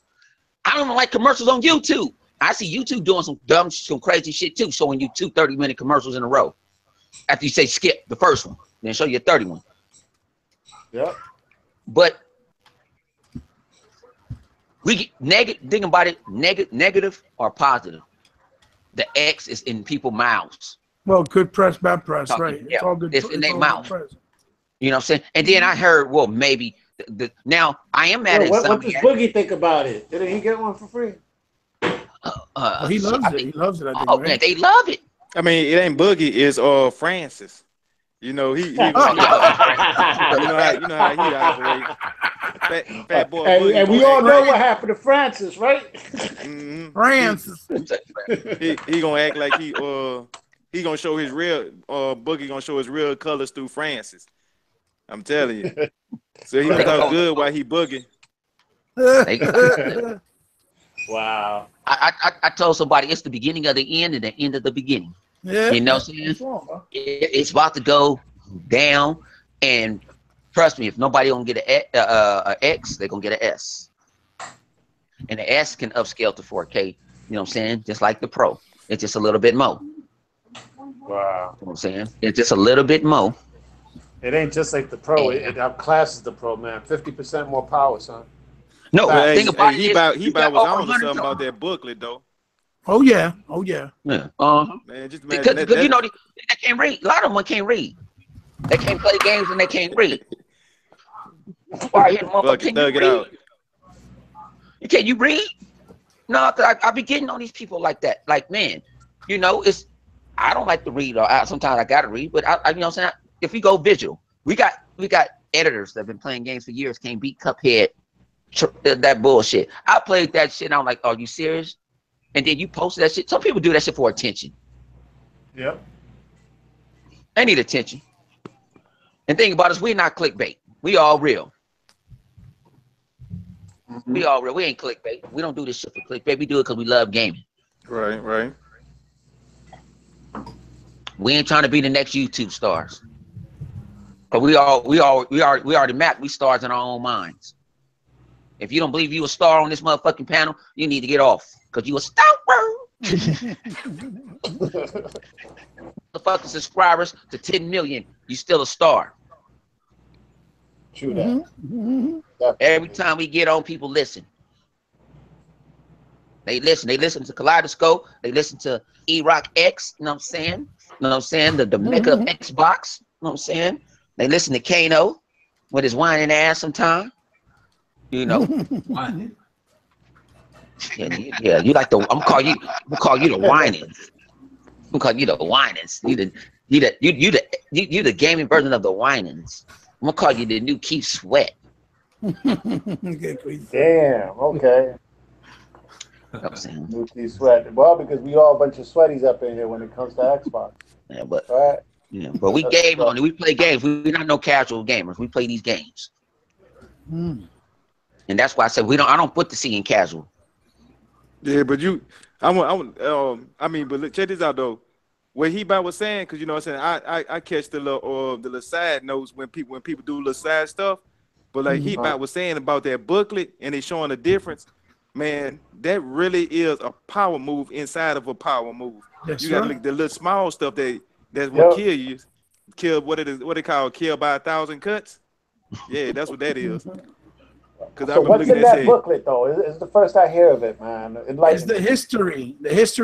I don't like commercials on YouTube. I see YouTube doing some crazy shit too, showing you 2 30-minute commercials in a row. After you say skip the first one, then show you a 31. Yep. But we get negative. Think about it: negative or positive. The X is in people's mouths. Well, good press, bad press, Talking, right? yeah, It's all good. it's in their all mouth. good press. You know what I'm saying? And then I heard, well, maybe now I am mad at What does Boogie think about it? Didn't he get one for free? Oh, he loves it. He loves it. I think. Oh right? man, they love it. I mean, it ain't Boogie, it's Francis. You know, he you know how he operates. Fat boy Boogie. And we all know what happened to Francis, right? Mm-hmm. Francis. He gonna act like he gonna show his real Boogie gonna show his real colors through Francis. I'm telling you. So he gonna talk good while he Boogie. Wow. I told somebody it's the beginning of the end and the end of the beginning. Yeah. You know what I'm saying? It's about to go down, and trust me, if nobody gonna get a X, they're gonna get an S. And the S can upscale to 4K. You know what I'm saying? Just like the Pro. It's just a little bit more. Wow. You know what I'm saying? It's just a little bit more. It ain't just like the Pro. It outclasses the Pro, man. 50% more power, son. No, think about he was on to something about that booklet though. Oh yeah. Oh yeah. Yeah. Man, just Because you know they can't read. A lot of them can't read. They can't play games and they can't read. Why you can you read? Can you read? No, I be getting on these people like that. Like, man, you know, I don't like to read, or sometimes I gotta read, but I you know what I'm saying? If we go visual, we got editors that have been playing games for years, can't beat Cuphead. That bullshit. I played that shit and I'm like, are you serious? And then you posted that shit. Some people do that shit for attention. Yep. They need attention. And think about us, we're not clickbait. We all real. Mm-hmm. We all real. We ain't clickbait. We don't do this shit for clickbait. We do it because we love gaming. Right. We ain't trying to be the next YouTube stars. Cause we already mapped. We stars in our own minds. If you don't believe you a star on this motherfucking panel, you need to get off. Cause you a star. Motherfucking subscribers to 10 million, you still a star. True that. Mm-hmm. Every time we get on, people listen. They listen to Kaleidoscope. They listen to E-Rock X, you know what I'm saying? You know what I'm saying? The Mecca of Xbox, you know what I'm saying? They listen to Kano with his whining ass sometime. You know. Yeah, you like the I'm gonna call you the whinings. I'm gonna call you the whinings. You the gaming version of the whinings. I'm gonna call you the new Keith Sweat. Damn, okay. You New Keith Sweat. Well, because we all a bunch of sweaties up in here when it comes to Xbox. Yeah, but right. Yeah, but we game on it. We play games. We're not no casual gamers. We play these games. And that's why I said I don't put the C in casual. Yeah, but I mean, but look, check this out though. What He-Bot was saying, because you know what I'm saying, I catch the little side notes when people do little side stuff. But like He-Bot was saying about that booklet and they showing the difference, man, that really is a power move inside of a power move. Yes, you gotta look at the little small stuff that will kill you. Kill what they call kill by 1,000 cuts. Yeah, that's what that is. So what's in that booklet though? It's the first I hear of it, man. It's the history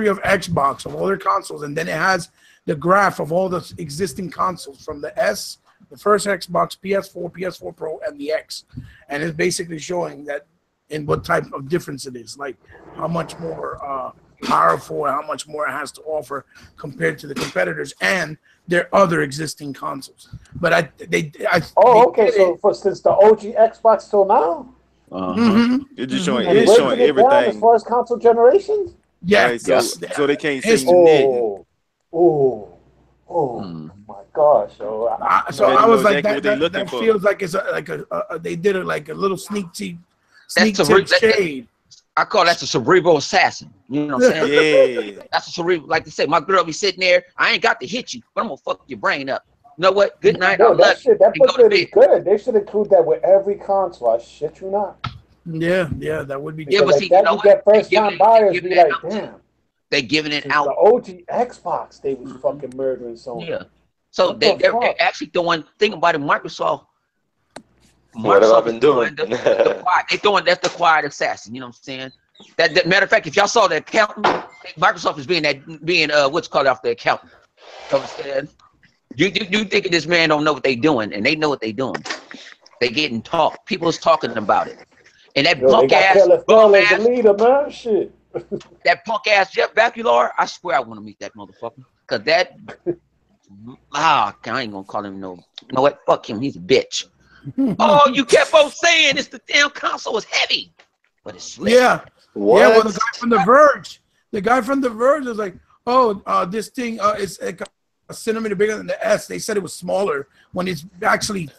of Xbox, of all their consoles, and then it has the graph of all the existing consoles from the S, the first Xbox, PS4, PS4 Pro, and the X, and it's basically showing that in what type of difference it is, like how much more powerful and how much more it has to offer compared to the competitors and their other existing consoles. But since the OG Xbox till now, it's just showing everything as far as console generations. Yeah, right, so they can't see my gosh, so So They I know was like, exactly what they looking that for. feels like it's they did it like a little sneak That's a tip shade. I call that a cerebral assassin. You know what I'm saying? Yeah. That's a cerebral. Like they say, my girl be sitting there. I ain't got to hit you, but I'm gonna fuck your brain up. You know what? Good night. Yo, I love you. that And go to booklet is bed. good. They should include that with every console. I shit you not. Yeah, that would be. Yeah, Because but like see, that, you know you what? get first They time giving buyers it be out. like, damn. They giving it Since out. the OG Xbox, they was fucking murdering Sony. Yeah. So What the they're fuck? actually doing. Think about it. Microsoft. What have I Microsoft been is doing? they throwing that's the quiet assassin. You know what I'm saying? That matter of fact, if y'all saw the accountant, Microsoft is being what's called off the accountant. You understand? You think this man don't know what they doing, and they know what they doing. They getting taught. People's talking about it. And that Yo, they punk got ass, Killer bum Phil as the ass, leader, man. Shit. that punk ass Jeff Bacular, I swear I want to meet that motherfucker. Cause that I ain't gonna call him no. You know what? Fuck him. He's a bitch. Oh, you kept on saying it's the damn console is heavy, but it's slick. Yeah. What? Yeah, well, the guy from The Verge was like, oh, this thing is like a centimeter bigger than the S. They said it was smaller when it's actually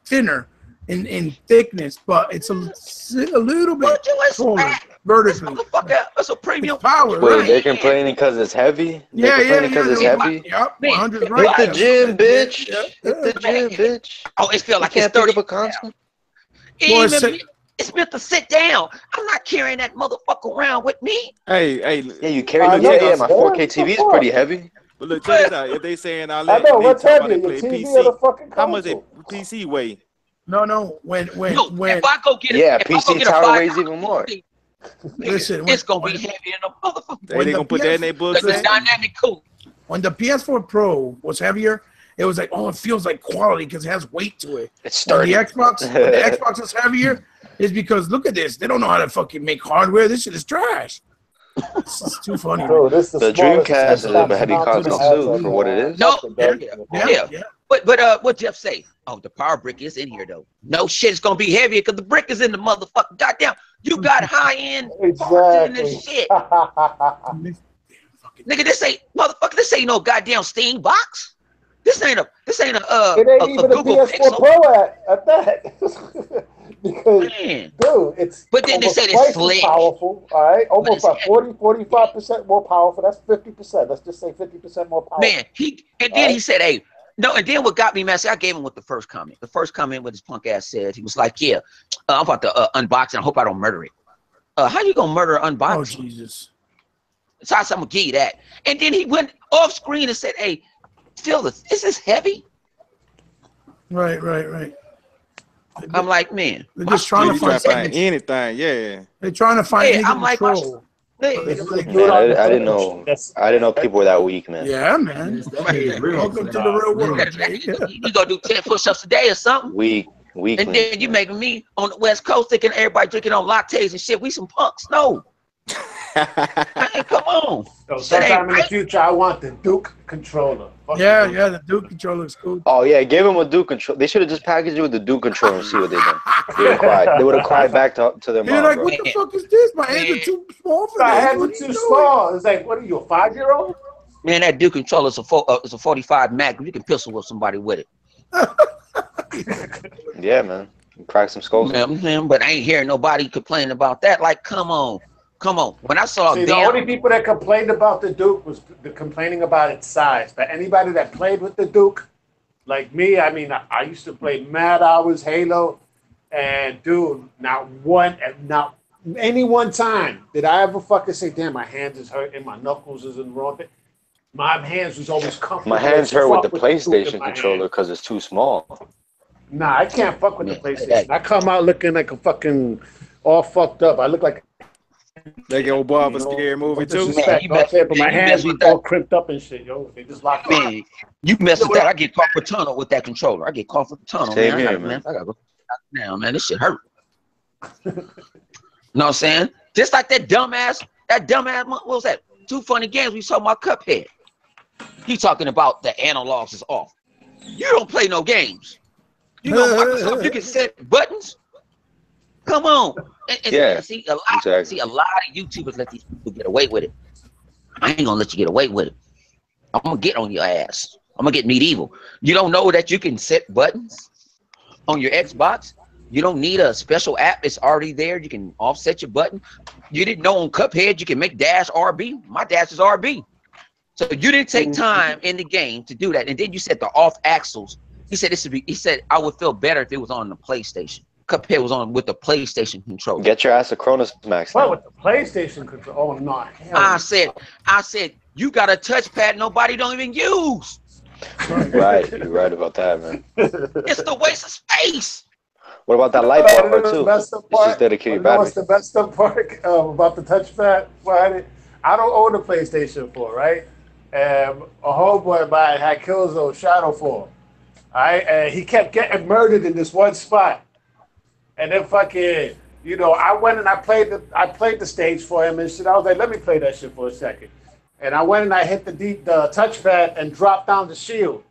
thinner in thickness, but it's a little bit What you taller expect? This vertically. motherfucker, that's a premium. It's power, Wait, right? they're complaining because it's heavy? Yeah, They're complaining because it's yeah. heavy? Yep, Man, 100 Hit right. the gym, bitch. Yeah. Hit the gym, bitch. Oh, it feel You like it's can't pick 30. up a console? Boy, It's meant to sit down. I'm not carrying that motherfucker around with me. Hey, Yeah, you carry. I know, Yeah, my man. 4K What the TV is fuck? pretty heavy. but look, check this out. If they saying all I that, know, and they what's talking about heavier, they your play TV or the PC, fucking how much console? they PC weigh? No, when No, if I go get Yeah, if I go PC get a tower $5 weighs even more. PC, listen, it's gonna be heavy in a motherfucker. They gonna put that in their books. That's a dynamic cool. when the PS4 Pro was heavier, it was like, oh, it feels like quality because it has weight to it. It's When sturdy. the Xbox is heavier, is because look at this. They don't know how to fucking make hardware. This shit is trash. It's too funny. Bro, this The smallest Dreamcast is a Xbox heavy console console that has too, a, for what it is. No, fucking does. Yeah. But what Jeff say? Oh, the power brick is in here though. No shit, it's gonna be heavier because the brick is in the motherfucker. Goddamn, you got high end parts in this shit. Exactly. Nigga, this ain't motherfucker. This ain't no goddamn Steam box. This ain't a It ain't a even a Google PS4 Pixel. Pro at that. Because, Man. dude, it's But then they almost said it's twice as slick. powerful, all right? Almost it's like 45% more powerful. That's 50%. Let's just say 50% more powerful. Man, he said, hey, no, and then what got me mad, I gave him with the first comment. The first comment what his punk ass said, he was like, yeah, I'm about to unbox it. I hope I don't murder it. How you gonna murder an Oh, unboxing? Jesus. So I said, I'm gonna give you that. And then he went off screen and said, hey, still, is this heavy? Right. I'm like, man. They're just trying You to try find to find something. anything, yeah. They're trying to find Yeah, anything I'm like, control. Man, I didn't know. I didn't know people were that weak, man. Yeah, man. Welcome to the real world, Jay. You gonna do 10 push-ups a day or something? Weak. And then you making me on the West Coast thinking everybody drinking on lattes and shit. We some punks. No. Man, come on. So sometime in the future, I want the Duke controller. Fuck Yeah, the Duke. the Duke controller is cool. Oh yeah, give him a Duke control. They should have just packaged it with the Duke controller and see what they done. They would have cried. They would have cried back to their You're mom, like, bro. what the fuck is this? My hands are too small for My this. hands What are are too you doing? small. It's like, what are you, a 5-year-old? Man, that Duke controller is a 45 Mac. You can pistol whip somebody with it. Yeah, man. Crack some skulls. Man, but I ain't hearing nobody complaining about that. Like, come on. When I saw See, the only people that complained about the Duke was complaining about its size. But anybody that played with the Duke, like me, I mean, I used to play mad hours Halo, and dude, not any one time did I ever fucking say, damn, my hands is hurting, my knuckles is in the wrong thing. My hands was always comfortable. My hands hurt with the Duke in PlayStation my controller hand. because it's too small. Nah, I can't fuck with the PlayStation. I come out looking like a fucking all fucked up. I look like They get old boy of a scary movie too. disrespect, you you know what I'm saying? But mess- my you hands mess be with all that. crimped up and shit, yo. They just lock up. Man, you mess with that, I get carpal tunnel with that controller. I get carpal tunnel, Same man. here, man. I gotta go now, man. This shit hurt. You know what I'm saying? Just like that dumbass, what was that? 2 funny games we saw about Cuphead. He talking about the analogs is off. You don't play no games. You know Microsoft, you can set buttons. Come on. And Yeah, see a lot exactly. of YouTubers let these people get away with it. I ain't gonna let you get away with it. I'm gonna get on your ass. I'm gonna get medieval. You don't know that you can set buttons on your Xbox. You don't need a special app. It's already there. You can offset your button. You didn't know on Cuphead you can make dash RB. My dash is RB. So you didn't take time in the game to do that. And then you said the off axles. He said this would be. He said I would feel better if it was on the PlayStation. Cuphead was on with the PlayStation controller. Get your ass a Cronus Max. Well, with the PlayStation control. Oh no! I said you got a touchpad nobody don't even use. Right, you're right about that, man. It's the waste of space. What about that light bar too? It's just dedicated battery. What's the best part about the touchpad? Well, I don't own a PlayStation 4, right? And a homeboy of mine had Killzone Shadowfall. All right, and he kept getting murdered in this one spot. And then fucking, you know, I went and I played the stage for him and shit. I was like, let me play that shit for a second. And I went and I hit the touchpad and dropped down the shield.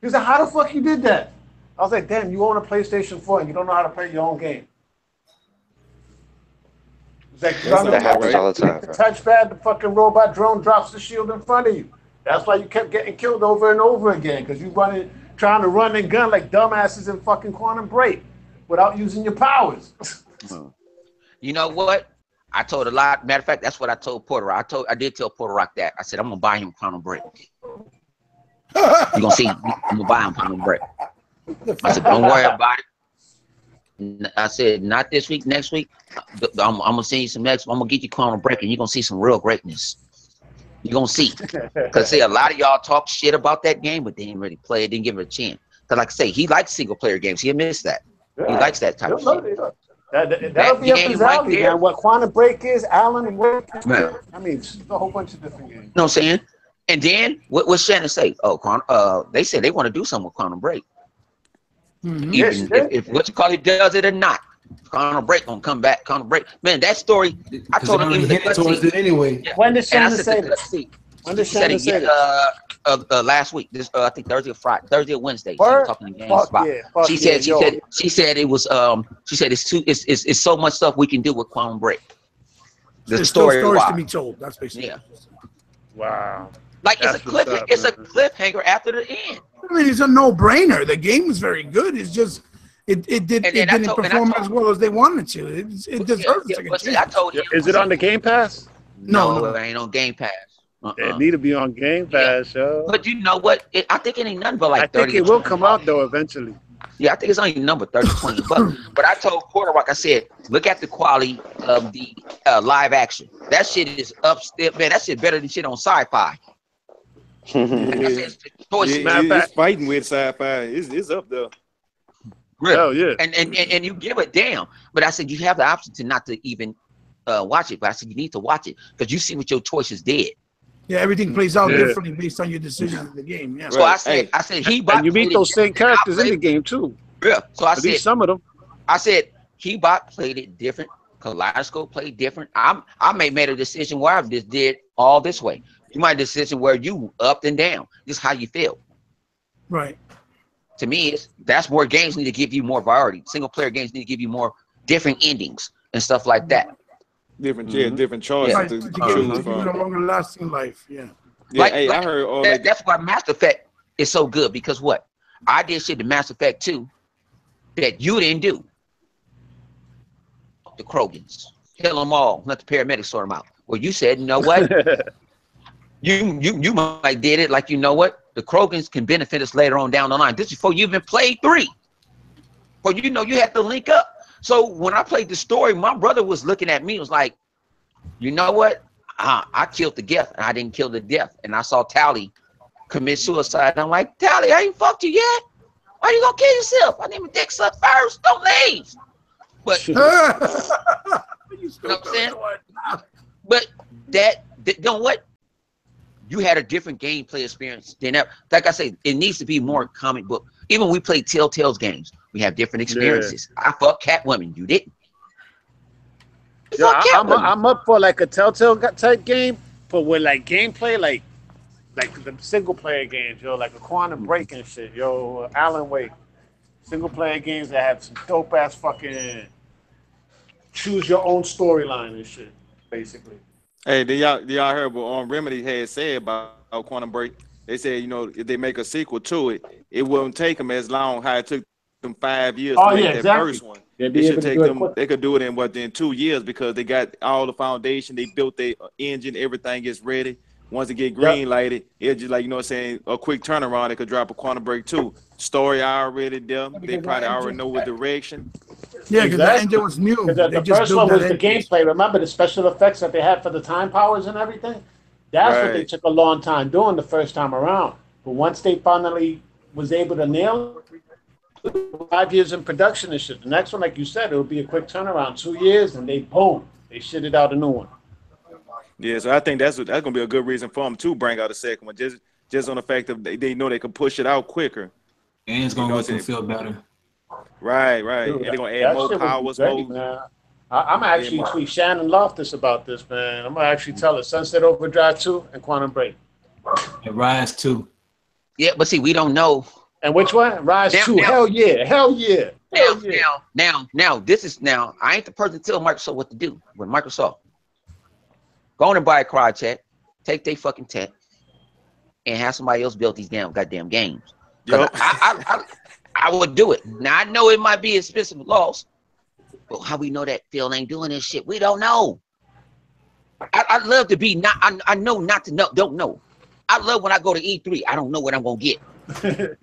He was like, how the fuck you did that? I was like, damn, you own a PlayStation 4 and you don't know how to play your own game. It's like, that happens all the time. The touchpad, the fucking robot drone drops the shield in front of you. That's why you kept getting killed over and over again, because you trying to run and gun like dumbasses in fucking Quantum Break without using your powers. You know what? I told a lot. Matter of fact, that's what I told Porter Rock. I did tell Porter Rock that. I said, I'm gonna buy him Quantum Break. You're gonna see, I'm gonna buy him Quantum Break. I said, don't worry about it. I said, not this week, next week. I'm gonna send you some next. I'm gonna get you Quantum Break, and you're gonna see some real greatness. You're gonna see. Cause see, a lot of y'all talk shit about that game, but they didn't really play it, didn't give it a chance. Cause like I say, he likes single player games. He missed that. He likes that type of shit. That'll be up his alley, man. What Quantum Break is, Alan and Wake. I mean, it's a whole bunch of different games. You know what I'm saying? And then what Shannon say? Oh, they said they want to do something with Quantum Break. Mm-hmm. Even if what you call it does it or not, Quantum Break gonna come back. Quantum Break, man. That story, I told him even the towards it anyway. Yeah. When did Shannon say this? When did Shannon say this? Last week. This I think Thursday or Wednesday. She was talking to GameSpot. She said it was she said it's so much stuff we can do with Quantum Break. There's stories to be told. That's basically. Yeah. Wow. Like it's a cliffhanger after the end. I mean, it's a no-brainer. The game was very good. It's just it didn't perform as well as they wanted to. It deserves a second chance. I told you. Is it on the Game Pass? No, it ain't on Game Pass. It need to be on Game Pass, yo. But you know what? I think it ain't nothing but like 30. I think it will come out though eventually. Yeah, I think it's only number 30, 20 bucks. But I told Porter Rock, I said, look at the quality of the live action. That shit is upstairs, man. That shit better than shit on Sci-Fi. It's fighting with Sci-Fi. It's up there. Really? Hell yeah. And you give it down. But I said you have the option to not to even watch it. But I said you need to watch it because you see what your choices did. Yeah, everything plays out differently based on your decisions in the game. Yeah. So I said Hebot. And you meet those same characters in the game too. Yeah. So I At said least some of them. I said Hebot played it different. Kaleidoscope played different. I made a decision where I just did all this way. You made a decision where you up and down. Just how you feel. Right. To me, that's where games need to give you more variety. Single player games need to give you more different endings and stuff like that. Different choices Right. to To choose give it a longer lasting life. Yeah. I heard all that. That's why Mass Effect is so good because what? I did shit to Mass Effect 2 that you didn't do. The Krogans. Kill them all. Let the paramedics sort them out. Well, you said, you know what? you might did it like, you know what? The Krogans can benefit us later on down the line. This is before you even played 3. Well, you know, you had to link up. So when I played the story, my brother was looking at me, was like, you know what? I killed the Geth, and I didn't kill the Death. And I saw Tally commit suicide. And I'm like, Tally, I ain't fucked you yet. Why you gonna kill yourself? I need my dick sucked first. Don't leave. But you know what I'm saying? But you know what? You had a different gameplay experience than ever. Like I say, it needs to be more comic book. Even when we play Telltale's games, we have different experiences. Yeah. I fuck Catwoman. You didn't. Yeah, I'm up for like a Telltale type game, but with like gameplay, like the single player games, yo, like a Quantum Break and shit, yo, Alan Wake, single player games that have some dope ass fucking choose your own storyline and shit, basically. Hey, did y'all heard what Remedy had said about Quantum Break? They said, you know, if they make a sequel to it, it won't take them as long how it took them 5 years Oh, to make yeah, that exactly. first one. They'd It be should able to take do it them. quick. They could do it in 2 years because they got all the foundation. They built their engine. Everything is ready. Once it get green lighted, it's just like, you know what I'm saying, a quick turnaround. They could drop a Quantum Break 2. Story already there. They probably already know what direction. Yeah, because the Exactly. engine was new. Because They the just first built one was that the engine. gameplay. Remember the special effects that they had for the time powers and everything? That's what they Right. took a long time doing the first time around. But once they finally was able to nail it, 5 years in production and shit. The next one, like you said, it would be a quick turnaround, 2 years, and they boom, they shitted out a new one. Yeah, so I think that's gonna be a good reason for them to bring out a second one, just on the fact that they know they can push it out quicker. And it's You gonna know make them what I'm feel better. Right. Dude, And they're gonna that add more shit would be powers, great, more. man. I'm actually tweet Shannon Loftus about this, man. I'm gonna actually tell her Sunset Overdrive 2 and Quantum Break. And Rise too. Yeah, but see, we don't know. And which one? Rise Now- 2. now- Hell yeah. Hell yeah. Hell yeah. Now, this is now. I ain't the person to tell Microsoft what to do. When Microsoft, go on and buy a Crytek, take their fucking tech, and have somebody else build these goddamn games. 'Cause Yup. I would do it. Now I know it might be expensive loss, but how we know that Phil ain't doing this shit? We don't know. I'd love to be not. I know not to know. Don't know. I love when I go to E3. I don't know what I'm gonna get.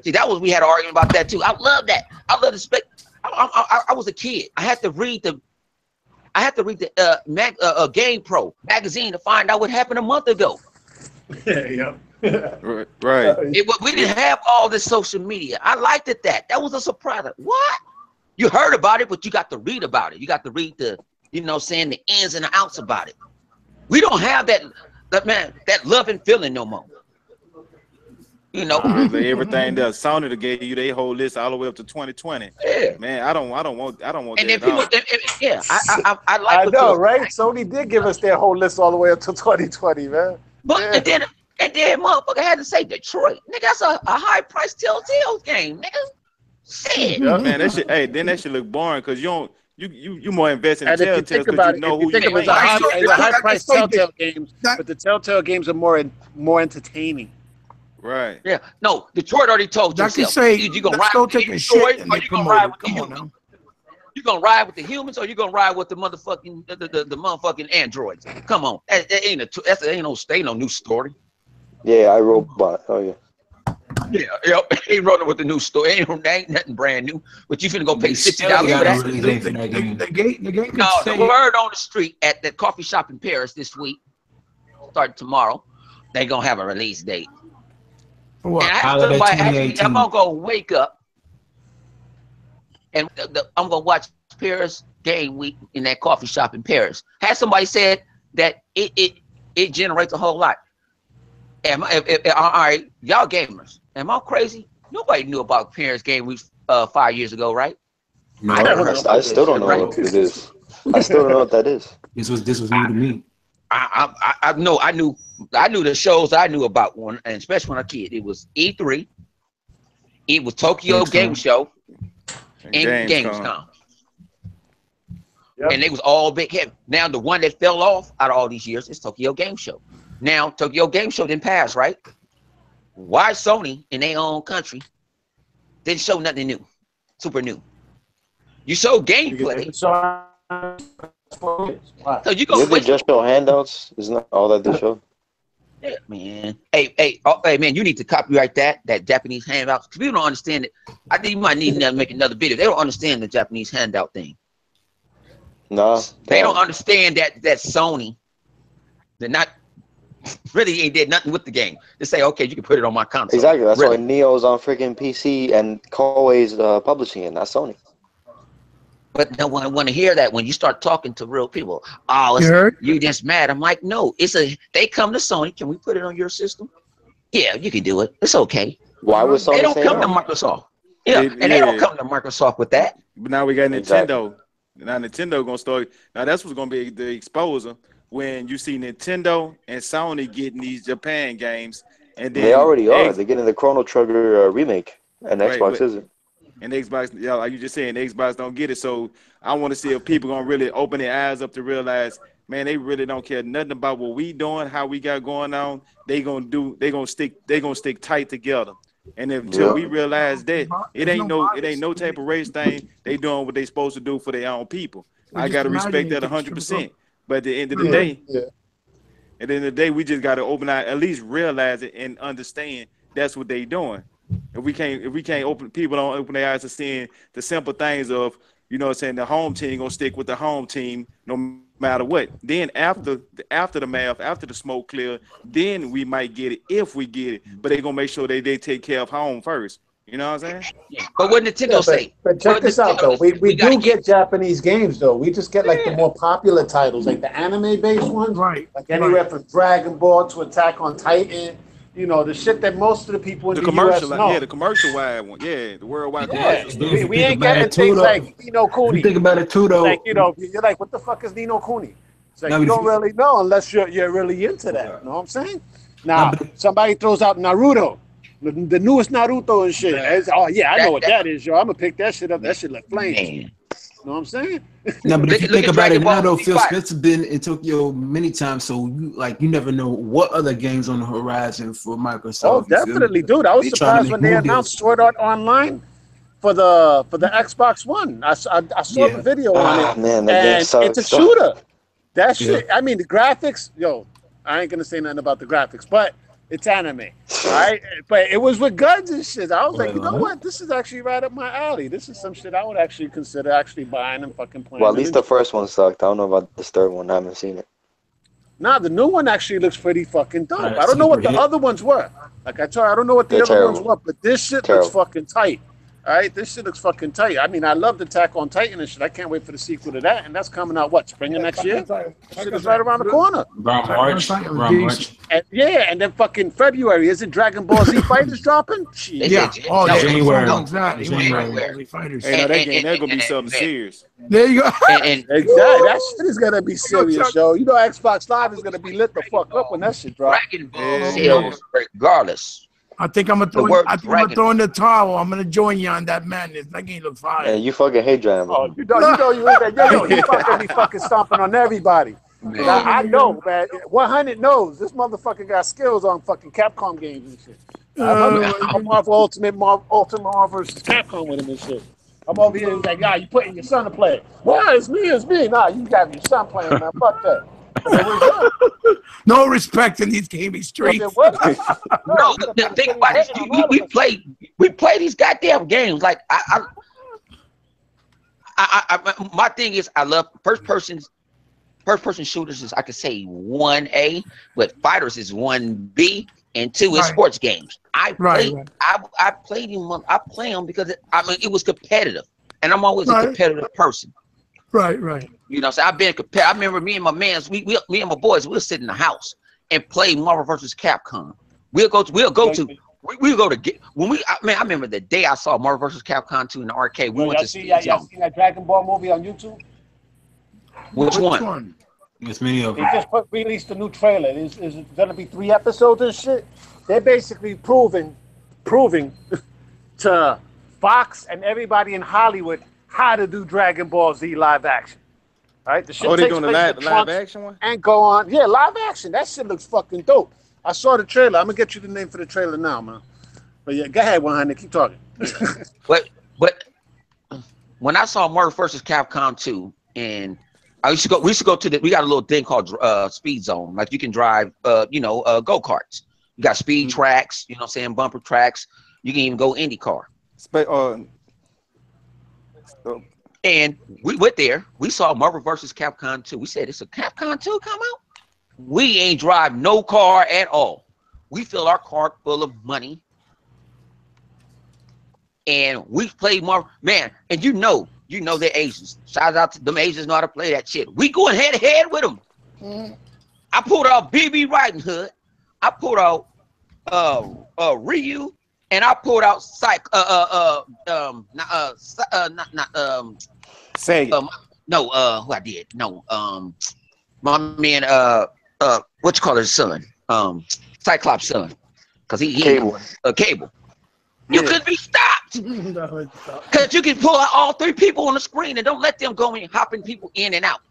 See, that was we had an argument about that too. I love that. I love the spec. I was a kid. I had to read the Game Pro magazine to find out what happened a month ago. Yeah. Right. We didn't have all this social media. I liked it that. That was a surprise. What? You heard about it, but you got to read about it. You got to read the, you know, saying the ins and the outs about it. We don't have that love and feeling no more. You know. Everything that Sony to gave you, they whole list all the way up to 2020. Yeah. Man, I don't want And that then people, at all. I like. I what know, Phil- right? Sony did give us their whole list all the way up to 2020, man. But Yeah. and then motherfucker had to say Detroit. Nigga, that's a high price Telltale game, nigga. Shit. Yeah, man, that shit. Hey, then that shit look boring because you more invested in And if you Telltale think because about you it, know if you who think you of it as a playing. high price so Telltale games, that- but the Telltale games are more entertaining. Right. Yeah. No, Detroit already told you. That can say, You gonna let's ride go with the take a Detroit, shit and or they you gonna promote ride it. with the Come on humans? now. You gonna ride with the humans, or you gonna ride with the motherfucking the motherfucking androids? Come on, that ain't no new story. Yeah, I Robot. Oh yeah. Yeah, ain't running with the new story. Ain't nothing brand new. But you finna go pay They $60 still for got that? a release date for that game. The game could No, say the word on the street at that coffee shop in Paris this week, starting tomorrow, they gonna have a release date. for what? And I Holiday somebody actually, 2018. I'm gonna go wake up and I'm gonna watch Paris Game Week in that coffee shop in Paris. Had somebody said that it generates a whole lot. All right, y'all gamers, am I crazy? Nobody knew about Paris Game Week 5 years ago, right? No, I still don't know what it is. I still don't know what that is. this was new to me. I know I knew the shows I knew about one, and especially when I was a kid. It was E3, it was Tokyo Gamescom. Game Show, and Gamescom. Gamescom. Yep. And they was all big heavy. Now the one that fell off out of all these years is Tokyo Game Show. Now Tokyo Game Show didn't pass, right? Why Sony in their own country didn't show nothing new, super new? You show gameplay, So so you Did go they just show handouts? Isn't that all that they showed? Yeah, man. Hey, man, you need to copyright that Japanese handout. Because people don't understand it. I think you might need to make another video. They don't understand the Japanese handout thing. Nah. They don't understand that Sony, they're not really ain't did nothing with the game. They say, okay, you can put it on my console. Exactly. That's Really? why Neo's on freaking PC and Koei's publishing it, not Sony. But no one want to hear that when you start talking to real people. Oh, You heard? you just mad. I'm like, no, they come to Sony. Can we put it on your system? Yeah, you can do it. It's okay. Why was Sony They don't saying come to that? Microsoft. Yeah, and they don't come to Microsoft with that. But now we got Nintendo. Exactly. Now Nintendo gonna start. Now that's what's gonna be the exposure when you see Nintendo and Sony getting these Japan games, and then They already are. They're getting the Chrono Trigger remake, and Right, Xbox but- isn't. And Xbox, like you just saying, Xbox don't get it. So I want to see if people gonna really open their eyes up to realize, man, they really don't care nothing about what we doing, how we got going on. They gonna stick tight together. And until we realize that it ain't no type of race thing, they doing what they supposed to do for their own people. I gotta respect that 100%. But at the end of the day, at the end of the day, we just gotta at least realize it and understand that's what they doing. If we can't people don't open their eyes to seeing the simple things of, you know what I'm saying, the home team gonna stick with the home team no matter what. Then after the math, after the smoke clear, then we might get it if we get it. But they gonna make sure they take care of home first. You know what I'm saying? Yeah. But what Nintendo say? But check this out though. We do get Japanese games though. We just get like the more popular titles, like the anime-based ones. Right. Like anywhere from Dragon Ball to Attack on Titan. You know, the shit that most of the people in the US know. Yeah, the commercial wide one. Yeah, the worldwide Yeah, commercial stuff. we ain't getting things like Nino Kuni. You think about it too, though. Like, you know, you're like, what the fuck is Nino Kuni? It's like, you don't really know unless you're really into that. You know what I'm saying? Now, somebody throws out Naruto, the newest Naruto and shit. Oh, yeah, I know what that is, yo. I'm going to pick that shit up. That shit like flames. You know what I'm saying? No, but if you think about it now, though, Phil Spencer been in Tokyo many times, so you never know what other games on the horizon for Microsoft. Oh, definitely, dude. I was surprised when they announced Sword Art Online for the Xbox One. I saw the video on it, man, and it's a shooter. That shit. I mean, the graphics, yo. I ain't gonna say nothing about the graphics, but it's anime, right? But it was with guns and shit. I was like, you know what? This is actually right up my alley. This is some shit I would actually consider actually buying and fucking playing. Well, at least the first one sucked. I don't know about this third one. I haven't seen it. Nah, the new one actually looks pretty fucking dope. I don't know what the other ones were. Like I told you, I don't know what the other ones were, but this shit looks fucking tight. All right, this shit looks fucking tight. I mean, I love the Attack on Titan and shit. I can't wait for the sequel to that, and that's coming out spring of next year. Shit is right around the corner. Around March. And, and then fucking February. Isn't Dragon Ball Z Fighters dropping? Yeah. Oh, January. January. Fighters. Hey, no, that's gonna be something serious. There you go. Exactly. That shit is gonna be serious, yo. You know, Xbox Live is gonna be lit the fuck up when that shit drops. Dragon Ball sales regardless. I think I'm gonna throw in the towel. I'm gonna join you on that madness. That game looks fire. Yeah, you fucking hate Dragon Ball. Oh, you know you fucking be fucking stomping on everybody. I know, man. 100 knows this motherfucker got skills on fucking Capcom games and shit. I'm Marvel Ultimate Marvel versus Capcom with him and shit. I'm over here like, you putting your son to play. Why? It's me. Nah, you got your son playing, man. Fuck that. No respect in these gaming streets. No, think about it. We play these goddamn games. Like my thing is, I love first person shooters. Is I could say 1A, but fighters is 1B, and 2 is sports games. I played them. I play them because it was competitive, and I'm always a competitive person. Right. You know, so I've been compared. I remember me and my mans, me and my boys, we'll sit in the house and play Marvel vs. Capcom. I remember the day I saw Marvel vs. Capcom 2 in the arcade. We went to see y'all seen that Dragon Ball movie on YouTube? Which one? There's many of them. They just released a new trailer. Is going to be 3 episodes and shit. They're basically proving to Fox and everybody in Hollywood how to do Dragon Ball Z live action. All right, the shit they're doing the live action one? And go on. Yeah, live action. That shit looks fucking dope. I saw the trailer. I'm going to get you the name for the trailer now, man. But yeah, go ahead, 100. Keep talking. But when I saw Marvel vs. Capcom 2, and we used to go to we got a little thing called Speed Zone. Like you can drive, go-karts. You got speed tracks, you know what I'm saying, bumper tracks. You can even go IndyCar. And we went there. We saw Marvel vs. Capcom 2. We said, it's a Capcom 2 come out? We ain't drive no car at all. We fill our car full of money. And we played Marvel. Man, and you know they're Asians. Shout out to them Asians know how to play that shit. We going head to head with them. I pulled out BB Riding Hood. I pulled out Ryu. And I pulled out Sega. Who I did? No, my man, what you call his son? Cyclops' son, because he Cable. You couldn't be stopped because you can pull out all 3 people on the screen and don't let them go and hopping people in and out.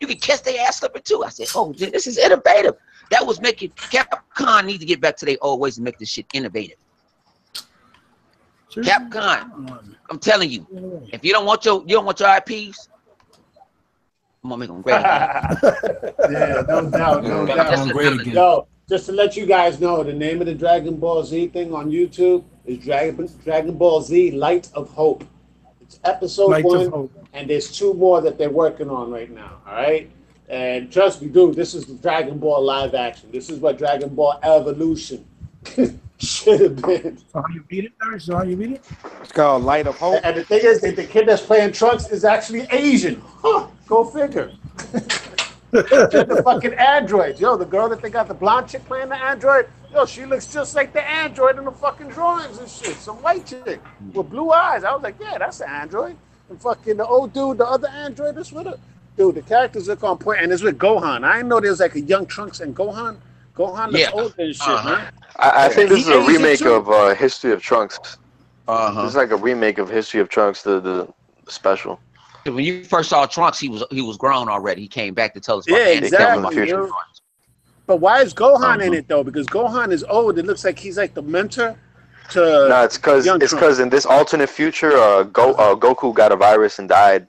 You can catch their ass slipping too. I said, oh, this is innovative. That was making Capcom need to get back to their old ways and make this shit innovative. Capcom, I'm telling you, if you don't want your IPs, I'm gonna make them great again. Yeah, no doubt, no doubt. Great again. Yo, just to let you guys know, the name of the Dragon Ball Z thing on YouTube is Dragon Ball Z Light of Hope. It's episode Light of 1, Hope. and there's 2 more that they're working on right now. All right, and trust me, dude, this is the Dragon Ball live action. This is what Dragon Ball Evolution should have been. So how you beat it, Larry? So how you beat it? It's called Light of Hope. And the thing is that the kid that's playing Trunks is actually Asian. Huh, go figure. The fucking androids. Yo, the girl that they got, the blonde chick playing the android, yo, she looks just like the android in the fucking drawings and shit. Some white chick with blue eyes. I was like, yeah, that's an android. And fucking the old dude, the other android is with her. Dude, the characters look on point, and it's with Gohan. I didn't know there was like a young Trunks and Gohan. Gohan looks older and shit, man. I think this is a remake too. of History of Trunks. Uh-huh. This is like a remake of History of Trunks, the special. When you first saw Trunks, he was grown already. He came back to tell us. Yeah, about exactly. Future. But why is Gohan in it though? Because Gohan is old. It looks like he's like the mentor to. No, it's because in this alternate future, Goku got a virus and died,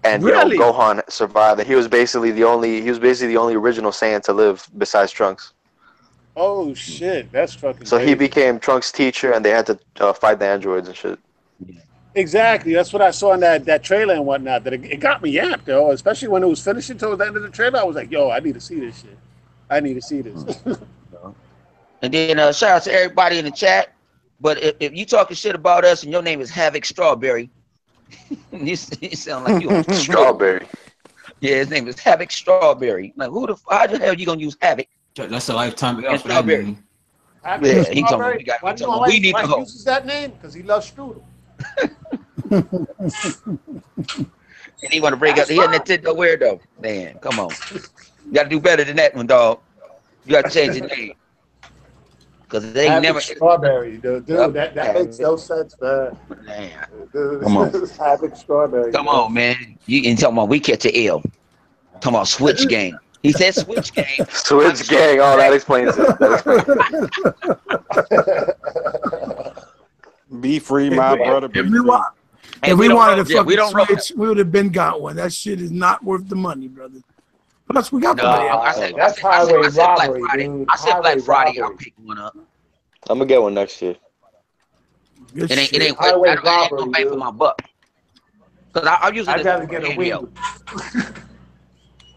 and Really? Gohan survived. And he was basically the only original Saiyan to live besides Trunks. Oh shit, that's fucking. So crazy. he became Trunks' teacher, and they had to fight the androids and shit. Exactly. That's what I saw in that trailer and whatnot. That it got me amped, though. Especially when it was finishing towards the end of the trailer. I was like, yo, I need to see this shit. I need to see this. And then shout out to everybody in the chat. But if you talking shit about us and your name is Havoc Strawberry, you sound like you Strawberry. Yeah, his name is Havoc Strawberry. Like how the hell you gonna use Havoc? That's a lifetime. And Strawberry. Yeah, he told me we need to hope. uses that name because he loves strudel. And he want to bring up. He a Nintendo weirdo. Man, come on. You got to do better than that one, dog. You got to change your name. Because they ain't never. Strawberry, dude. That makes no sense, man. Dude, come on. Havoc Strawberry. Come on, man. You can tell me we catch an L. Come on, Switch Game. He said Switch Game. Switch Gang. Oh, that explains it. Be free, my brother. Be free. If we wanted to fucking Switch, we would have been got one. That shit is not worth the money, brother. Plus, we got the money. That's highway robbery, dude. I said Black Friday. I'll pick one up. I'm gonna get one next year. It ain't Highway gonna robbery, pay for my buck. Because I'm using I'd rather get a handheld.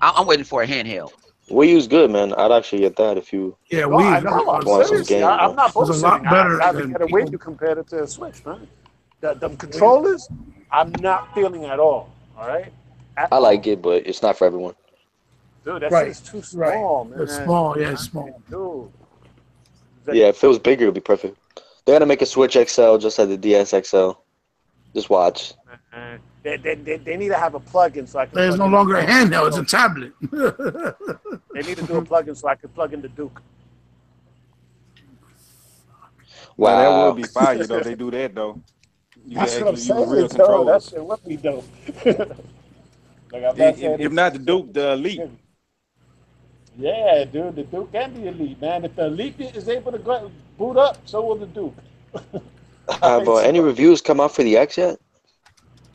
I'm waiting for a handheld. Wii U's good, man. I'd actually get that if you. Yeah, No, I know. I'm want some serious. game, I'm not It's a bullshitting. lot better I'd rather than get a people- Wii U compared it to a Switch, man. The controllers, I'm not feeling at all. All right. I like it, but it's not for everyone. Dude, that's Right, just too small, man. It's small, yeah, it's small. Dude. Yeah, if it was bigger, it'd be perfect. They're gonna make a Switch XL just like the DS XL. Just watch. They need to have a plug-in so I can. It's no longer a handheld; it's a tablet. They need to do a plug-in so I can plug in the Duke. Wow, that Wow. would be fire though. They do that though. You That's can what I'm actually use saying. real That controllers. shit would be dope. Like I'm not saying If not the Duke, the Elite. Yeah, dude, the Duke and the Elite, man. If the Elite is able to boot up, so will the Duke. But any reviews come out for the X yet?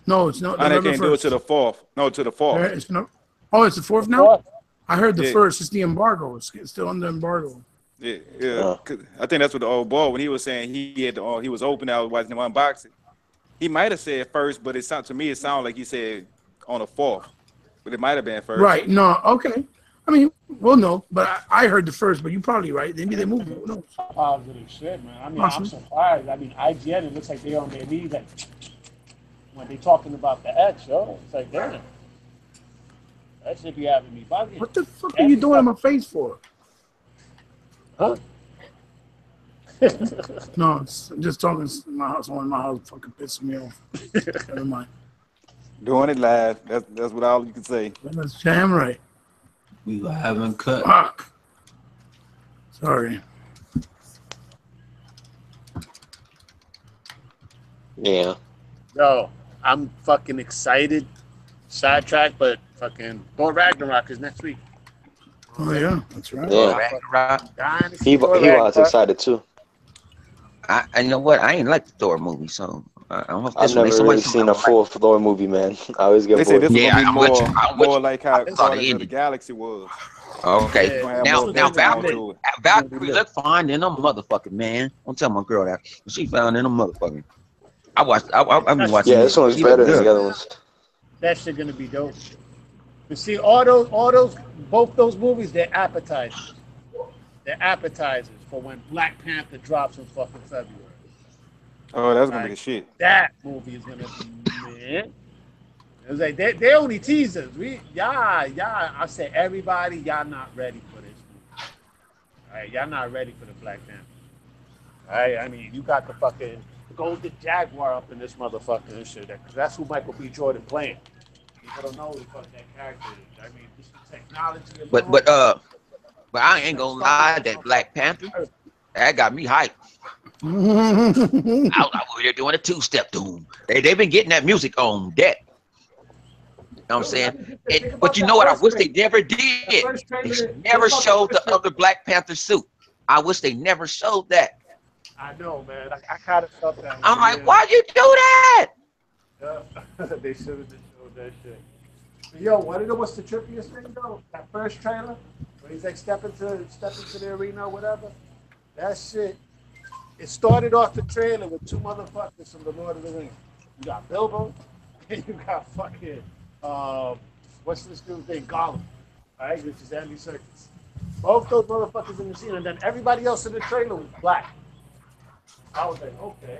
No, it's not. And they November can't do it 1st. to the 4th. No, to the 4th. It's no, oh, it's the 4th now? What? I heard the Yeah. 1st. It's the embargo. It's still under embargo. Yeah, yeah. 'Cause I think that's what the old boy when he was saying he had to, he was open. I was watching him unbox it. He might have said first, but to me it sounded like he said on the 4th, but it might have been first. Right. No, okay. I mean, we'll know, but I heard the 1st, but you're probably right. Maybe they moved it. Who knows? Positive shit, man. I mean, Awesome. I'm surprised. I mean, IGN, it looks like they're on their knees like, when they talking about the X, yo. It's like, damn. That should be having me bugging. What the fuck are you doing in my face for? Huh? No, I'm just talking to my house. Someone in my house fucking pissing me off. Never mind. Doing it live. That's what all you can say. That's damn right. We haven't cut. Fuck. Sorry. Yeah. Yo, I'm fucking excited Sidetrack, but fucking Thor Ragnarok is next week. Oh yeah, that's right. Yeah. Ragnarok. Dying to see He Thor was Ragnarok. excited too. I you know what? I ain't like the Thor movie, so I don't know if I've this one. never really seen a full Thor movie, man. I always They get said bored. this was Yeah, gonna be I'm with you. more, I'm with more you. like how I saw the Guardians of the ending. Galaxy was. Okay. It's gonna have Now, more now Avengers on Valkyrie, to it. Valkyrie looked fine in a motherfucking man. Don't tell my girl that. She found in a motherfucking. I've been watching Yeah, this. this one's She look better than good. the other ones. That shit gonna be dope. You see, both those movies, they're appetizers. They're appetizers for when Black Panther drops in fucking February. Oh, that's gonna be Like, the shit. that movie is gonna be, man. It was like they only teasers. I say everybody, y'all not ready for this movie. All right, y'all not ready for the Black Panther. All right, I mean, you got the fucking Golden Jaguar up in this motherfucker and shit. That's who Michael B. Jordan playing. People don't know who the fuck that character is. I mean, just the technology alone. But I ain't gonna lie, that Black Panther, that got me hyped. I was over there doing a two-step doom. They've been getting that music on deck. You know what I'm saying? But you know what I wish they never did? They never showed the other Black Panther suit. I wish they never showed that. I know, man. I kind of felt that. I'm like, why'd you do that? Yeah. They should have just showed that shit. Yo, what is what's the trippiest thing though? That first trailer, where he's like step into the arena or whatever. That shit. It started off the trailer with two motherfuckers from the Lord of the Rings. You got Bilbo, and you got fucking what's this dude's name? Gollum. All right, which is Andy Serkis. Both those motherfuckers in the scene, and then everybody else in the trailer was black. I was like, okay,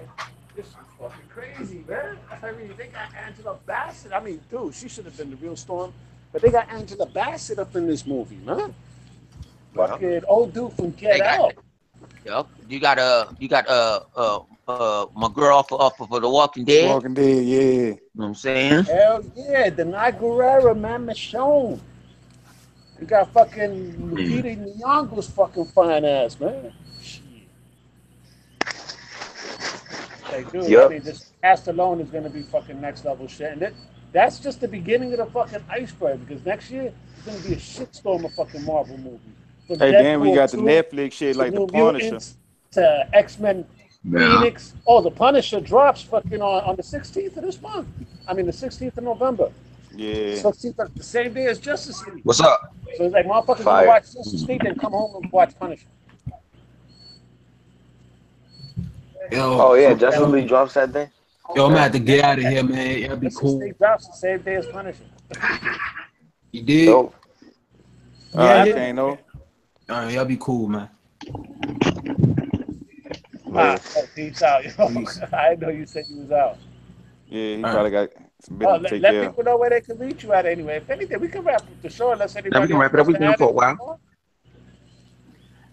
this is fucking crazy, man. I mean, they got Angela Bassett. I mean, dude, she should have been the real Storm, but they got Angela Bassett up in this movie, man. Wow. Fucking old dude from Get Out. Yep. You got my girl off of The Walking Dead. Walking Dead, yeah. You know what I'm saying? Hell yeah, Denai Guerrero, man, Michonne. You got fucking Lupita Nyong'o's fucking fine ass, man. Shit. Like, dude, Yep. I mean, this cast alone is gonna be fucking next level shit, and that's just the beginning of the fucking iceberg. Because next year it's gonna be a shitstorm of fucking Marvel movies. From Hey, then we Deadpool got the 2 Netflix shit to like The New Punisher. Mutants to X-Men Phoenix. Oh, the Punisher drops fucking on the 16th of this month. I mean, the 16th of November. Yeah. So it's the same day as Justice League. What's up? So it's like motherfuckers Fire. gonna watch Justice League and come home and watch Punisher. Yo, Oh yeah, Justice League drops that day. yo, I'm gonna have to get out of here, man. It'll be Justice cool. League drops the same day as Punisher. You did? Dope. I can't know. All right, y'all be cool, man. Peace out, yo. I didn't know you said you was out. Yeah, he All probably got some Oh, business to let take care of. people know where they can reach you at anyway. If anything, we can wrap up the show unless anybody we can wrap it up. We've been here for a while.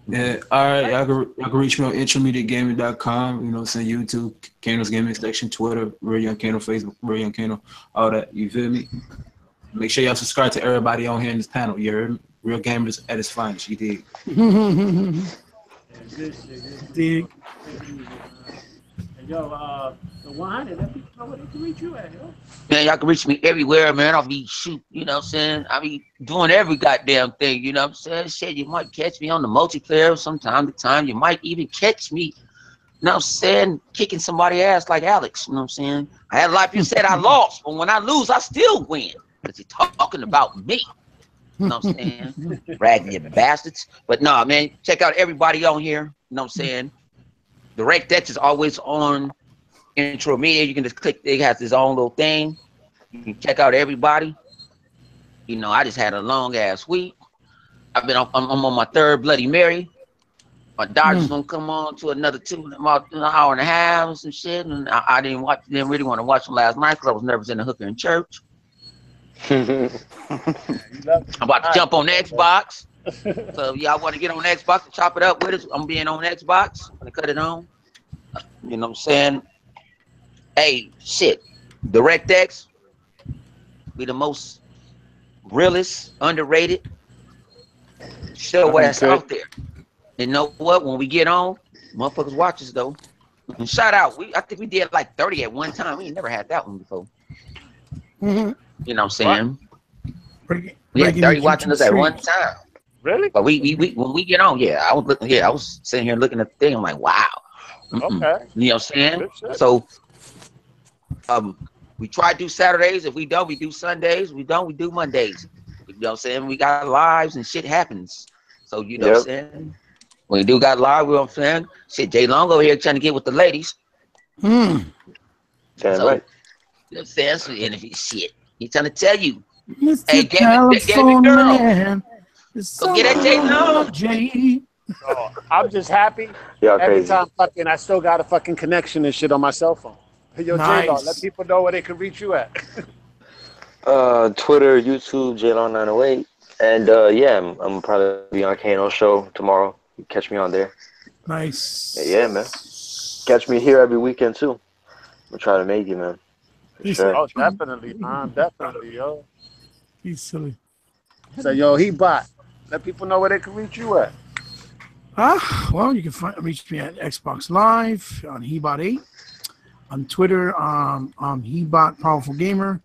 Yeah, all right. Y'all can reach me on intermediategaming.com. You know, what I'm saying YouTube, Kano's Gaming Section, Twitter, Real Young Kano, Facebook, Real Young Kano, all that. You feel me? Make sure y'all subscribe to everybody on here in this panel. You heard me? Real gamers at its finest. You dig? Good shit. Dig. And yo, the 100, let people know where they can reach you at, yo. Man, y'all can reach me everywhere, man. I'll be you know what I'm saying? I'll be doing every goddamn thing, you know what I'm saying? Shit, you might catch me on the multiplayer from time to time. You might even catch me, you know what I'm saying, kicking somebody's ass like Alex, you know what I'm saying? I had a lot of people said I lost, but when I lose, I still win. Because you're talking about me. You know what I'm saying? Ragging you bastards. But no, man, check out everybody on here. You know what I'm saying? The Rec Dex is always on Intro Media. You can just click, it has its own little thing. You can check out everybody. You know, I just had a long ass week. I'm on my third Bloody Mary. My Dodgers gonna come on to another about an hour and a half and some shit. And I didn't really want to watch them last night because I was nervous in the hooker in church. I'm about to jump on Xbox. So if y'all want to get on Xbox and chop it up with us, I'm being on Xbox. I'm gonna cut it on. You know what I'm saying? Hey, shit. The Rec Dex be the most realest, underrated show that's out there. And know what? When we get on, motherfuckers watch us though. And shout out. I think we did like 30 at one time. We ain't never had that one before. You know what I'm saying? Breaking We had 30 these watching YouTube us at one streams. time. Really? But we when we get on, yeah, I was looking, I was sitting here looking at the thing. I'm like, wow. Okay. You know what I'm saying? Good shit. So we try to do Saturdays. If we don't, we do Sundays. We don't, we do Mondays. You know what I'm saying? We got lives and shit happens. So you know what I'm saying? When we do got live, you know what I'm saying? Shit, Jay Long over here trying to get with the ladies. Damn So, right. you know what I'm saying? So, and if he shit, he's trying to tell you. Mr. Hey, Telephone girl. Man. Go get that Jay Long. Jay. Oh, I'm just happy. Y'all Every crazy. time fucking, I still got a fucking connection and shit on my cell phone. Hey, yo, Nice. J-Law, let people know where they can reach you at. Twitter, YouTube, JLon908. And yeah, I'm probably be on Kano show tomorrow. You catch me on there. Nice. Yeah, man. Catch me here every weekend too. We'll try to make it, man. For He's, sure. Oh, definitely, man. Definitely, yo. he's silly. So, yo, he bot. Let people know where they can reach you at. Well, you can reach me at Xbox Live on Hebot8, on Twitter, Hebot Powerful Gamer,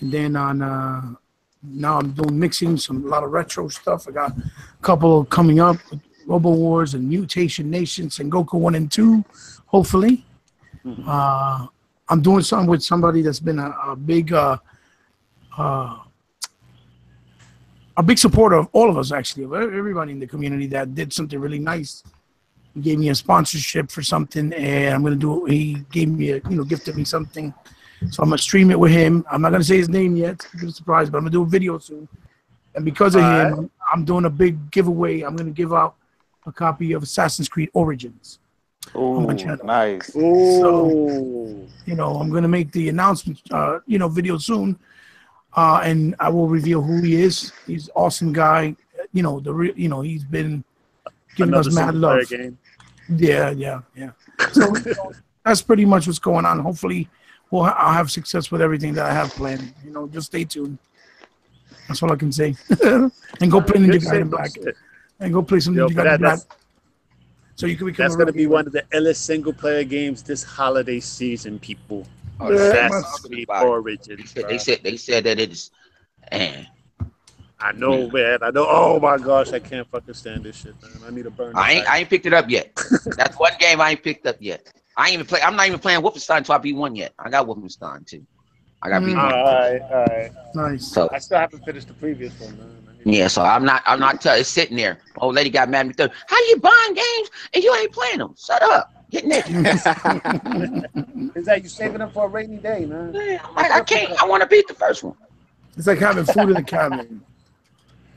and then on now I'm doing mixing a lot of retro stuff. I got a couple coming up with Robo Wars and Mutation Nation, Sengoku 1 and 2, hopefully. I'm doing something with somebody that's been a big supporter of all of us, actually, of everybody in the community that did something really nice. He gave me a sponsorship for something, and I'm gonna do. He gave me gifted me something, so I'm gonna stream it with him. I'm not gonna say his name yet, it's a surprise, but I'm gonna do a video soon. And because of him, I'm doing a big giveaway. I'm gonna give out a copy of Assassin's Creed Origins. Ooh, my channel. nice. Ooh. I'm gonna make the announcement, video soon. And I will reveal who he is. He's an awesome guy. He's been giving Another us mad single-player love. game. Yeah. So that's pretty much what's going on. Hopefully, I'll have success with everything that I have planned. Just stay tuned. That's all I can say. And go play Ninja Gaiden Black. And go play some Ninja Gaiden Black. So you can become. That's gonna be one of the illest single-player games this holiday season, people. Oh, Assassin's Creed Origins. They said that it is. And I know, man. I know. Oh my gosh, I can't fucking stand this shit, man. I need to burn. I ain't picked it up yet. That's one game I ain't picked up yet. I'm not even playing Wolfenstein until I beat one yet. I got Wolfenstein too. I got beat All one. right. Nice. So I still haven't finished the previous one, man. yeah, so I'm not it's sitting there. Old lady got mad at me. How you buying games and you ain't playing them? Shut up. Get naked. Is that you saving them for a rainy day, man? I can't. I want to beat the first one. It's like having food in the cabinet,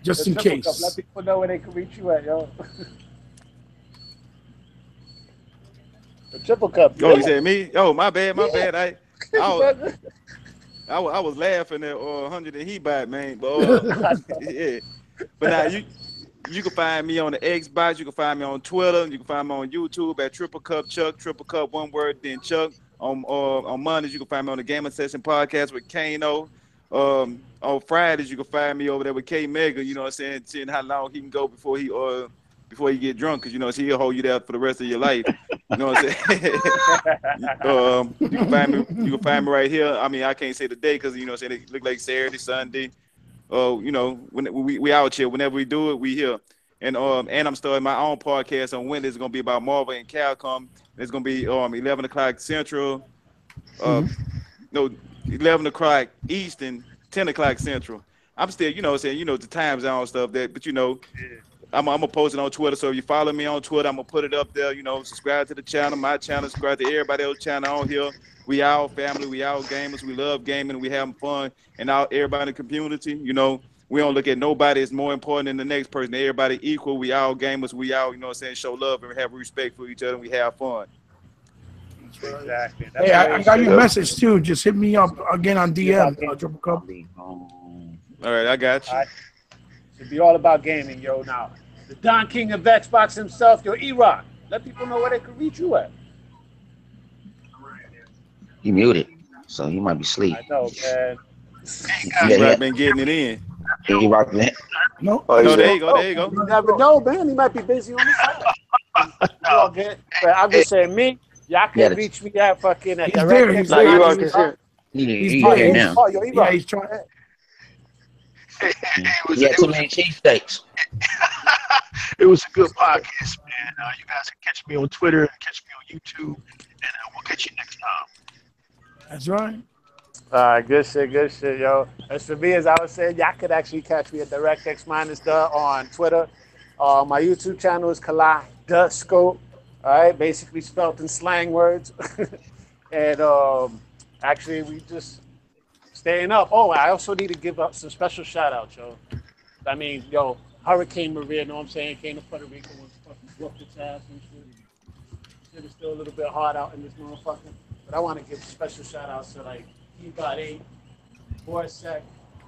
just The in Triple case. Cup, let people know where they can reach you at, yo. The Triple Cup. Oh, you said me? Oh, my bad. I was laughing at 100 and he bought, man. But yeah. But now you can find me on the Xbox. You can find me on Twitter. You can find me on YouTube at Triple Cup Chuck. Triple Cup, one word, then Chuck. On Mondays, you can find me on the Gaming Session podcast with Kano. On Fridays, you can find me over there with K Mega. You know what I'm saying? Seeing how long he can go before he get drunk, because he'll hold you there for the rest of your life. You know what I'm saying? You can find me right here. I mean, I can't say the day because it look like Saturday, Sunday. When we out here, whenever we do it, we here. And I'm starting my own podcast on Wednesday. It's gonna be about Marvel and Capcom. It's gonna be 11 o'clock Central. 11 o'clock Eastern, 10 o'clock Central. I'm still, the time zone stuff but I'm gonna post it on Twitter. So if you follow me on Twitter, I'm gonna put it up there. Subscribe to the channel, my channel, subscribe to everybody else's channel on here. We all family, we all gamers, we love gaming, we having fun, and everybody in the community, we don't look at nobody as more important than the next person. Everybody equal. We all gamers. We all, show love and have respect for each other. And we have fun. Exactly. Hey, I got your message too. Just hit me up again on DM. Triple Cup. All right, I got you. Right. Should be all about gaming, yo. Now, the Don King of Xbox himself, yo, E-Rock. Let people know where they can reach you at. He muted, so he might be asleep. I know, man. I've been getting it in. He rocking it. No. Oh, there you go. There you go. You never know, man. He might be busy on the side. All good. But I'm just saying, me, y'all can reach me at fucking at He's there. direct. He's Nah, there. you all can see it. He's He trying. here now. Oh, yo, he Yeah, right. he's trying. He had too many cheesesteaks. It was a good podcast, man. You guys can catch me on Twitter and catch me on YouTube, and we'll catch you next time. That's right. All right, good shit, yo. As for me, as I was saying, y'all could actually catch me at DirectX minus the on Twitter. My YouTube channel is Kaleidoscope. All right, basically spelt in slang words. And actually, we just staying up. Oh, I also need to give up some special shout outs, yo. I mean, yo, Hurricane Maria, you know what I'm saying, came to Puerto Rico and fucking whooped its ass and shit. Shit is still a little bit hard out in this motherfucker. But I want to give special shout outs to like P.8, Borsec,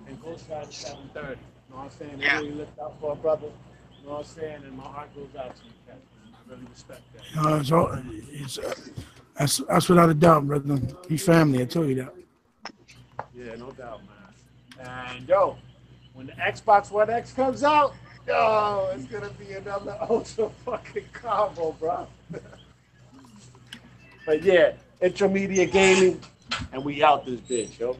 and Ghost Rider 730. You know what I'm saying? They really looked out for a brother. You know what I'm saying? And my heart goes out to you, Captain. I really respect that. That's without a doubt, brother. He family, I tell you that. Yeah, no doubt, man. And yo, when the Xbox One X comes out, yo, it's gonna be another ultra fucking combo, bro. But yeah, Intermedia Gaming, and we out this bitch, yo.